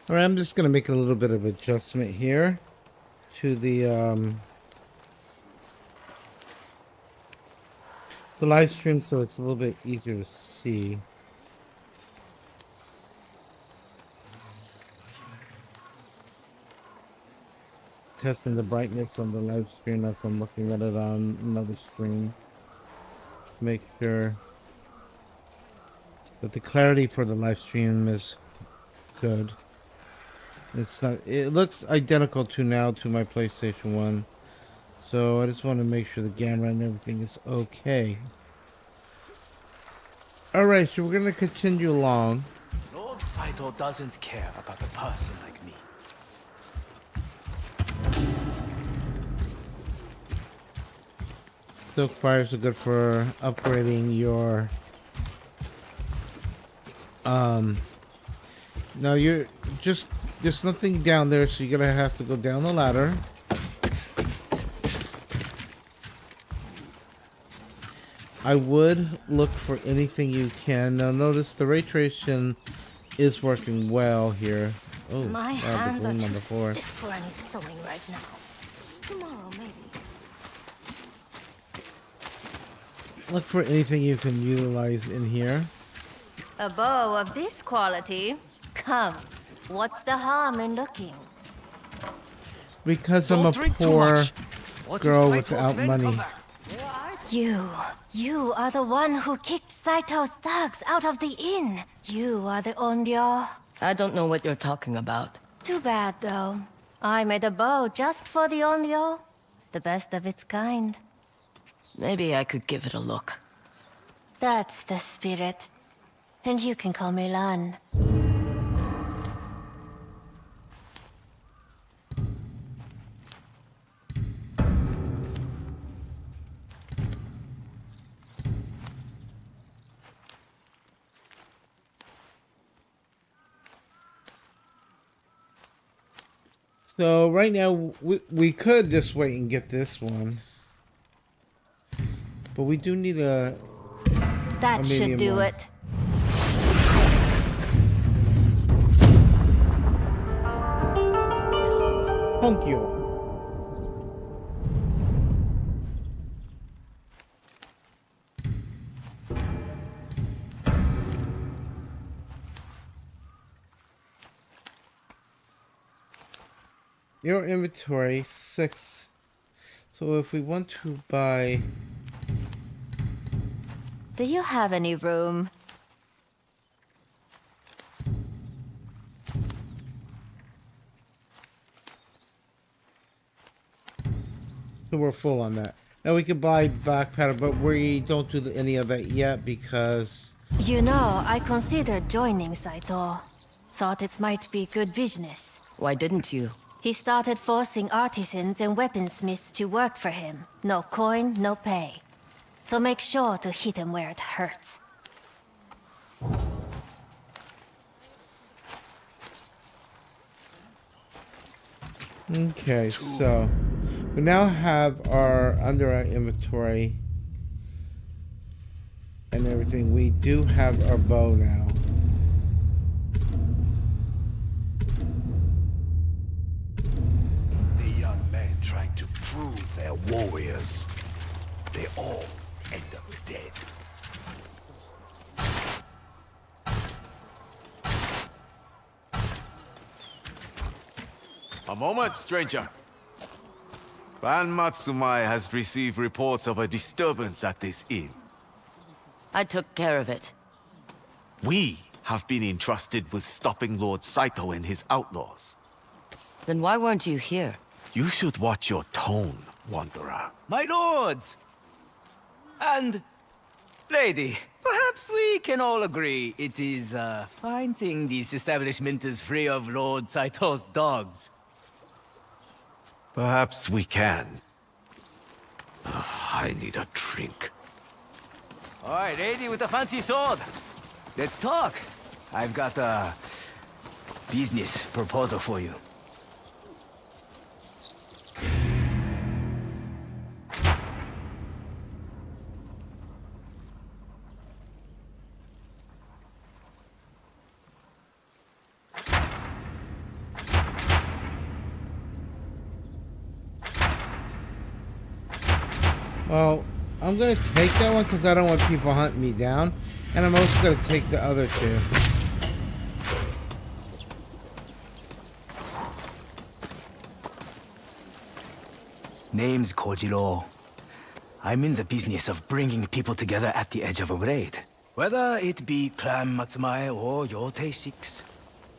Speaker 1: All right, I'm just gonna make a little bit of adjustment here to the live stream so it's a little bit easier to see. Testing the brightness on the live stream as I'm looking at it on another screen. Make sure that the clarity for the live stream is good. It's not. It looks identical to now to my PlayStation 1, so I just want to make sure the camera and everything is okay. All right, so we're gonna continue along.
Speaker 5: Lord Saito doesn't care about a person like me.
Speaker 1: Silk fires are good for upgrading your now you're just there's nothing down there, so you're gonna have to go down the ladder. I would look for anything you can. Now notice the ray tracing is working well here. Oh,
Speaker 11: My
Speaker 1: wow,
Speaker 11: hands
Speaker 1: the
Speaker 11: are
Speaker 1: gloom
Speaker 11: too
Speaker 1: on the floor.
Speaker 11: stiff for any sewing right now. Tomorrow, maybe.
Speaker 1: Look for anything you can utilize in here.
Speaker 11: A bow of this quality? Come. What's the harm in looking?
Speaker 1: Because I'm a poor girl without money.
Speaker 11: You are the one who kicked Saito's thugs out of the inn. You are the Onryo.
Speaker 7: I don't know what you're talking about.
Speaker 11: Too bad, though. I made a bow just for the Onryo. The best of its kind.
Speaker 7: Maybe I could give it a look.
Speaker 11: That's the spirit. And you can call me Lan.
Speaker 1: So right now we could just wait and get this one, but we do need a
Speaker 11: That should do
Speaker 1: one.
Speaker 11: it.
Speaker 1: Thank you. Your inventory 6. So if we want to buy,
Speaker 11: Do you have any room?
Speaker 1: so we're full on that. Now we could buy back pattern, but we don't do any of that yet because
Speaker 11: You know, I considered joining Saito. Thought it might be good business.
Speaker 7: Why didn't you?
Speaker 11: He started forcing artisans and weaponsmiths to work for him. No coin, no pay. So make sure to hit him where it hurts.
Speaker 1: okay, so we now have our under our inventory and everything. We do have our bow now.
Speaker 6: The young men trying to prove they're warriors. They all end up dead.
Speaker 12: A moment, stranger. Ban Matsumai has received reports of a disturbance at this inn.
Speaker 7: I took care of it.
Speaker 12: We have been entrusted with stopping Lord Saito and his outlaws.
Speaker 7: Then why weren't you here?
Speaker 12: You should watch your tone, Wanderer.
Speaker 5: My lords! And... lady, perhaps we can all agree it is a fine thing this establishment is free of Lord Saito's dogs.
Speaker 12: Perhaps we can. I need a drink.
Speaker 5: Alright, lady with the fancy sword. Let's talk. I've got a business proposal for you.
Speaker 1: Well, I'm gonna take that one because I don't want people hunting me down. And I'm also gonna take the other two.
Speaker 5: Name's Kojiro. I'm in the business of bringing people together at the edge of a raid. Whether it be Clan Matsumae or Yotei 6,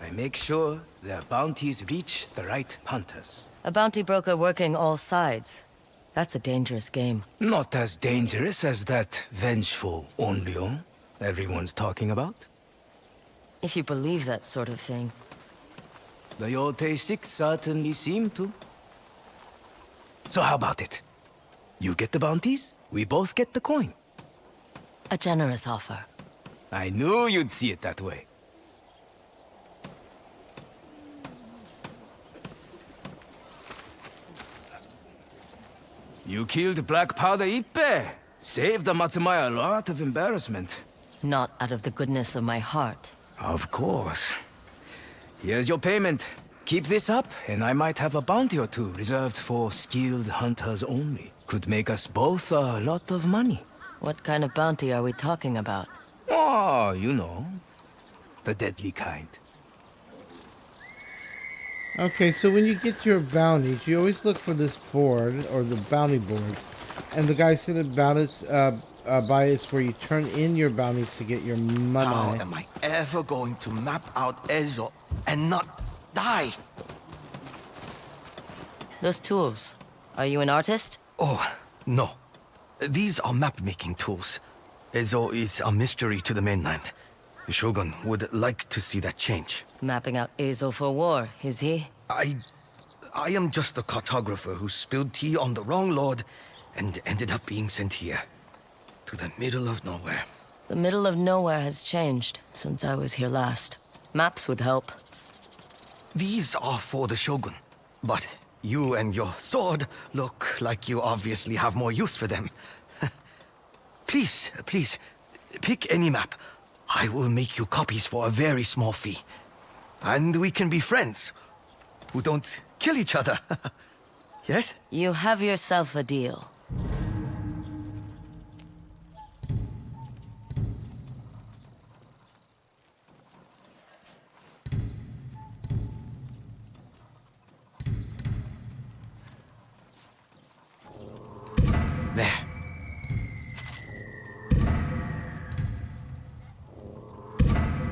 Speaker 5: I make sure their bounties reach the right hunters.
Speaker 7: A bounty broker working all sides. That's a dangerous game.
Speaker 5: Not as dangerous as that vengeful Onryo everyone's talking about.
Speaker 7: If you believe that sort of thing.
Speaker 5: The Yotei 6 certainly seem to. So how about it? You get the bounties, we both get the coin.
Speaker 7: A generous offer.
Speaker 5: I knew you'd see it that way. You killed Black Powder Ippe. Saved the Matsumae a lot of embarrassment.
Speaker 7: Not out of the goodness of my heart.
Speaker 5: Of course. Here's your payment. Keep this up, and I might have a bounty or two reserved for skilled hunters only. Could make us both a lot of money.
Speaker 7: What kind of bounty are we talking about?
Speaker 5: Oh, you know. The deadly kind.
Speaker 1: Okay, so when you get your bounties, you always look for this board, or the bounty boards. And the guy said about it, by it's where you turn in your bounties to get your money.
Speaker 6: How am I ever going to map out Ezo and not die?
Speaker 7: Those tools. Are you an artist?
Speaker 6: Oh, no. These are map-making tools. Ezo is a mystery to the mainland. The Shogun would like to see that change.
Speaker 7: Mapping out Ezo for war, is he?
Speaker 6: I am just the cartographer who spilled tea on the wrong lord and ended up being sent here. To the middle of nowhere.
Speaker 7: The middle of nowhere has changed since I was here last. Maps would help.
Speaker 6: These are for the Shogun, but you and your sword look like you obviously have more use for them. Please, pick any map. I will make you copies for a very small fee. And we can be friends who don't kill each other. Yes?
Speaker 7: You have yourself a deal.
Speaker 6: There.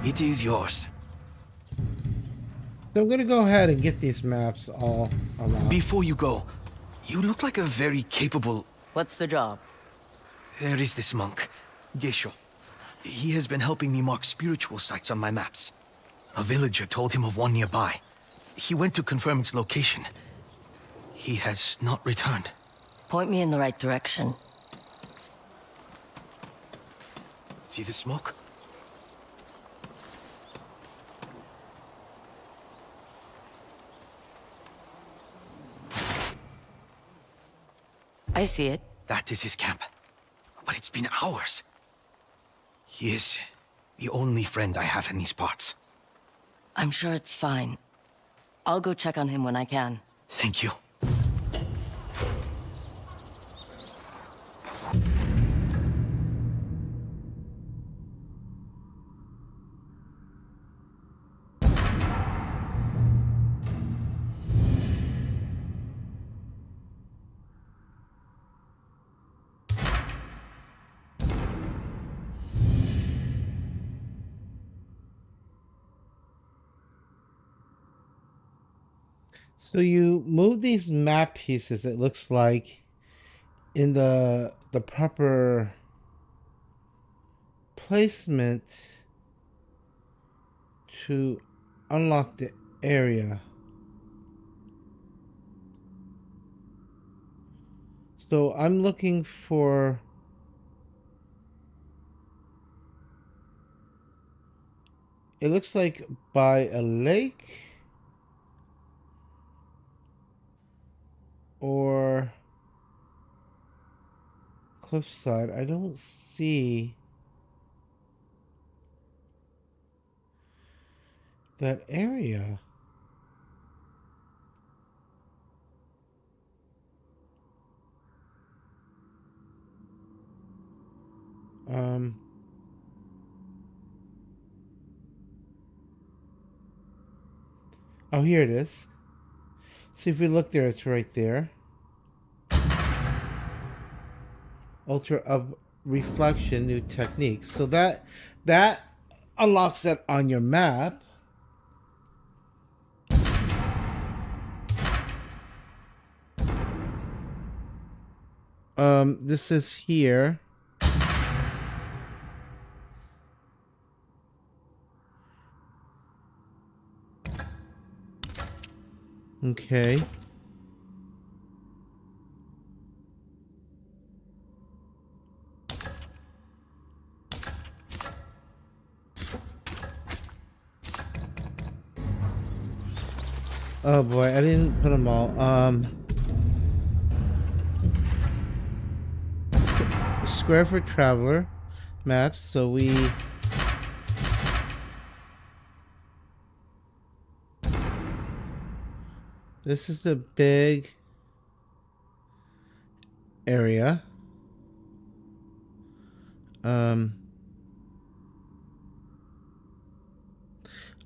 Speaker 6: It is yours.
Speaker 1: So I'm gonna go ahead and get these maps all unlocked.
Speaker 6: Before you go, you look like a very capable...
Speaker 7: What's the job?
Speaker 6: There is this monk, Geisho. He has been helping me mark spiritual sites on my maps. A villager told him of one nearby. He went to confirm its location. He has not returned.
Speaker 7: Point me in the right direction.
Speaker 6: See the smoke?
Speaker 7: I see it.
Speaker 6: That is his camp. But it's been hours. He is the only friend I have in these parts.
Speaker 7: I'm sure it's fine. I'll go check on him when I can.
Speaker 6: Thank you.
Speaker 1: So you move these map pieces, it looks like, in the proper placement to unlock the area. So I'm looking for... It looks like by a lake... or cliffside. I don't see that area. Um. Oh, here it is. See, if we look there, it's right there. Ultra of reflection, new techniques. So that unlocks that on your map. This is here. Okay. Oh boy, I didn't put them all. Square for traveler maps. So we. This is a big area.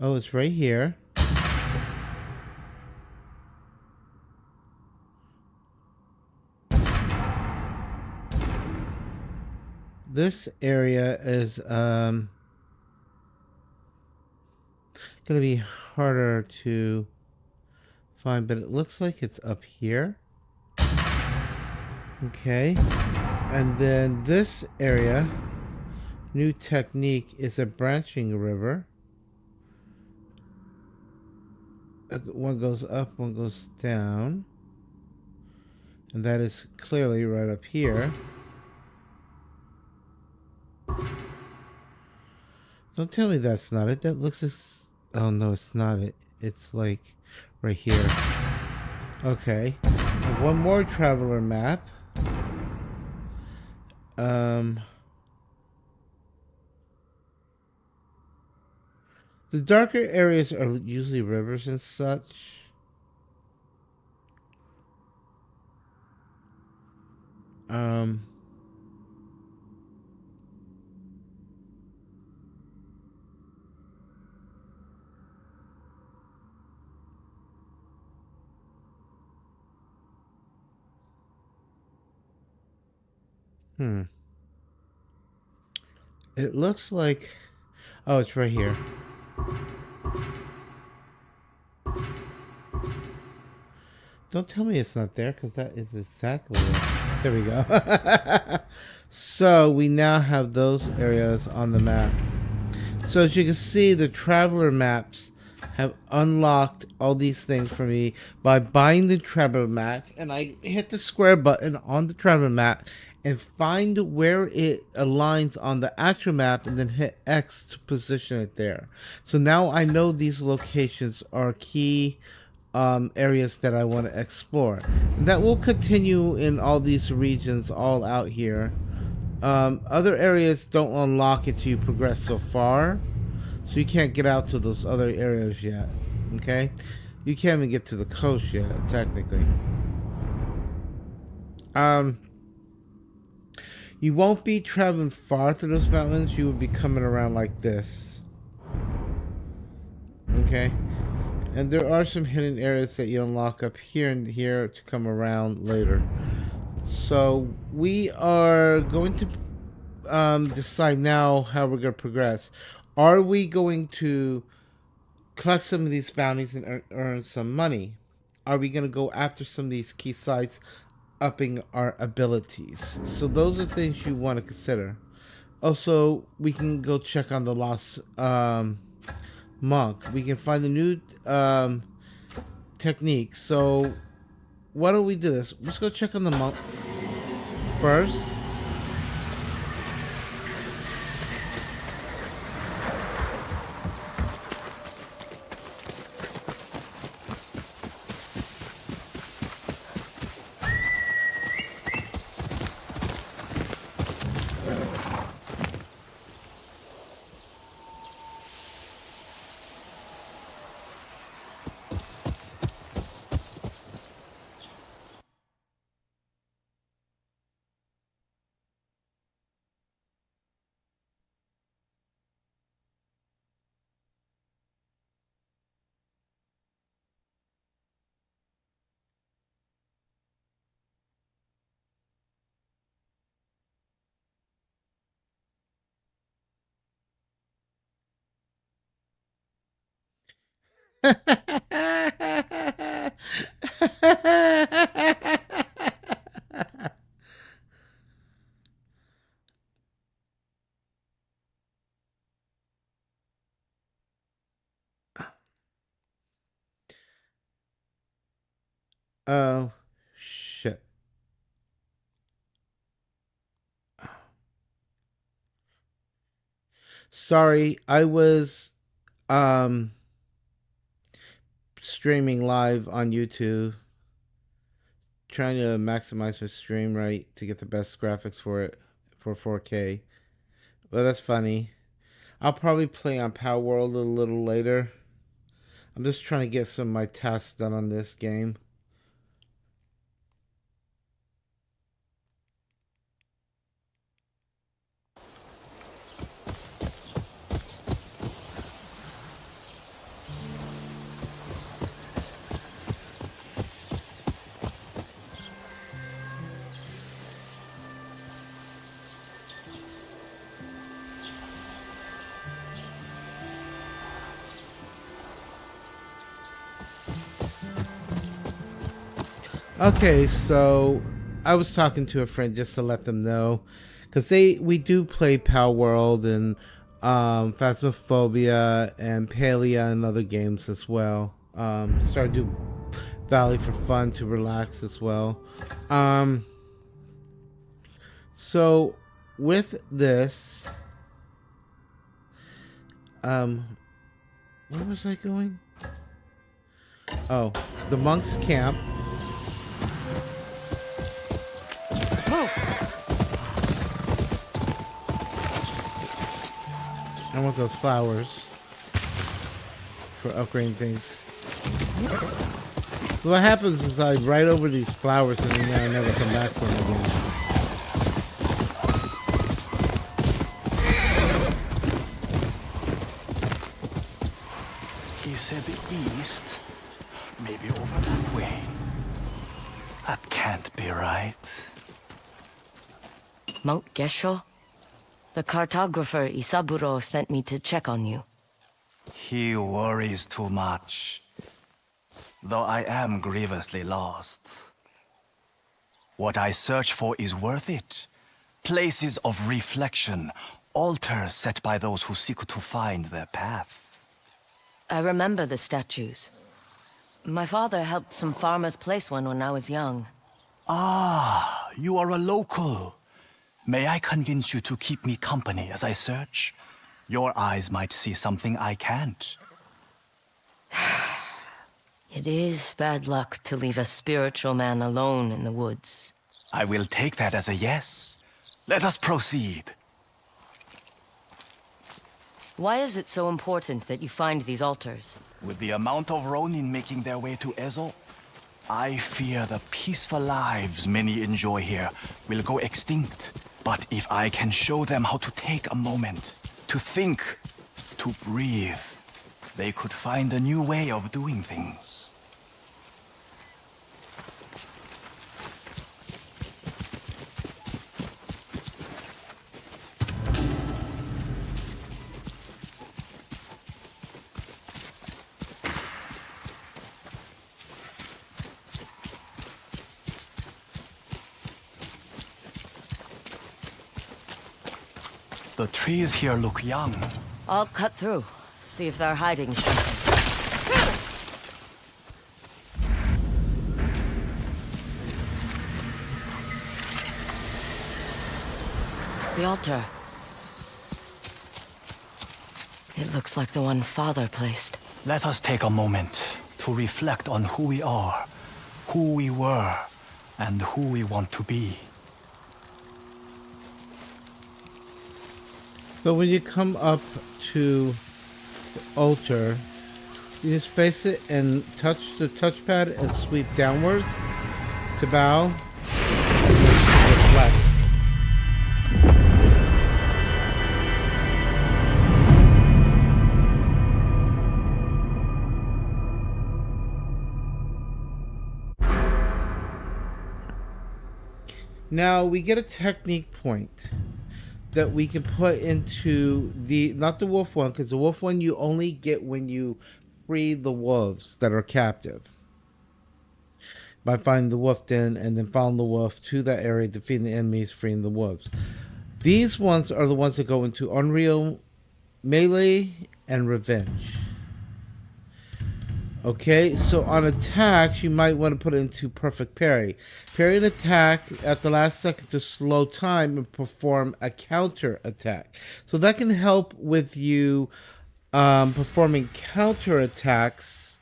Speaker 1: Oh, it's right here. This area is gonna be harder to find, but it looks like it's up here. Okay. And then this area, new technique, is a branching river. One goes up, one goes down. And that is clearly right up here. Don't tell me that's not it. That looks as... Oh, no, it's not it. It's like right here. Okay. One more traveler map. The darker areas are usually rivers and such. It looks like... Oh, it's right here. Don't tell me it's not there, because that is exactly it. There we go. So we now have those areas on the map. So as you can see, the traveler maps have unlocked all these things for me by buying the traveler maps, and I hit the square button on the traveler map and find where it aligns on the actual map, and then hit X to position it there. So now I know these locations are key areas that I want to explore. And that will continue in all these regions all out here. Other areas don't unlock until you progress so far, so you can't get out to those other areas yet. Okay, you can't even get to the coast yet, technically. You won't be traveling far through those mountains. You will be coming around like this. Okay, and there are some hidden areas that you unlock up here and here to come around later. So we are going to decide now how we're going to progress. Are we going to collect some of these bounties and earn some money? Are we going to go after some of these key sites, upping our abilities? So those are things you want to consider. Also, we can go check on the lost monk. We can find the new technique. So why don't we do this? Let's go check on the monk first. Oh, shit. Sorry, I was um streaming live on YouTube, trying to maximize my stream rate to get the best graphics for it for 4K. Well, that's funny. I'll probably play on Power World a little later. I'm just trying to get some of my tasks done on this game. Okay, so I was talking to a friend just to let them know, because we do play Power World and Phasmophobia and Palia and other games as well. Started to do Valley for fun to relax as well. So with this, where was I going? Oh, the monks' camp.
Speaker 7: Move!
Speaker 1: I want those flowers for upgrading things. So what happens is I ride over these flowers and then I never come back to them again.
Speaker 6: He said east, maybe over that way. That can't be right.
Speaker 7: Monk Gesho? The cartographer Isaburo sent me to check on you.
Speaker 6: He worries too much. Though I am grievously lost. What I search for is worth it. Places of reflection, altars set by those who seek to find their path.
Speaker 7: I remember the statues. My father helped some farmers place one when I was young.
Speaker 6: Ah, you are a local. May I convince you to keep me company as I search? Your eyes might see something I can't.
Speaker 7: It is bad luck to leave a spiritual man alone in the woods.
Speaker 6: I will take that as a yes. Let us proceed.
Speaker 7: Why is it so important that you find these altars?
Speaker 6: With the amount of Ronin making their way to Ezo, I fear the peaceful lives many enjoy here will go extinct. But if I can show them how to take a moment, to think, to breathe, they could find a new way of doing things. The trees here look young.
Speaker 7: I'll cut through, see if they're hiding something. The altar. It looks like the one Father placed.
Speaker 6: Let us take a moment to reflect on who we are, who we were, and who we want to be.
Speaker 1: So when you come up to the altar, you just face it and touch the touchpad and sweep downwards to bow and then reflect. Now we get a technique point that we can put into the, not the wolf one, because the wolf one you only get when you free the wolves that are captive by finding the wolf den and then following the wolf to that area, defeating the enemies, freeing the wolves. These ones are the ones that go into Unreal, Melee, and Revenge. Okay, so on attacks, you might want to put it into Perfect Parry. Parry an attack at the last second to slow time and perform a counter attack. So that can help with you performing counter attacks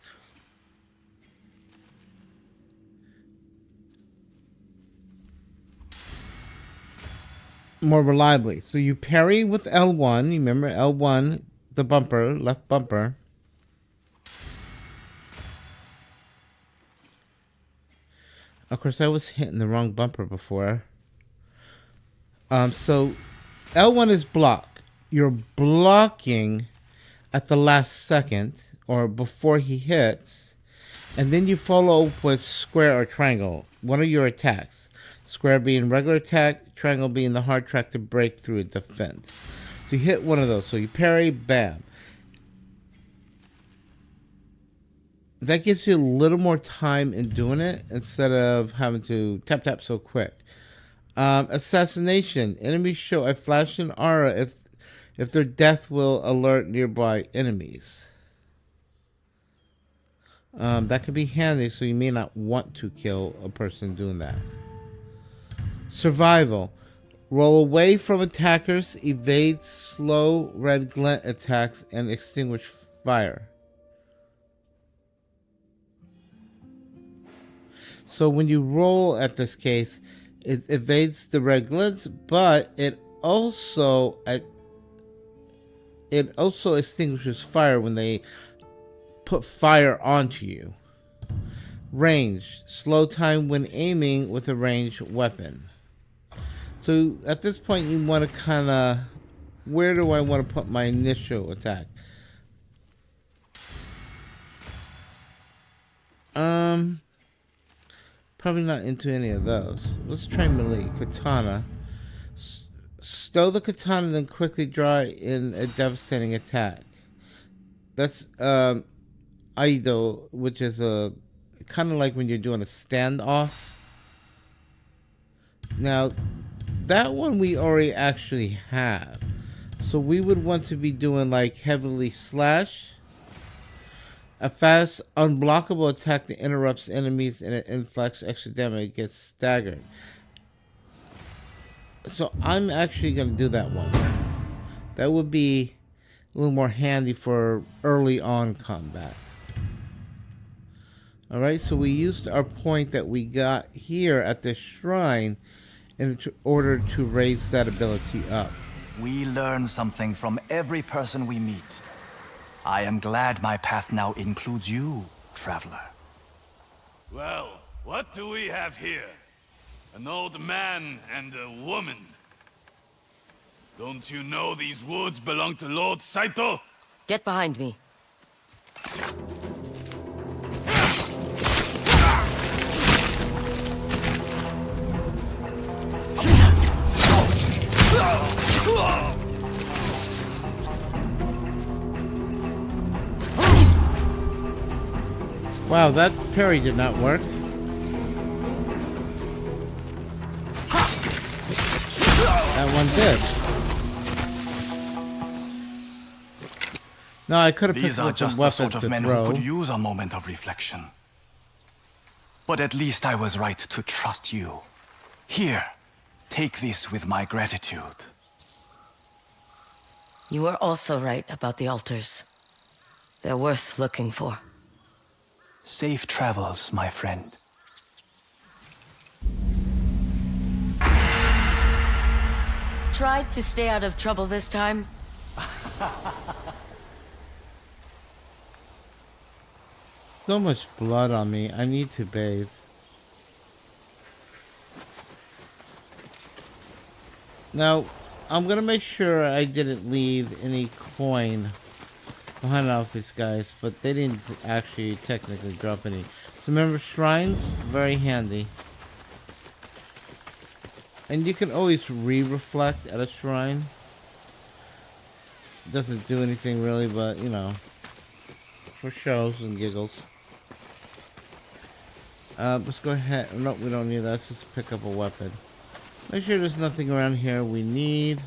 Speaker 1: more reliably. So you parry with L1. You remember L1, the bumper, left bumper. Of course, I was hitting the wrong bumper before. So L1 is block. You're blocking at the last second or before he hits, and then you follow up with square or triangle, one of your attacks. Square being regular attack, triangle being the hard track to break through a defense. So you hit one of those. So you parry, bam. That gives you a little more time in doing it instead of having to tap so quick. Assassination. Enemies show a flashing aura if their death will alert nearby enemies. That could be handy, so you may not want to kill a person doing that. Survival. Roll away from attackers, evade slow red glint attacks, and extinguish fire. So when you roll at this case, it evades the red glints, but it also extinguishes fire when they put fire onto you. Range. Slow time when aiming with a ranged weapon. So at this point you want to kind of, where do I want to put my initial attack? Probably not into any of those. Let's try melee. Katana. Stow the katana, then quickly draw in a devastating attack. That's Aido, which is a kind of like when you're doing a standoff. Now, that one we already actually have. So we would want to be doing like heavily slash. A fast, unblockable attack that interrupts enemies and it inflicts extra damage, gets staggered. So I'm actually going to do that one. That would be a little more handy for early on combat. Alright, so we used our point that we got here at the shrine in order to raise that ability up.
Speaker 13: We learn something from every person we meet. I am glad my path now includes you, traveler.
Speaker 14: Well, what do we have here? An old man and a woman. Don't you know these woods belong to Lord Saito?
Speaker 7: Get behind me.
Speaker 1: Wow, that parry did not work. That one did. No, I could have picked
Speaker 13: These are
Speaker 1: up
Speaker 13: just
Speaker 1: the
Speaker 13: the
Speaker 1: weapon
Speaker 13: sort of
Speaker 1: to
Speaker 13: men
Speaker 1: throw.
Speaker 13: who could use a moment of reflection. But at least I was right to trust you. Here, take this with my gratitude.
Speaker 7: You were also right about the altars. They're worth looking for.
Speaker 13: Safe travels, my friend.
Speaker 7: Tried to stay out of trouble this time.
Speaker 1: So much blood on me. I need to bathe. Now, I'm gonna make sure I didn't leave any coin behind off these guys, but they didn't actually technically drop any. So remember, shrines, very handy. And you can always re-reflect at a shrine. Doesn't do anything really, but you know, for shows and giggles. Let's go ahead. No, we don't need that. Let's just pick up a weapon. Make sure there's nothing around here we need.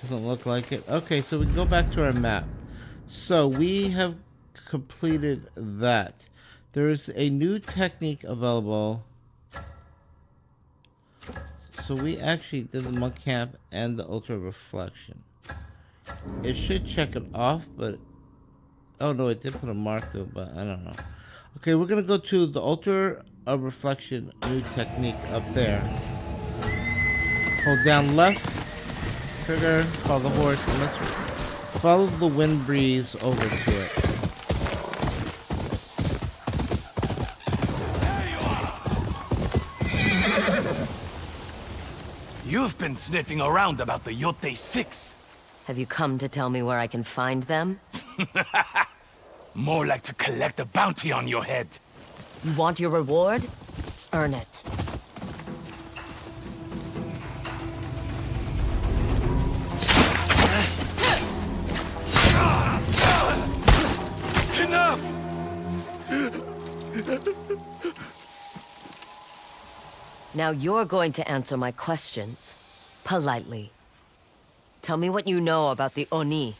Speaker 1: Doesn't look like it. Okay, so we can go back to our map. So we have completed that. There's a new technique available. So we actually did the monk camp and the ultra reflection. It should check it off, but oh no, it did put a mark through it, but I don't know. Okay, we're gonna go to the ultra reflection new technique up there. Hold down left trigger, follow the horse, and let's follow the wind breeze over to it.
Speaker 13: You've been sniffing around about the YOTEI 6.
Speaker 7: Have you come to tell me where I can find them?
Speaker 13: More like to collect a bounty on your head.
Speaker 7: You want your reward? Earn it.
Speaker 13: Enough!
Speaker 7: Now you're going to answer my questions. Politely. Tell me what you know about the Oni.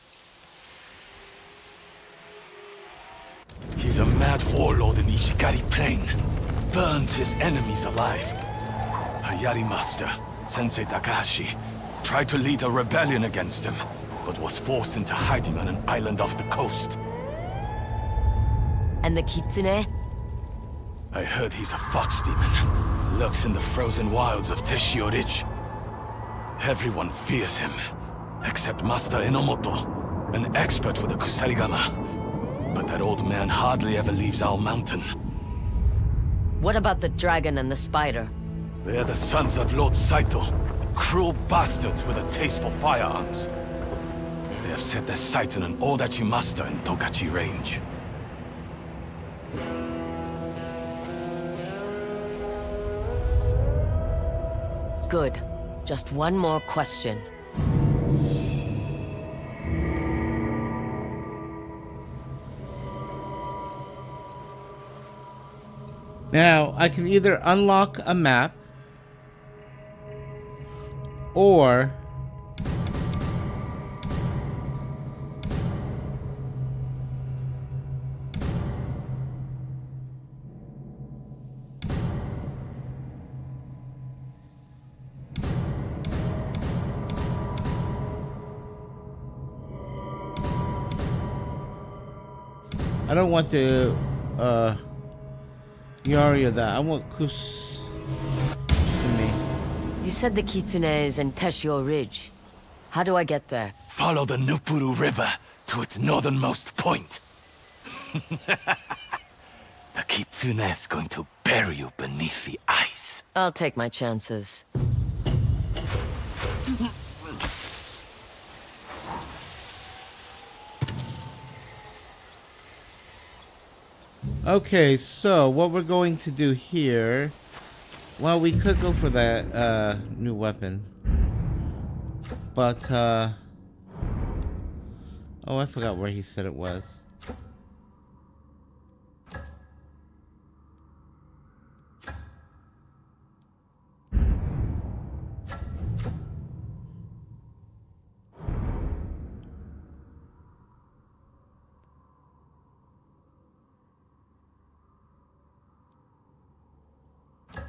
Speaker 13: He's a mad warlord in Ishigari Plain. Burns his enemies alive. A Yari master, Sensei Takahashi, tried to lead a rebellion against him, but was forced into hiding on an island off the coast.
Speaker 7: And the Kitsune?
Speaker 13: I heard he's a fox demon. Lurks in the frozen wilds of Teshio Ridge. Everyone fears him, except Master Enomoto, an expert with the Kusarigama. But that old man hardly ever leaves our mountain.
Speaker 7: What about the dragon and the spider?
Speaker 13: They're the sons of Lord Saito, cruel bastards with a taste for firearms. They have set their sight on an Odachi master in Tokachi Range.
Speaker 7: Good. Just one more question.
Speaker 1: Now, I can either unlock a map or I don't want to Yaria that. I want Kusumi.
Speaker 7: You said the Kitsune is in Teshio Ridge. How do I get there?
Speaker 13: Follow the Nupuru River to its northernmost point. The Kitsune is going to bury you beneath the ice.
Speaker 7: I'll take my chances.
Speaker 1: Okay, so what we're going to do here, well, we could go for that new weapon, but oh, I forgot where he said it was.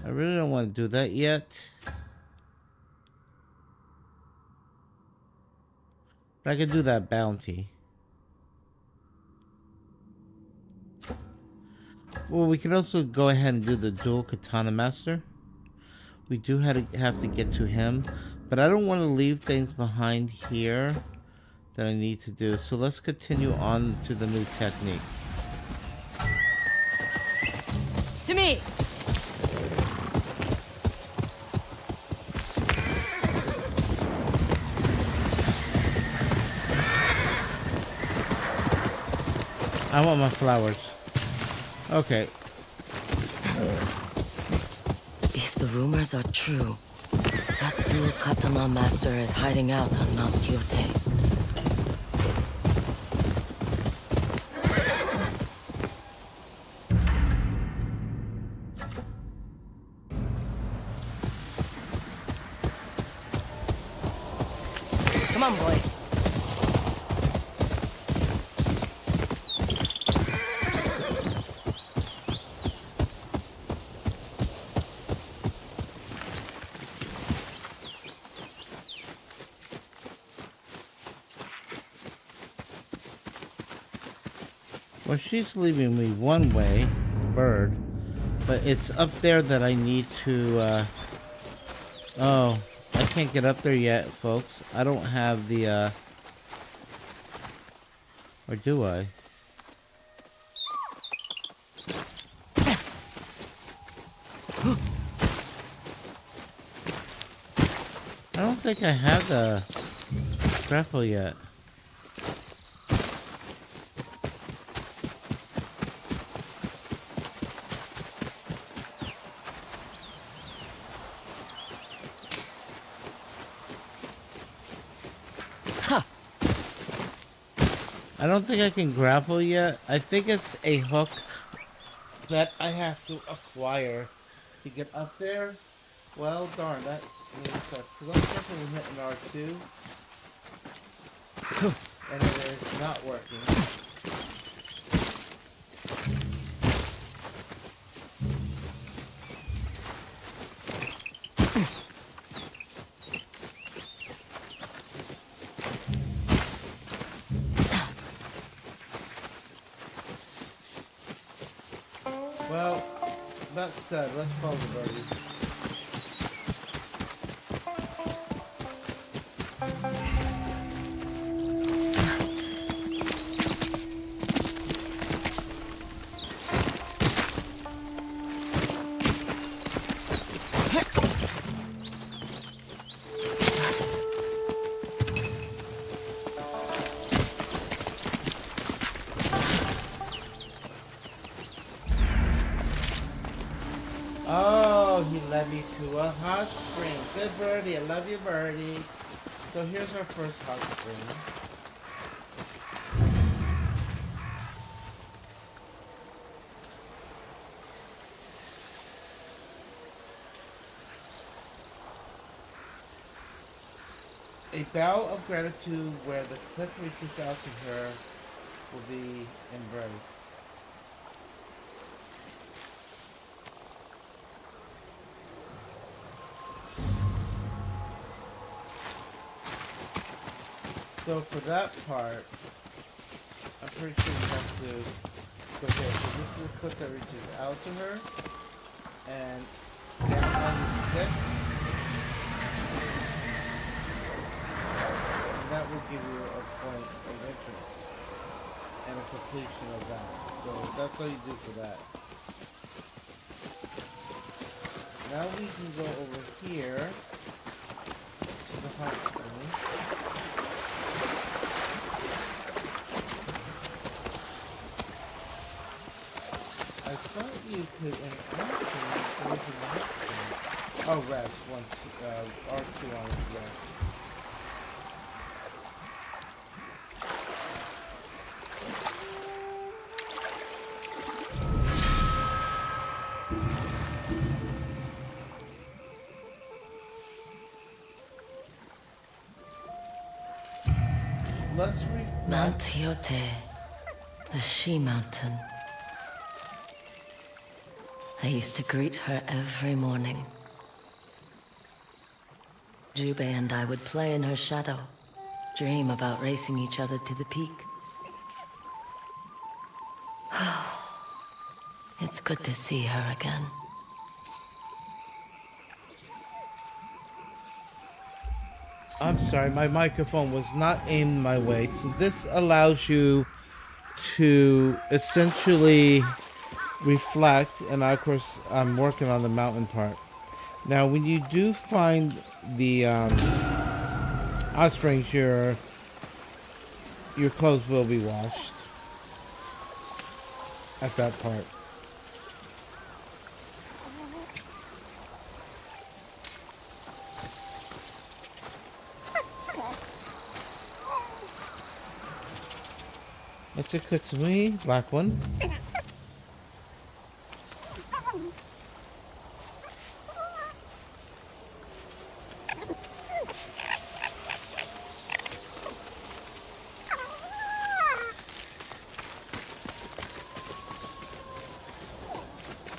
Speaker 1: I really don't want to do that yet. But I can do that bounty. Well, we can also go ahead and do the dual katana master. We do have to get to him, but I don't want to leave things behind here that I need to do. So let's continue on to the new technique.
Speaker 7: To me!
Speaker 1: I want my flowers. Okay.
Speaker 7: If the rumors are true, that dual katana master is hiding out on Mount YOTEI. Come on, boy.
Speaker 1: Well, she's leaving me one way, bird, but it's up there that I need to, oh, I can't get up there yet, folks. I don't have the, or do I? I don't think I have the grapple yet. I don't think I can grapple yet. I think it's a hook that I have to acquire to get up there. Well, darn, that really sucks. So let's definitely hit an R2. And it is not working. Well, that said, let's follow the birdies. Oh, he led me to a hot spring. Good birdie, I love you, birdie. So here's our first hot spring. A bow of gratitude where the cliff reaches out to her will be embraced. So for that part, I'm pretty sure we have to go here. So this is the clip that reaches out to her, and down on the stick, and that will give you a point of interest and a completion of that. So that's all you do for that. Now we can go over here to the hot spring. I thought you could oh, rest once R2 on it, yeah. Let's reflect.
Speaker 4: Mount YOTEI, the she-mountain. I used to greet her every morning. Jubei and I would play in her shadow, dream about racing each other to the peak. It's good to see her again.
Speaker 1: I'm sorry, my microphone was not aimed my way. So this allows you to essentially reflect, and of course I'm working on the mountain part. Now when you do find the hot springs, your clothes will be washed at that part. It's a Kutsumi, black one.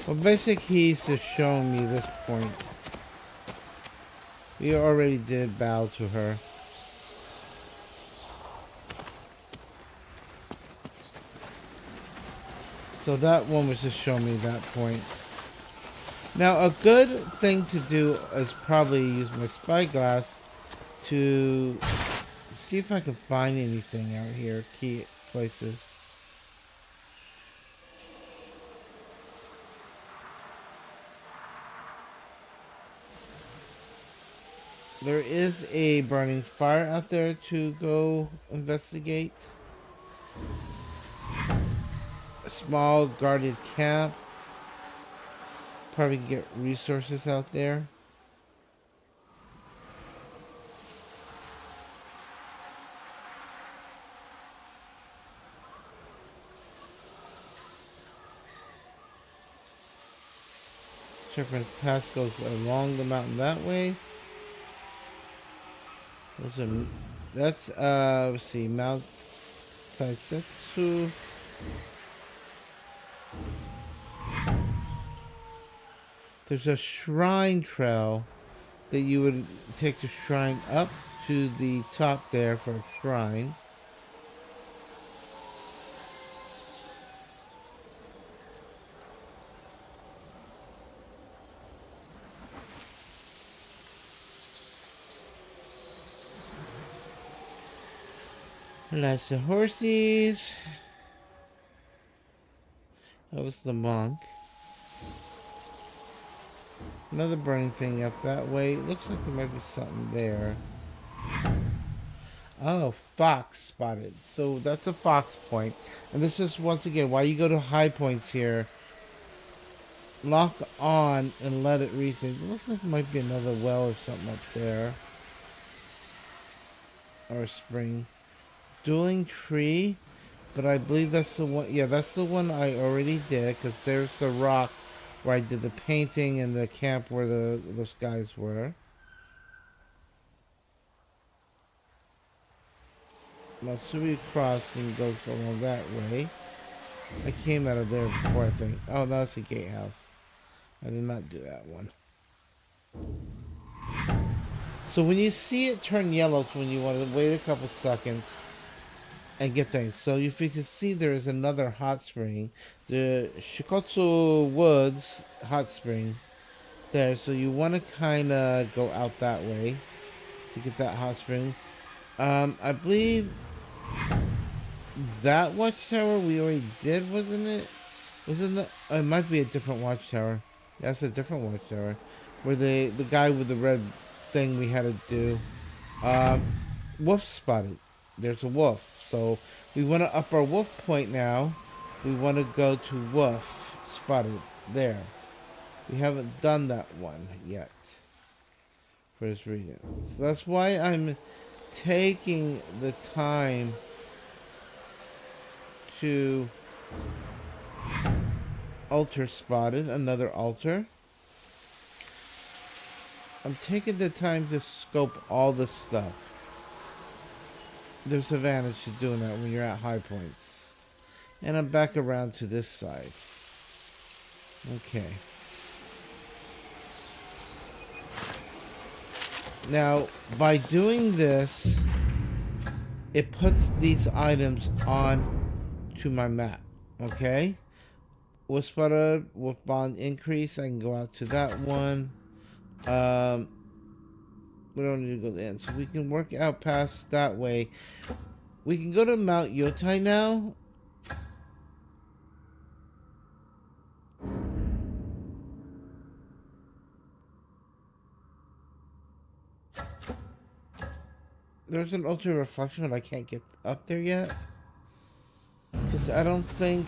Speaker 1: Well, basically, he's just showing me this point. We already did bow to her. So that one was just showing me that point. Now, a good thing to do is probably use my spyglass to see if I can find anything out here, key places. There is a burning fire out there to go investigate. A small guarded camp. Probably can get resources out there. Shepherd's Pass goes along the mountain that way. That's let's see, Mount Taisetsu. There's a shrine trail that you would take the shrine up to the top there for a shrine. Lots of horses. That was the monk. Another burning thing up that way. It looks like there might be something there. Oh, fox spotted. So that's a fox point. And this is, once again, why you go to high points here. Lock on and let it read things. It looks like there might be another well or something up there. Or a spring. Dueling tree. But I believe that's the one. Yeah, that's the one I already did. Because there's the rock where I did the painting and the camp where those guys were. Matsui Crossing goes along that way. I came out of there before, I think. Oh, that's a gatehouse. I did not do that one. So when you see it turn yellow, it's when you want to wait a couple seconds and get things. So if you can see, there is another hot spring, the Shikotsu Woods hot spring there. So you want to kind of go out that way to get that hot spring. I believe that watchtower we already did, wasn't it? Wasn't that? It might be a different watchtower. That's a different watchtower, where the guy with the red thing we had to do. Wolf spotted. There's a wolf. So we want to up our wolf point now. We want to go to wolf spotted there. We haven't done that one yet for this region. So that's why I'm taking the time to altar spotted, another altar. I'm taking the time to scope all this stuff. There's advantage to doing that when you're at high points. And I'm back around to this side. Okay. Now, by doing this, it puts these items on to my map. Okay? Wolf spotted, wolf bond increase. I can go out to that one. We don't need to go there. So we can work out past that way. We can go to Mount YOTEI now. There's an ultra reflection, but I can't get up there yet. Because I don't think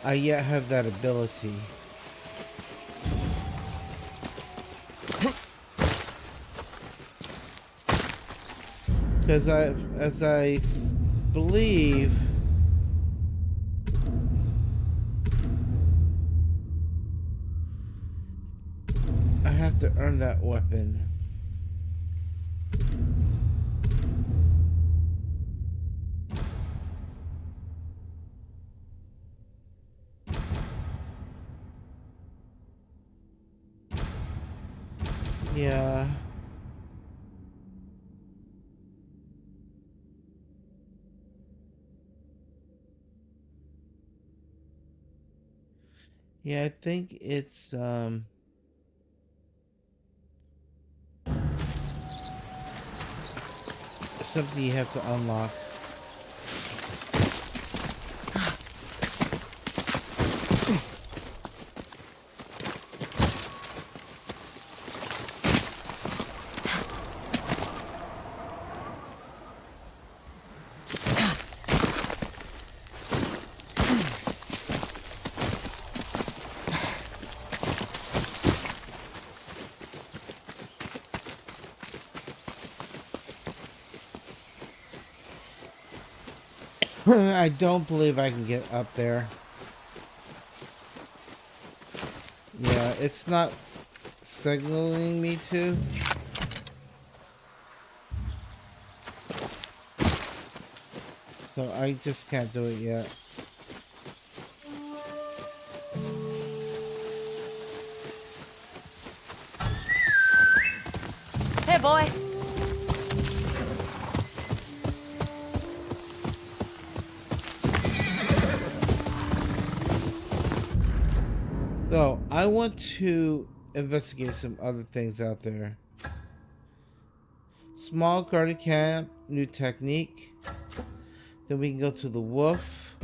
Speaker 1: I yet have that ability. Because as I believe, I have to earn that weapon. Yeah. Yeah, I think it's something you have to unlock. I don't believe I can get up there. Yeah, it's not signaling me to. So I just can't do it yet.
Speaker 7: Hey, boy.
Speaker 1: So I want to investigate some other things out there. Small guarded camp, new technique. Then we can go to the wolf.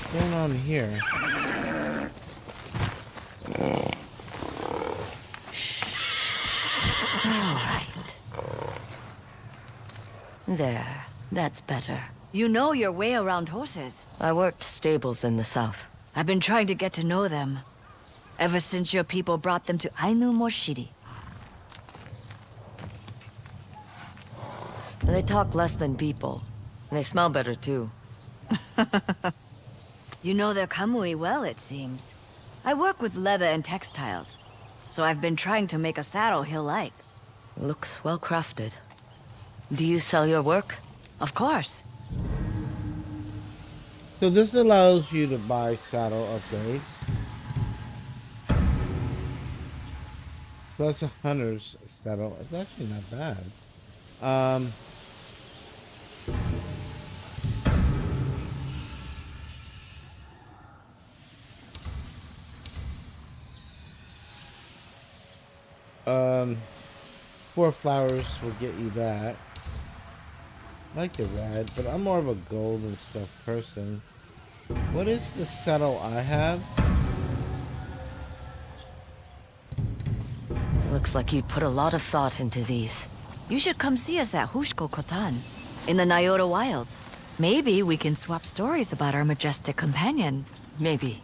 Speaker 1: What's going on here?
Speaker 7: There. That's better.
Speaker 15: You know your way around horses.
Speaker 7: I worked stables in the south.
Speaker 15: I've been trying to get to know them. Ever since your people brought them to Ainu Moshiri.
Speaker 7: They talk less than people. They smell better, too.
Speaker 15: You know their kamui well, it seems. I work with leather and textiles, so I've been trying to make a saddle he'll like.
Speaker 7: Looks well crafted. Do you sell your work?
Speaker 15: Of course.
Speaker 1: So this allows you to buy saddle upgrades. So that's a hunter's saddle. It's actually not bad. Um, 4 flowers will get you that. I like the red, but I'm more of a gold and stuff person. What is the saddle I have?
Speaker 7: Looks like you put a lot of thought into these.
Speaker 15: You should come see us at Hushko Kotan, in the Nyota Wilds. Maybe we can swap stories about our majestic companions.
Speaker 7: Maybe.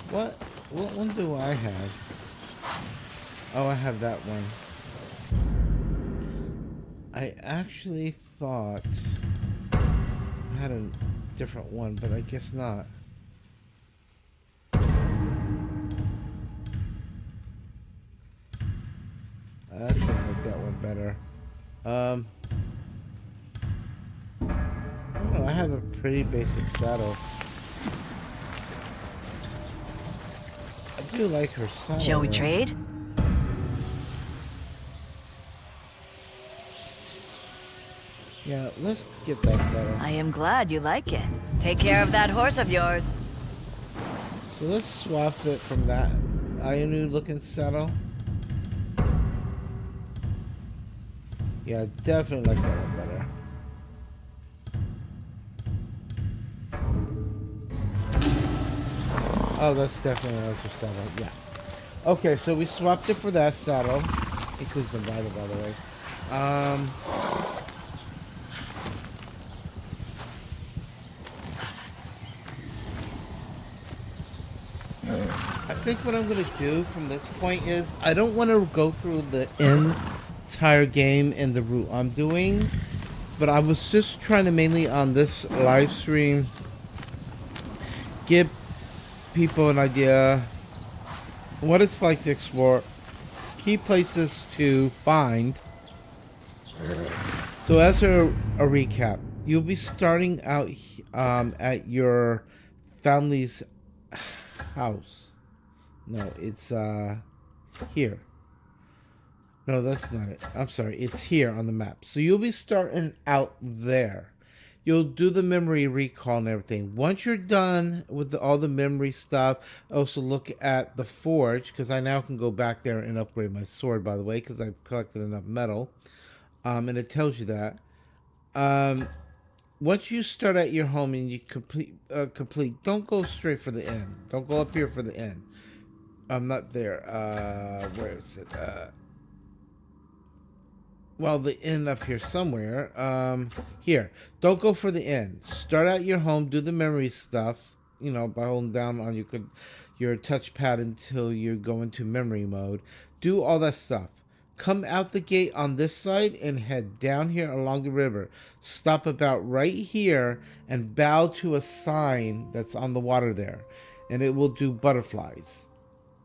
Speaker 1: What one do I have? Oh, I have that one. I actually thought I had a different one, but I guess not. I think I like that one better. I don't know, I have a pretty basic saddle. I do like her saddle.
Speaker 15: Shall we trade?
Speaker 1: Yeah, let's get that saddle.
Speaker 15: I am glad you like it. Take care of that horse of yours.
Speaker 1: So let's swap it from that Ainu looking saddle. Yeah, I definitely like that one better. Oh, that's definitely a nicer saddle, yeah. Okay, so we swapped it for that saddle. Includes the rider, by the way. I think what I'm going to do from this point is I don't want to go through the entire game in the route I'm doing, but I was just trying to mainly on this live stream give people an idea what it's like to explore, key places to find, So as a recap, you'll be starting out at your family's house. No, it's here. No, that's not it. I'm sorry. It's here on the map. So you'll be starting out there. You'll do the memory recall and everything. Once you're done with all the memory stuff, also look at the forge, because I now can go back there and upgrade my sword, by the way, because I've collected enough metal. And it tells you that. Once you start at your home and you complete, don't go straight for the end. Don't go up here for the end. I'm not there. Where is it? Well, the end up here somewhere. Here. Don't go for the end. Start at your home. Do the memory stuff. You know, by holding down on your touchpad until you go into memory mode. Do all that stuff. Come out the gate on this side and head down here along the river. Stop about right here and bow to a sign that's on the water there. And it will do butterflies.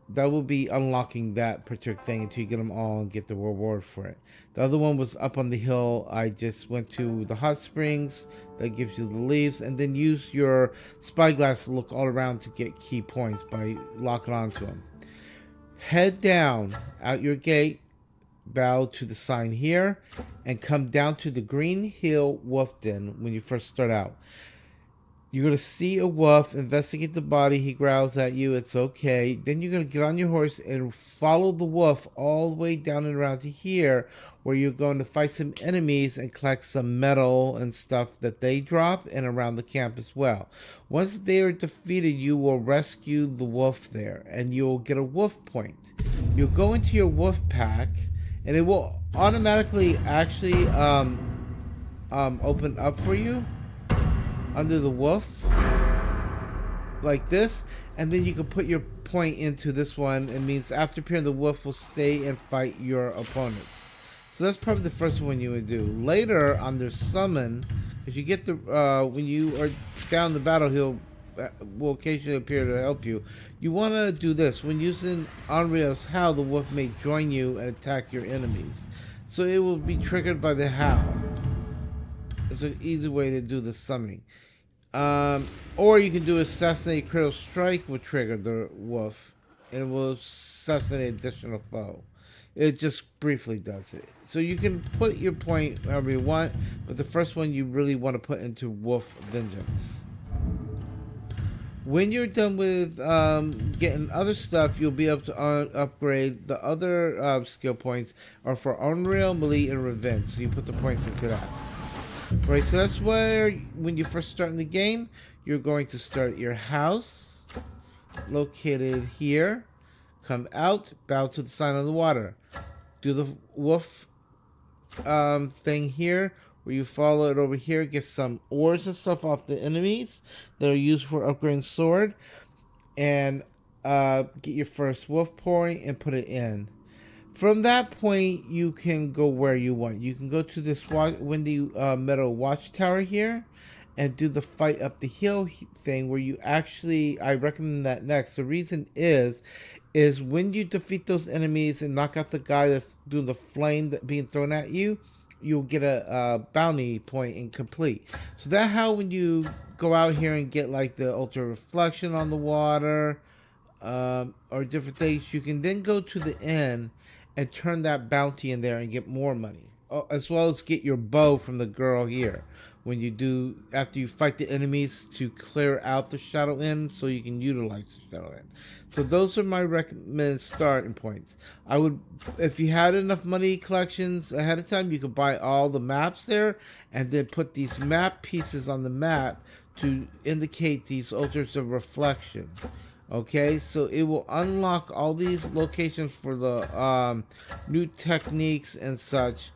Speaker 1: That will be unlocking that particular thing until you get them all and get the reward for it. The other one was up on the hill. I just went to the hot springs. That gives you the leaves. And then use your spyglass to look all around to get key points by locking onto them. Head down out your gate. Bow to the sign here. And come down to the Green Hill Wolf Den when you first start out. You're going to see a wolf, investigate the body, he growls at you, it's okay. Then you're going to get on your horse and follow the wolf all the way down and around to here, where you're going to fight some enemies and collect some metal and stuff that they drop, and around the camp as well. Once they are defeated, you will rescue the wolf there, and you'll get a wolf point. You'll go into your wolf pack, and it will automatically actually open up for you under the wolf like this, and then you can put your point into this one. It means after appearing, the wolf will stay and fight your opponents. So that's probably the first one you would do. Later under summon, if you get the when you are down the battle, he'll will occasionally appear to help you. You want to do this when using Unreal's Howl. The wolf may join you and attack your enemies, so it will be triggered by the howl. It's an easy way to do the summoning. Or you can do assassinate critical strike, will trigger the wolf, and it will assassinate additional foe. It just briefly does it. So you can put your point however you want, but the first one you really want to put into Wolf Vengeance. When you're done with getting other stuff, you'll be able to upgrade the other skill points are for Unreal, Melee, and Revenge. So you put the points into that. Right, so that's where, when you first start in the game, you're going to start your house, located here, come out, bow to the sign on the water, do the wolf thing here, where you follow it over here, get some ores and stuff off the enemies that are used for upgrading sword, and get your first wolf point and put it in. From that point, you can go where you want. You can go to this windy meadow watchtower here and do the fight up the hill thing, where you actually, I recommend that next. The reason is when you defeat those enemies and knock out the guy that's doing the flame that being thrown at you, you'll get a bounty point and complete. So that how when you go out here and get like the ultra reflection on the water or different things, you can then go to the end and turn that bounty in there and get more money, as well as get your bow from the girl here when you do, after you fight the enemies, to clear out the Shadow Inn so you can utilize the Shadow Inn. So those are my recommended starting points. I would, if you had enough money collections ahead of time, you could buy all the maps there and then put these map pieces on the map to indicate these altars of reflection. Okay, so it will unlock all these locations for the new techniques and such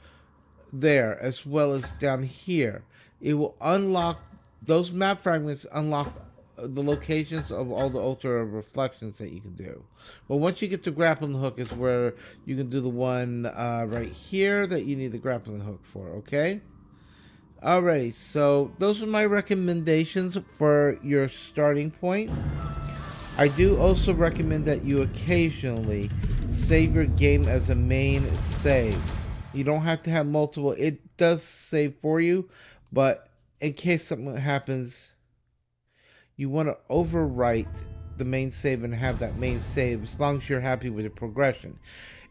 Speaker 1: there, as well as down here. It will unlock those map fragments, unlock the locations of all the altar of reflections that you can do. But once you get to grappling hook is where you can do the one right here that you need the grappling hook for, okay? Alright, so those are my recommendations for your starting point. I do also recommend that you occasionally save your game as a main save. You don't have to have multiple. It does save for you, but in case something happens, you want to overwrite the main save and have that main save as long as you're happy with the progression.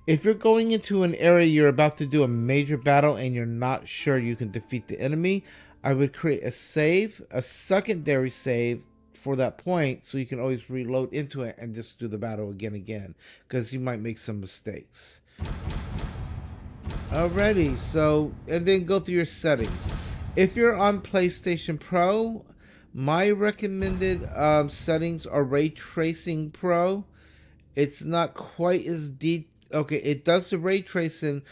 Speaker 1: If you're going into an area you're about to do a major battle and you're not sure you can defeat the enemy, I would create a save, a secondary save for that point, so you can always reload into it and just do the battle again, because you might make some mistakes. Alrighty, so, and then go through your settings. If you're on PlayStation Pro, my recommended settings are Ray Tracing Pro. It's not quite as deep. Okay, it does the ray tracing,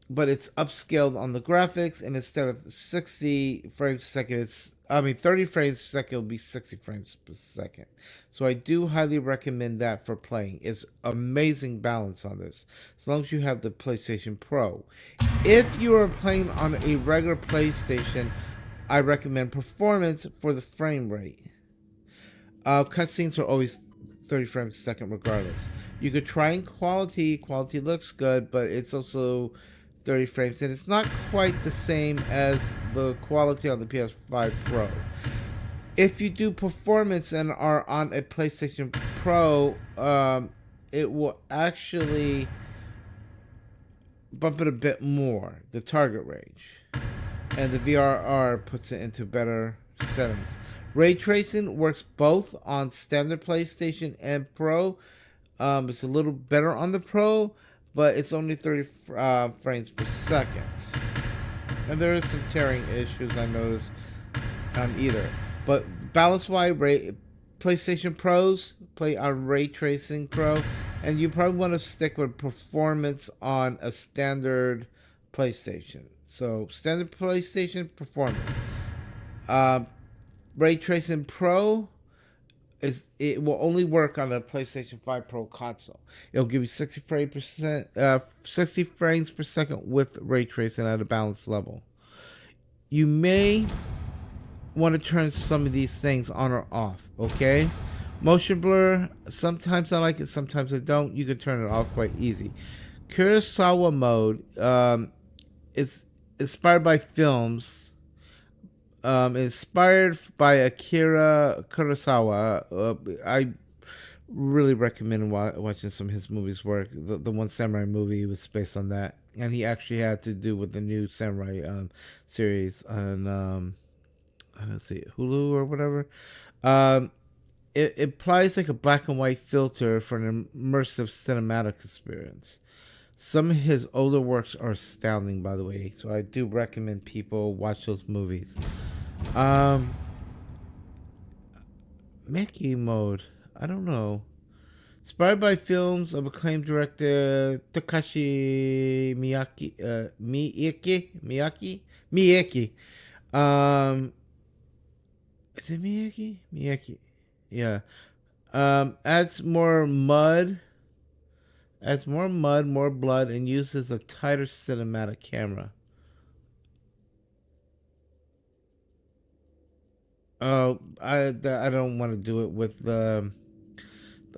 Speaker 1: but it's upscaled on the graphics, and instead of 60 frames per second, 30 frames per second will be 60 frames per second. So I do highly recommend that for playing. It's amazing balance on this, as long as you have the PlayStation Pro. If you are playing on a regular PlayStation, I recommend performance for the frame rate. Cutscenes are always 30 frames per second regardless. You could try in quality. Quality looks good, but it's also 30 frames, and it's not quite the same as the quality on the PS5 Pro. If you do performance and are on a PlayStation Pro, it will actually bump it a bit more, the target range. And the VRR puts it into better settings. Ray tracing works both on standard PlayStation and Pro. It's a little better on the Pro, but it's only 30 frames per second. And there is some tearing issues I noticed either. But balance-wise, PlayStation Pros play on Ray Tracing Pro, and you probably want to stick with performance on a standard PlayStation. So, standard PlayStation performance. Ray Tracing Pro, it will only work on a PlayStation 5 Pro console. It'll give you 60 frames per second with ray tracing at a balanced level. You may want to turn some of these things on or off, okay? Motion blur, sometimes I like it, sometimes I don't. You can turn it off quite easy. Kurosawa mode is inspired by films. Inspired by Akira Kurosawa. I really recommend watching some of his movies work. The one samurai movie was based on that, and he actually had to do with the new samurai series on let's see, Hulu or whatever. It applies like a black and white filter for an immersive cinematic experience. Some of his older works are astounding, by the way, so I do recommend people watch those movies. Meki mode, I don't know. Inspired by films of acclaimed director Takashi Miyake. Is it Miyake? Miyake. Yeah. Adds more mud, more blood, and uses a tighter cinematic camera. Oh, I don't want to do it with the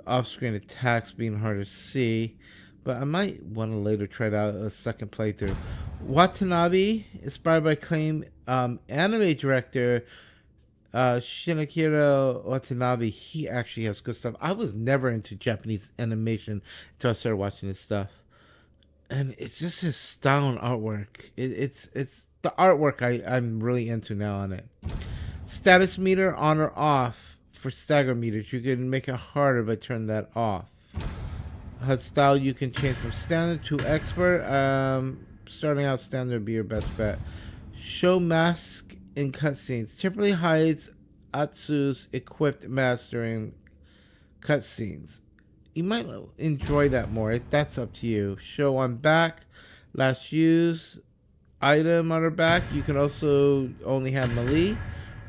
Speaker 1: off-screen attacks being hard to see, but I might want to later try it out a second playthrough. Watanabe, inspired by acclaimed anime director Shinichiro Watanabe. He actually has good stuff. I was never into Japanese animation until I started watching his stuff, and it's just his style and artwork. It's the artwork I'm really into now on it. Status meter on or off for stagger meters. You can make it harder by turning that off. HUD style you can change from standard to expert. Starting out standard would be your best bet. Show mask in cutscenes. Typically hides Atsu's equipped mask during cutscenes. You might enjoy that more. That's up to you. Show on back. Last use item on her back. You can also only have melee,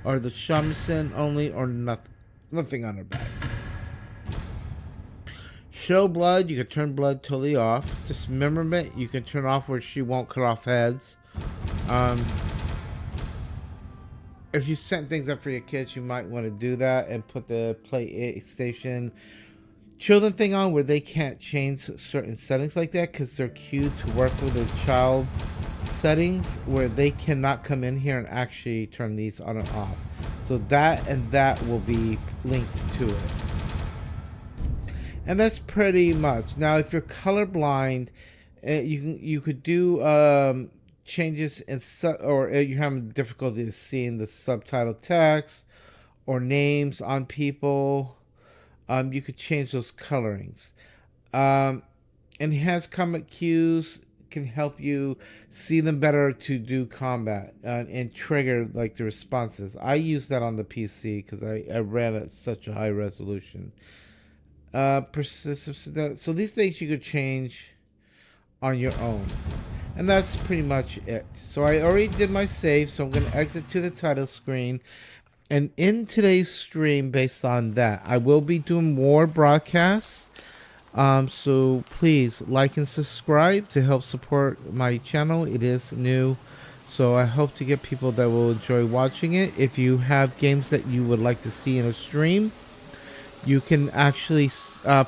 Speaker 1: or the shamisen only, or nothing on her back. Show blood, you can turn blood totally off. Dismemberment, you can turn off where she won't cut off heads. If you set things up for your kids, you might want to do that and put the PlayStation children thing on where they can't change certain settings like that because they're cued to work with the child settings, where they cannot come in here and actually turn these on and off. So that and that will be linked to it. And that's pretty much. Now, if you're colorblind, you could do changes in or you're having difficulty seeing the subtitle text or names on people. You could change those colorings. Enhanced combat cues can help you see them better to do combat and trigger like the responses. I use that on the PC because I ran at such a high resolution. Persistence. So these things you could change on your own, and that's pretty much it. So I already did my save, so I'm going to exit to the title screen. And in today's stream, based on that, I will be doing more broadcasts. So please like and subscribe to help support my channel. It is new, so I hope to get people that will enjoy watching it. If you have games that you would like to see in a stream, you can actually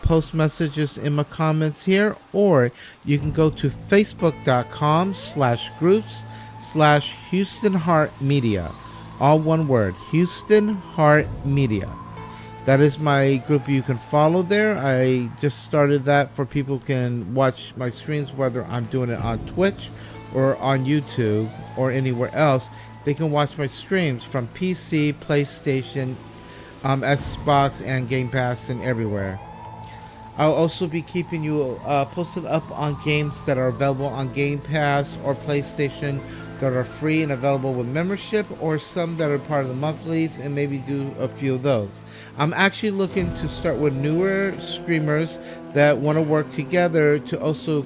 Speaker 1: post messages in my comments here, or you can go to facebook.com/groups/Houston Heart Media. All one word, Houston Heart Media. That is my group. You can follow there. I just started that for people who can watch my streams, whether I'm doing it on Twitch or on YouTube or anywhere else. They can watch my streams from PC, PlayStation, Xbox, and Game Pass, and everywhere. I'll also be keeping you posted up on games that are available on Game Pass or PlayStation that are free and available with membership, or some that are part of the monthlies, and maybe do a few of those. I'm actually looking to start with newer streamers that want to work together to also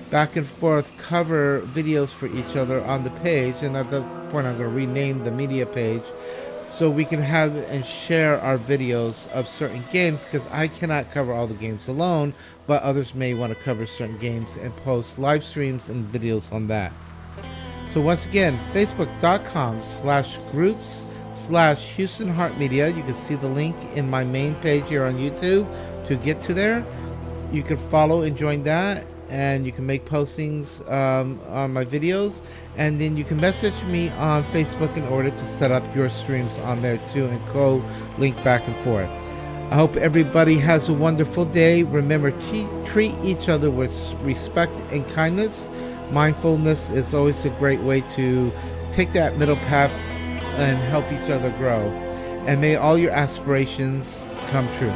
Speaker 1: back and forth cover videos for each other on the page, and at that point I'm going to rename the media page so we can have and share our videos of certain games, because I cannot cover all the games alone, but others may want to cover certain games and post live streams and videos on that. So once again, facebook.com/groups/Houston Heart Media. You can see the link in my main page here on YouTube to get to there. You can follow and join that, and you can make postings on my videos, and then you can message me on Facebook in order to set up your streams on there too, and link back and forth. I hope everybody has a wonderful day. Remember, treat each other with respect and kindness. Mindfulness is always a great way to take that middle path and help each other grow. And may all your aspirations come true.